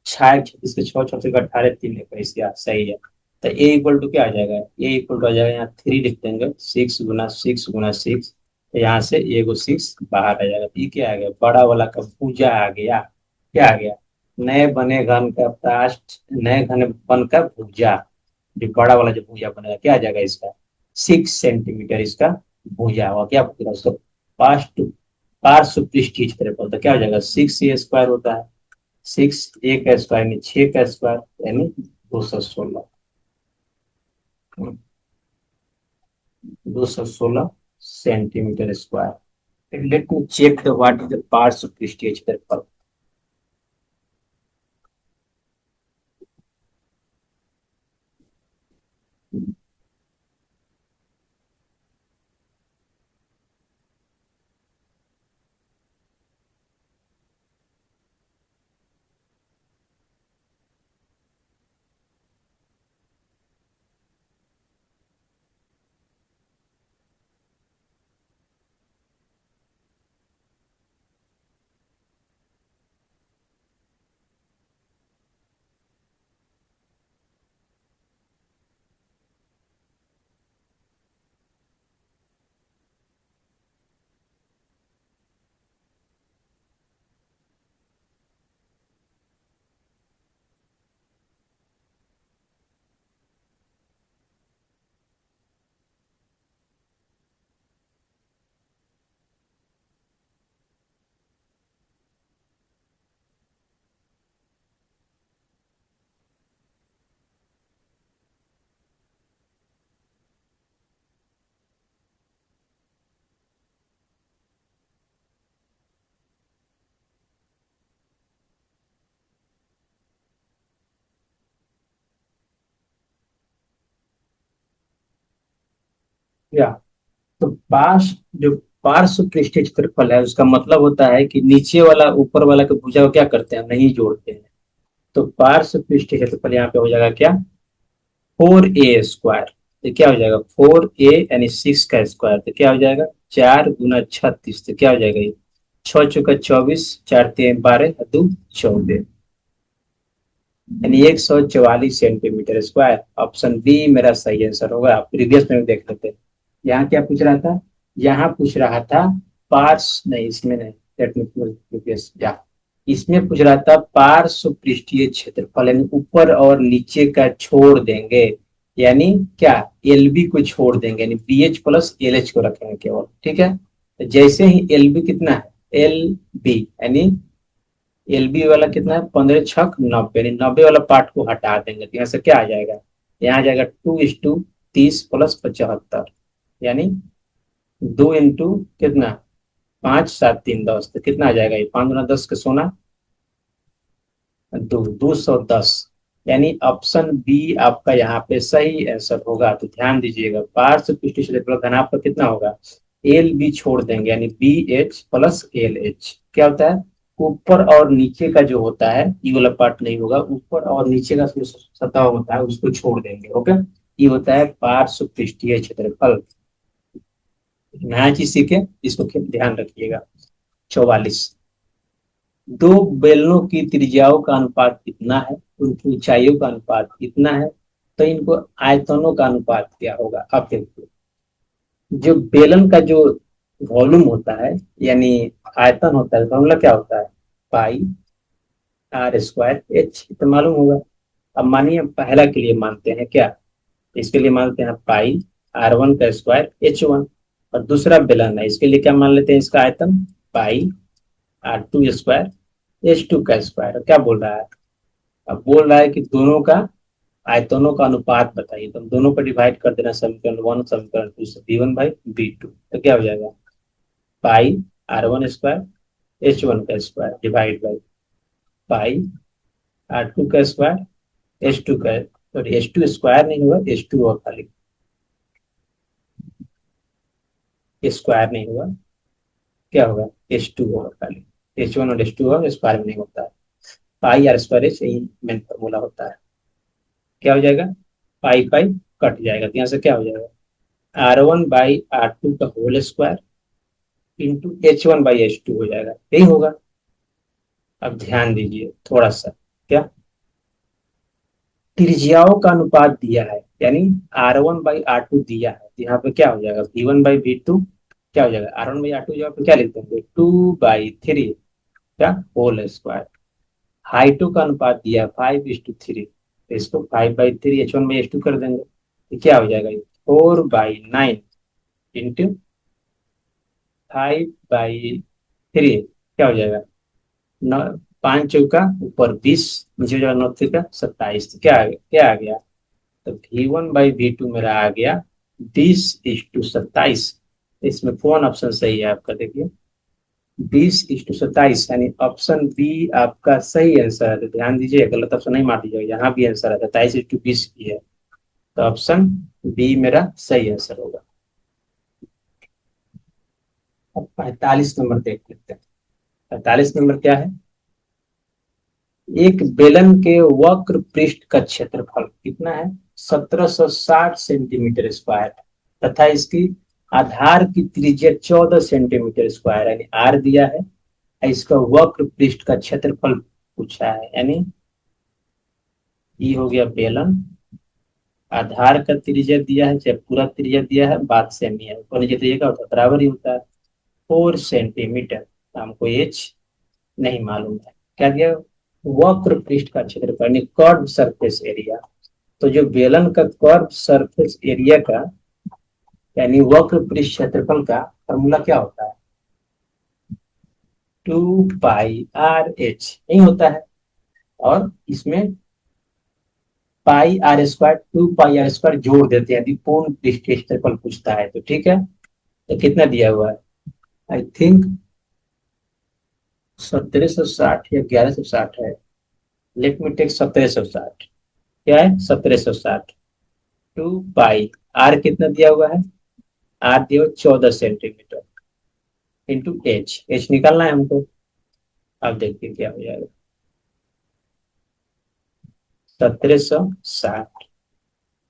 6 6 के 6 6 का 18, 3 21, या सही है। तो ए इक्वल टू क्या आ जाएगा? ए इक्वल टू आ जाएगा, यहाँ 3 लिख देंगे, 6 गुना 6 गुना 6, तो यहाँ से एगो 6 बाहर आ जाएगा। तो ये क्या आ गया? बड़ा वाला का भुजा आ गया। क्या आ गया? नए बने घन का पार्श्व, नए घन बन का भुजा, जो बड़ा वाला जो भुजा बनेगा क्या आ जाएगा इसका? 6 सेंटीमीटर इसका भुजा हुआ। क्या पूछा उसको? पार्श्व, पार्श्व पृष्ठीय क्षेत्रफल, तो क्या हो जाएगा? 6 a² होता है, 6 a² यानी 6 का स्क्वायर, यानी 216, 216 centimetre square. Let me check the what is the पार्श्व पृष्ठीय क्षेत्रफल। या तो जो पार्श्व पृष्ठीय क्षेत्रफल है उसका मतलब होता है कि नीचे वाला ऊपर वाला के भुजा को क्या करते हैं? नहीं जोड़ते हैं। तो पार्श्व पृष्ठीय क्षेत्रफल यहाँ पे हो जाएगा क्या? 4a²। तो क्या हो जाएगा? 4a यानी 6 का स्क्वायर, तो क्या हो जाएगा? 4 गुना 36, तो क्या हो जाएगा? ये 6 चौका 24, 4 3 12, 2 14, यानी 144 सेंटीमीटर स्क्वायर। ऑप्शन बी मेरा सही आंसर होगा। प्रीवियस में भी देख लेते हैं। यहाँ क्या पूछ रहा था? यहाँ पूछ रहा था पार्श नहीं, इसमें नहीं, प्रीवियस या इसमें पूछ रहा था पार्श्व पृष्ठीय क्षेत्रफल, यानी ऊपर और नीचे का छोड़ देंगे, यानी क्या? एल बी को छोड़ देंगे, यानी B H plus L H को रखेंगे केवल। ठीक है, तो जैसे ही एल बी कितना है? एल बी यानी एल बी वाला कितना है? 15 6 90, यानी 90 वाला पार्ट को हटा देंगे, तो यहाँ से क्या आ जाएगा? यहाँ आ जाएगा 2:30 प्लस 75, यानी 2 इंटू कितना? 5 7 3 10, तो कितना आ जाएगा? ये 5 गुना 10 के सोना, 210, यानी ऑप्शन बी आपका यहाँ पे सही आंसर होगा। तो ध्यान दीजिएगा, पार्श्व पृष्ठीय क्षेत्रफल घन आपका कितना होगा? एल बी छोड़ देंगे, यानी B H plus L H, क्या होता है? ऊपर और नीचे का जो होता है ये वाला पार्ट नहीं होगा, ऊपर और नीचे का जो सतह होता है उसको छोड़ देंगे। ओके, ये होता है पार्श्व पृष्ठीय क्षेत्रफल। नया चीज सीखे, इसको ध्यान रखिएगा। 44, दो बेलनों की त्रिज्याओं का अनुपात कितना है, उनकी ऊंचाइयों का अनुपात कितना है, तो इनको आयतनों का अनुपात क्या होगा। अब देखिए, जो बेलन का जो वॉल्यूम होता है यानी आयतन होता है, फॉर्मूला क्या होता है, पाई आर स्क्वायर एच, तो मालूम होगा। अब मानिए पहला के लिए मानते हैं क्या, इसके लिए मानते हैं पाई R1 का स्क्वायर H1, और दूसरा बेलन है इसके लिए क्या मान लेते हैं, इसका आयतन पाई R2 स्क्वायर H2 का स्क्वायर। क्या बोल रहा है, अब बोल रहा है कि दोनों का आयतनों का अनुपात बताइए, तो हम दोनों को डिवाइड कर देना, समीकरण 1 समीकरण 2 से, V1/V2, तो क्या हो जाएगा, पाई R1 स्क्वायर H1 का square divide by pi R2 का स्क्वायर H2 का, सॉरी H2 स्क्वायर नहीं होगा, H2 और खाली स्क्वायर नहीं होगा, क्या होगा H2 होगा खाली, H1 और H2 होगा, स्क्वायर में नहीं होता है। पाई आर स्क्वायर एच यही मेन फॉर्मूला होता है। क्या हो जाएगा, पाई पाई कट जाएगा, तो यहाँ से क्या हो जाएगा, R1/R2 का होल स्क्वायर इंटू H1/H2 हो जाएगा, यही होगा। अब ध्यान दीजिए थोड़ा सा, क्या त्रिज्याओं का अनुपात दिया है, यानी R1/R2 दिया है, तो यहाँ पे क्या हो जाएगा, V1/V2 क्या हो जाएगा, R1/R2 जगह पे क्या लिख देंगे, 2/3 क्या होल स्क्वायर। हाइटों का अनुपात दिया है 5:3, तो इसको 5/3 H1/H2 कर देंगे, तो क्या हो जाएगा, 4/9 इंटू 5/3, क्या हो जाएगा, नौ, 5 चौका ऊपर 20, नीचे हो जाएगा 9 तिरका 27, तो क्या आ गया, तो V1/V2 मेरा आ गया 20:27। इसमें कौन ऑप्शन सही है आपका, देखिए 20:27, यानी ऑप्शन बी आपका सही आंसर है। तो ध्यान दीजिए, गलत ऑप्शन नहीं मार दीजिएगा, यहाँ भी आंसर है 27:20 की है, तो ऑप्शन बी मेरा सही आंसर होगा। अब 45 नंबर देख लेते हैं। 45 नंबर क्या है, एक बेलन के वक्र पृष्ठ का क्षेत्रफल कितना है, 1760 सेंटीमीटर स्क्वायर, तथा इसकी आधार की त्रिज्या 14 सेंटीमीटर स्क्वायर, यानी आर दिया है, इसका वक्र पृष्ठ का क्षेत्रफल पूछा है, यानी ये हो गया बेलन, आधार का त्रिज्या दिया है चाहे पूरा त्रिज्या दिया है, बात सेम ही है, ऊपर नीचे त्रिज्या का होता है बराबर ही होता है, 4 सेंटीमीटर, हमको एच नहीं मालूम है, क्या दिया, वक्र पृष्ठ का क्षेत्रफल यानी कर्व सरफेस एरिया। तो जो बेलन का कर्व सरफेस एरिया का यानी वक्र पृष्ठ क्षेत्रफल का फॉर्मूला क्या होता है, 2πr/h नहीं होता है, और इसमें πr² 2πr² जोड़ देते हैं, यदि पूर्ण पृष्ठ क्षेत्रफल पूछता है तो, ठीक है, तो कितना दिया हुआ है, आई थिंक 1760 या 1160 है, लेट मी टेक 1760, क्या है 1760, 2 पाई, आर कितना दिया हुआ है, आर दिया हुआ 14 सेंटीमीटर इंटू एच, एच निकालना है हमको। अब देखिए क्या हो जाएगा, 1760,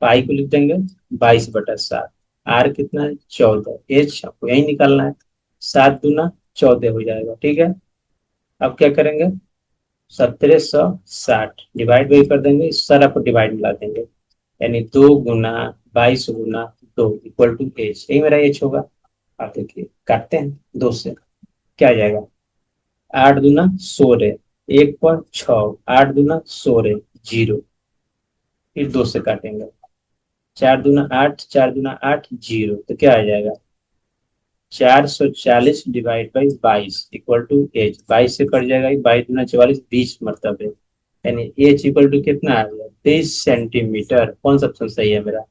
पाई को लिख देंगे 22/7, आर कितना है 14, एच आपको यही निकालना है, 7×2 = 14 हो जाएगा, ठीक है। अब क्या करेंगे, 1760 डिवाइड बाई कर देंगे, इस सारा को डिवाइड मिला देंगे, यानी 2×22×2 = एच, यही मेरा एच होगा। आप देखिए काटते हैं 2 से, क्या आ जाएगा, 8×2 = 16, 1 पर 6, 8×2 = 16, 0, फिर 2 से काटेंगे, 4×8, 4×8 0, तो क्या आ जाएगा, 440 डिवाइड बाई 22 = एच, 22 से कट जाएगा, 22×44 20 मरतबे, यानी एच इक्वल टू कितना आ गया, 30 सेंटीमीटर। कौन सा ऑप्शन सही है मेरा,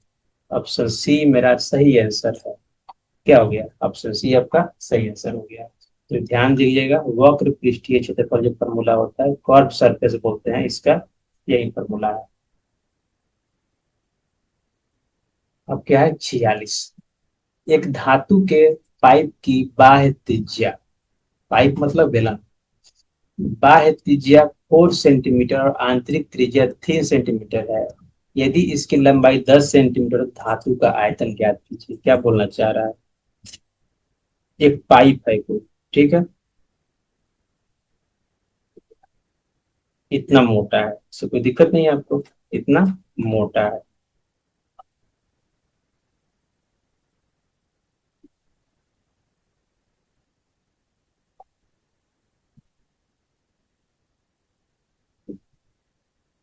ऑप्शन सी मेरा सही आंसर है। क्या हो गया, ऑप्शन सी आपका सही आंसर हो गया। तो ध्यान दीजिएगा, वक्र पृष्ठीय क्षेत्रफल जो फॉर्मूला होता है, कर्व सरफेस बोलते हैं इसका, यही फॉर्मूला है। अब क्या है 46, एक धातु के पाइप की बाह्य त्रिज्या, पाइप मतलब बेलन, बाह्य त्रिज्या 4 सेंटीमीटर और आंतरिक त्रिज्या 3 सेंटीमीटर है। यदि इसकी लंबाई 10 सेंटीमीटर, धातु का आयतन ज्ञात कीजिए। क्या बोलना चाह रहा है? एक पाइप है कोई, ठीक है, इतना मोटा है, इससे कोई दिक्कत नहीं है आपको, इतना मोटा है।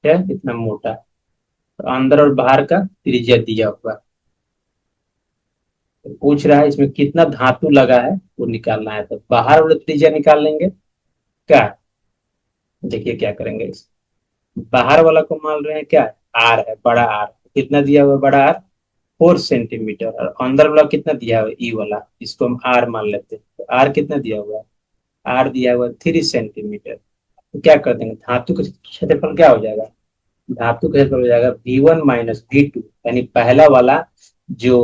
क्या है? इतना मोटा है। तो अंदर और बाहर का त्रिज्या दिया हुआ है। तो पूछ रहा है इसमें कितना धातु लगा है वो निकालना है। तो बाहर वाला त्रिज्या निकाल लेंगे। क्या? देखिए क्या करेंगे। बाहर वाला को मान रहे हैं क्या? आर है, बड़ा आर। कितना दिया हुआ है बड़ा आर? 4 सेंटीमीटर। और अंदर वाला कितना दिया हुआ है? ई वाला, इसको हम आर मान लेते हैं। तो आर कितना दिया हुआ है? आर दिया हुआ है 3 सेंटीमीटर। तो क्या कर देंगे, धातु का क्षेत्रफल क्या हो जाएगा? धातु का क्षेत्रफल हो जाएगा V1 - V2, यानी पहला वाला जो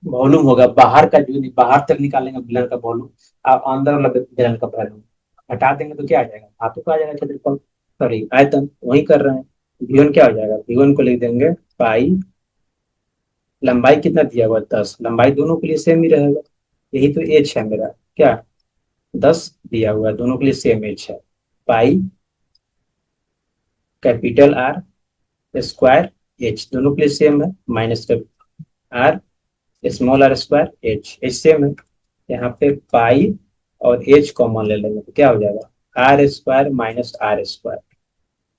वॉल्यूम होगा बाहर का, जो बाहर तक निकालेंगे बेलन का वॉल्यूम, और अंदर वाला बेलन का वॉल्यूम हटा देंगे तो क्या आ जाएगा? धातु का आ जाएगा क्षेत्रफल, सॉरी आयतन, वही कर रहे हैं। V1 क्या हो जाएगा? V1 को लिख देंगे पाई, लंबाई कितना दिया हुआ है? 10, लंबाई दोनों के लिए सेम ही रहेगा। यही तो एच है मेरा। क्या? 10 दिया हुआ है, दोनों के लिए सेम एच है। Pi capital R square H, दोनों के लिए सेम है, minus R small R square H, H same है। यहाँ पे पाई और एच कॉमन ले लेंगे तो क्या हो जाएगा? R square minus R square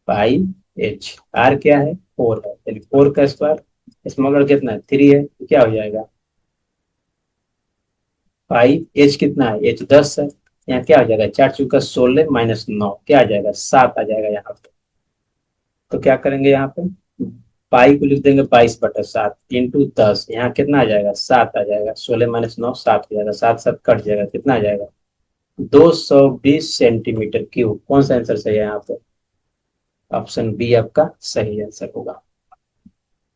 pi H. R क्या है? 4 है, यानी 4 का स्क्वायर, स्मॉल आर कितना है? 3 है, तो क्या हो जाएगा? पाई एच कितना है? एच 10 है। यहाँ क्या हो जाएगा? 4 × 4 = 16 माइनस 9, क्या आ जाएगा? 7 आ जाएगा यहाँ पे। तो क्या करेंगे यहाँ पे? पाई को लिख देंगे 22/7 इंटू 10, यहाँ कितना आ जाएगा? 7 आ जाएगा। 16 - 9 7 हो जाएगा, 7 7 कट जाएगा, कितना आ जाएगा? 220 सेंटीमीटर क्यूब। कौन सा आंसर सही है यहाँ पे? ऑप्शन बी आपका सही आंसर होगा।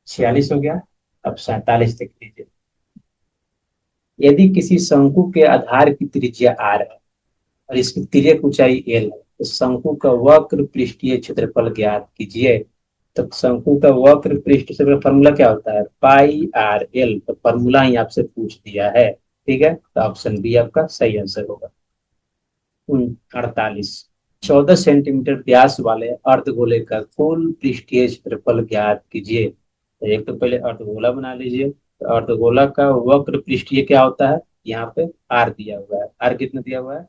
46 हो गया। अब 47 तक लीजिए। यदि किसी शंकु के आधार की त्रिज्या r है और इसकी तिर्यक ऊंचाई l है, तो शंकु का वक्र पृष्ठीय क्षेत्रफल ज्ञात कीजिए। तो शंकु का वक्र पृष्ठ क्षेत्रफल फॉर्मूला क्या होता है? पाई आर एल। तो फॉर्मूला ही आपसे पूछ दिया है, ठीक है, तो ऑप्शन बी आपका सही आंसर होगा। 48, 14 सेंटीमीटर व्यास वाले अर्धगोले का कुल पृष्ठीय क्षेत्रफल ज्ञात कीजिए। तो एक तो पहले अर्धगोला बना लीजिए। तो अर्धगोला का वक्र पृष्ठीय क्या होता है? यहाँ पे आर दिया हुआ है। आर कितना दिया हुआ है?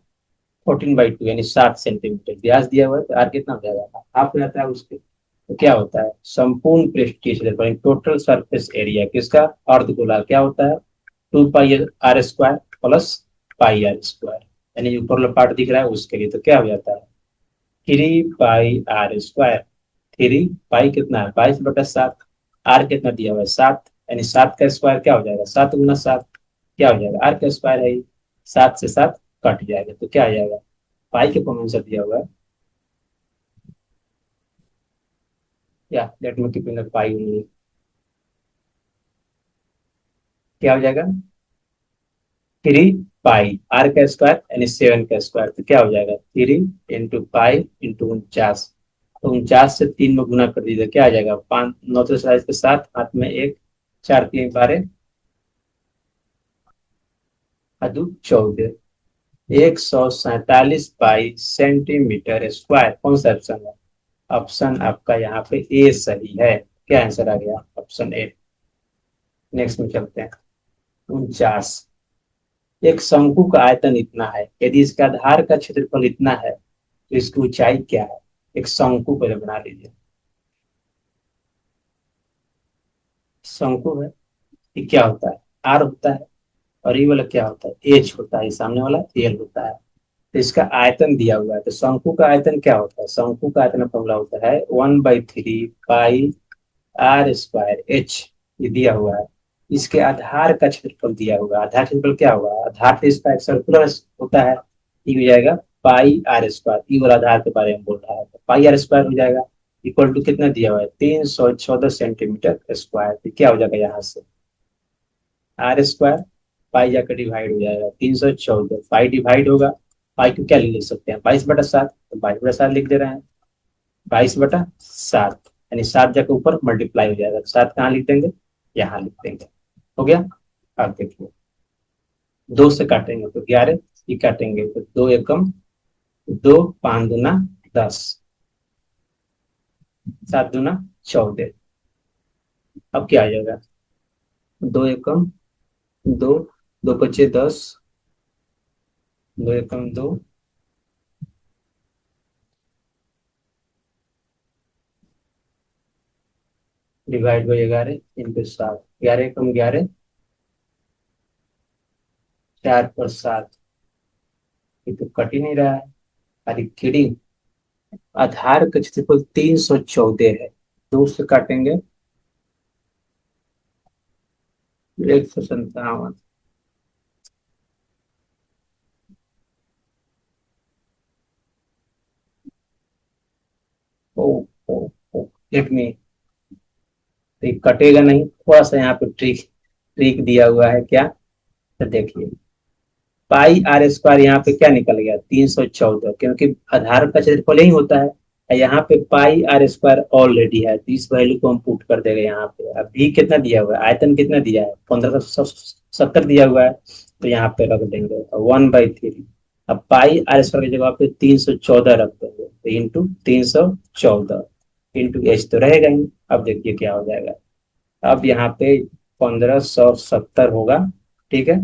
14/2, यानी 60 सेंटीमीटर व्यास दिया हुआ है। तो आर कितना हो जाएगा? हाफ हो जाता है उसके। तो क्या होता है? संपूर्ण पृष्ठीय क्षेत्रफल, टोटल सरफेस एरिया किसका? अर्धगोला क्या होता है? 2 pi r² plus pi R square, यानी जो ऊपर वाला पार्ट दिख रहा है उसके लिए। तो क्या हो जाता है? 3 पाई r²। 3 पाई कितना है? 22/7। आर कितना दिया हुआ है? 7, यानी 7 का स्क्वायर क्या हो जाएगा? 7 × 7 क्या हो जाएगा? आर का स्क्वायर है। 7 से 7 कट जाएगा, तो क्या आ जाएगा? पाई के फॉर्म आंसर दिया हुआ है। या लेट मी कीपिंग पाई ओनली, क्या हो जाएगा? 3 पाई आर का स्क्वायर यानी 7 का स्क्वायर, तो क्या हो जाएगा? 3 × पाई इंटू 49। तो 49 से 3 में गुना कर दीजिए, क्या आ जाएगा? 5 9 से 27 के साथ, हाथ में एक, 4 × 3 = 12, अदू 14, 147 पाई सेंटीमीटर स्क्वायर। कौन सा ऑप्शन है? ऑप्शन आपका यहाँ पे ए सही है। क्या आंसर आ गया? Option A. नेक्स्ट में चलते हैं। 49, एक शंकु का आयतन इतना है, यदि इसका आधार का क्षेत्रफल इतना है तो इसकी ऊंचाई क्या है? एक शंकु पहले बना लीजिए। शंकु है, ये क्या होता है? आर होता है। और ये वाला क्या होता है? एच होता है। सामने वाला एल होता है। तो इसका आयतन दिया हुआ है, तो शंकु का आयतन क्या होता है? शंकु का आयतन फॉर्मूला होता है 1/3 पाई r² एच, ये दिया हुआ है। इसके आधार का क्षेत्रफल दिया हुआ है। आधार क्षेत्रफल क्या होगा? आधार तो इसका एक सर्कुलर होता है, ये हो जाएगा पाई r²। ई वाला आधार के बारे में बोल रहा है, तो पाई r² हो जाएगा। इक्वल टू कितना दिया हुआ है? 314 सेंटीमीटर स्क्वायर। तो क्या हो जाएगा यहाँ से? r² पाई जाकर डिवाइड हो जाएगा, 314 पाई डिवाइड होगा, पाई को क्या लिख सकते हैं, 22/7, तो 22/7 लिख दे रहे हैं, 22/7, यानी 7 जाके ऊपर मल्टीप्लाई हो जाएगा, 7 कहाँ लिख देंगे, यहाँ लिख देंगे। हो गया। अब देखिए 2 से काटेंगे तो 11, ये काटेंगे तो 2 एकम 2, 5 दूना 10, 7 दूना 14। अब क्या आ जाएगा, 2 एकम 2, 2 पचे 10, 2 एकम 2, डिवाइड बाई 11 इंटू 7, 11 एकम 11, 4 पर 7, ये तो कट ही नहीं रहा है। अरे किडिंग, आधार का क्षेत्रफल 314 है, 2 से काटेंगे 157। ओ ओ ओ एक मिनट, तो ये कटेगा नहीं, थोड़ा सा यहाँ पे ट्रिक ट्रिक दिया हुआ है क्या, तो देखिए पाई आर स्क्वायर यहाँ पे क्या निकल गया, 314, क्योंकि आधार का क्षेत्रफल यही होता है। यहाँ पे पाई आर स्क्वायर ऑलरेडी है, तो इस वैल्यू को हम पुट कर देंगे यहाँ पे। अब भी कितना दिया हुआ है, आयतन कितना दिया है, 1570 दिया हुआ है, तो यहाँ पे रख देंगे 1/3। अब पाई आर स्क्वायर की जगह पे 314 रख देंगे, तो इंटू 314 इंटू एच तो रहेगा ही। अब देखिए क्या हो जाएगा, अब यहाँ पे 1570 होगा, ठीक है,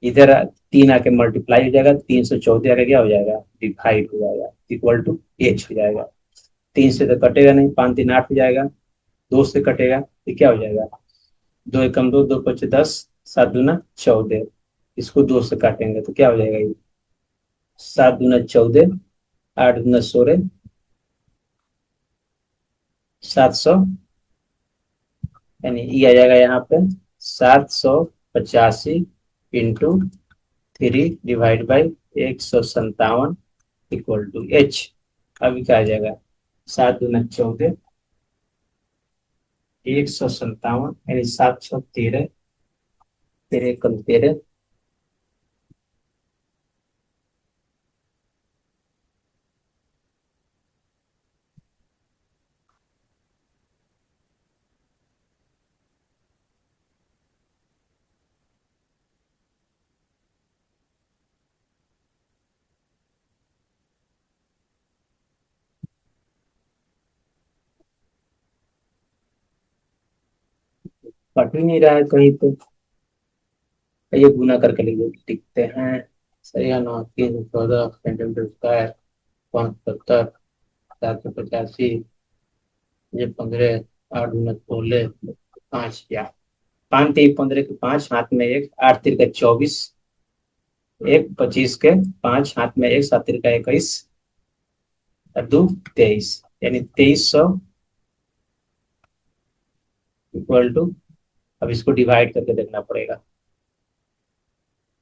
इधर 3 आके मल्टीप्लाई हो जाएगा, 314 आके क्या हो जाएगा, डिवाइड हो जाएगा, इक्वल टू एच हो जाएगा। 3 से तो कटेगा नहीं, 5 3 8 हो जाएगा, 2 से कटेगा तो क्या हो जाएगा, 2 एकम 2, 2 पचे 10, 7 दूना 14, इसको 2 से काटेंगे तो क्या हो जाएगा ये, 7 दूना 14, 8 दूना 16, 700, यानी ये आ जाएगा यहाँ पे 785 into 3 divide by 157 equal to H. अभी क्या आ जाएगा, 7 दूना 14, 157, यानी 713, 13 कम 13, कट ही नहीं रहा है कहीं पे। ये गुना करके लिखते हैं, सही है ना, 314 सेंटीमीटर स्क्वायर, 570, 785, ये 15, 8 दूना 16, 5 क्या, 5 3 15 के 5 हाथ में 1, 8 3 का 24, 1 25 के 5 हाथ में 1, 7 3 का 21, और 2 23, यानी 2300 इक्वल टू, अब इसको डिवाइड करके देखना पड़ेगा,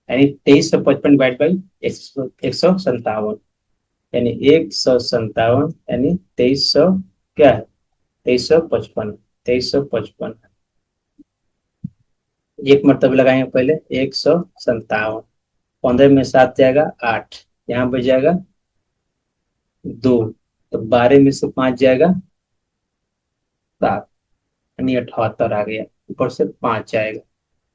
यानी 2355 डिवाइड बाई 157, यानी 157, यानी 2300 क्या है, 2355, 2355, एक मरतबा लगाएंगे पहले 157, 15 में 7 जाएगा 8, यहाँ बच जाएगा 2, तो 12 में से 5 जाएगा 7, यानी 78 आ गया, ऊपर से 5 जाएगा,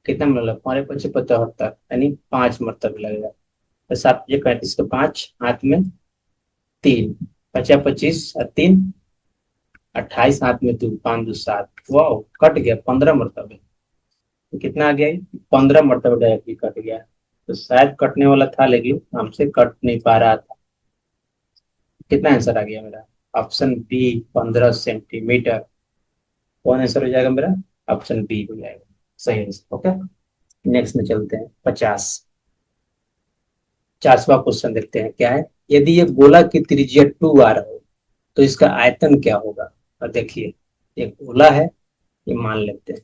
कितना मतलब 5 5 75, यानी 5 मरतबे लगेगा, तो 7 35 के 5 हाथ में 3, 50 25 और 3 28, हाथ में 2, 5 2 7, वाह कट गया 15 मरतबे। तो कितना आ गया, 15 मरतबे डायरेक्टली कट गया, तो शायद कटने वाला था लेकिन हमसे कट नहीं पा रहा था। कितना आंसर आ गया मेरा, ऑप्शन बी 15 सेंटीमीटर। कौन आंसर हो जाएगा मेरा, ऑप्शन बी हो जाएगा सही आंसर। ओके, नेक्स्ट में चलते हैं 50वां क्वेश्चन देखते हैं क्या है। यदि ये गोला की त्रिज्या 2r हो तो इसका आयतन क्या होगा। और देखिए एक गोला है, ये मान लेते हैं,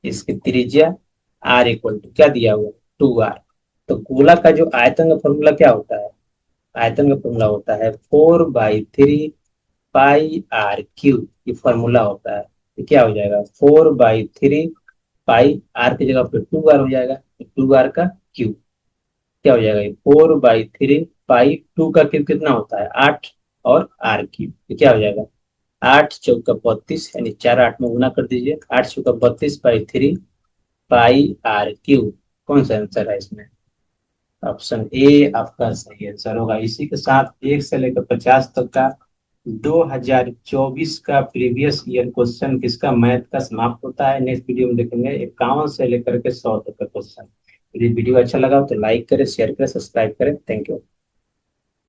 इसकी त्रिज्या r इक्वल टू क्या दिया हुआ, 2r। तो गोला का जो आयतन का फॉर्मूला क्या होता है, आयतन का फॉर्मूला होता है 4/3 पाई r क्यूब, ये फॉर्मूला होता है। ये क्या हो जाएगा, 4/3 पाई r की जगह पे 2r हो जाएगा, तो 2r का क्यूब क्या हो जाएगा, 4/3 पाई 2 का क्यूब कितना होता है 8, और आर क्यूब, ये क्या हो जाएगा 8 चौका 32, यानी 4 8 में गुना कर दीजिए, 8 चौका 32 बाई 3 पाई आर क्यूब। कौन सा आंसर है इसमें? ऑप्शन ए आपका सही आंसर होगा। इसी के साथ 1 से लेकर 50 तक का 2024 का प्रीवियस ईयर क्वेश्चन किसका मैथ का समाप्त होता है। नेक्स्ट वीडियो में देखेंगे 51 से लेकर के 100 तक का क्वेश्चन। यदि वीडियो अच्छा लगा तो लाइक करें, शेयर करें, सब्सक्राइब करें। Thank you.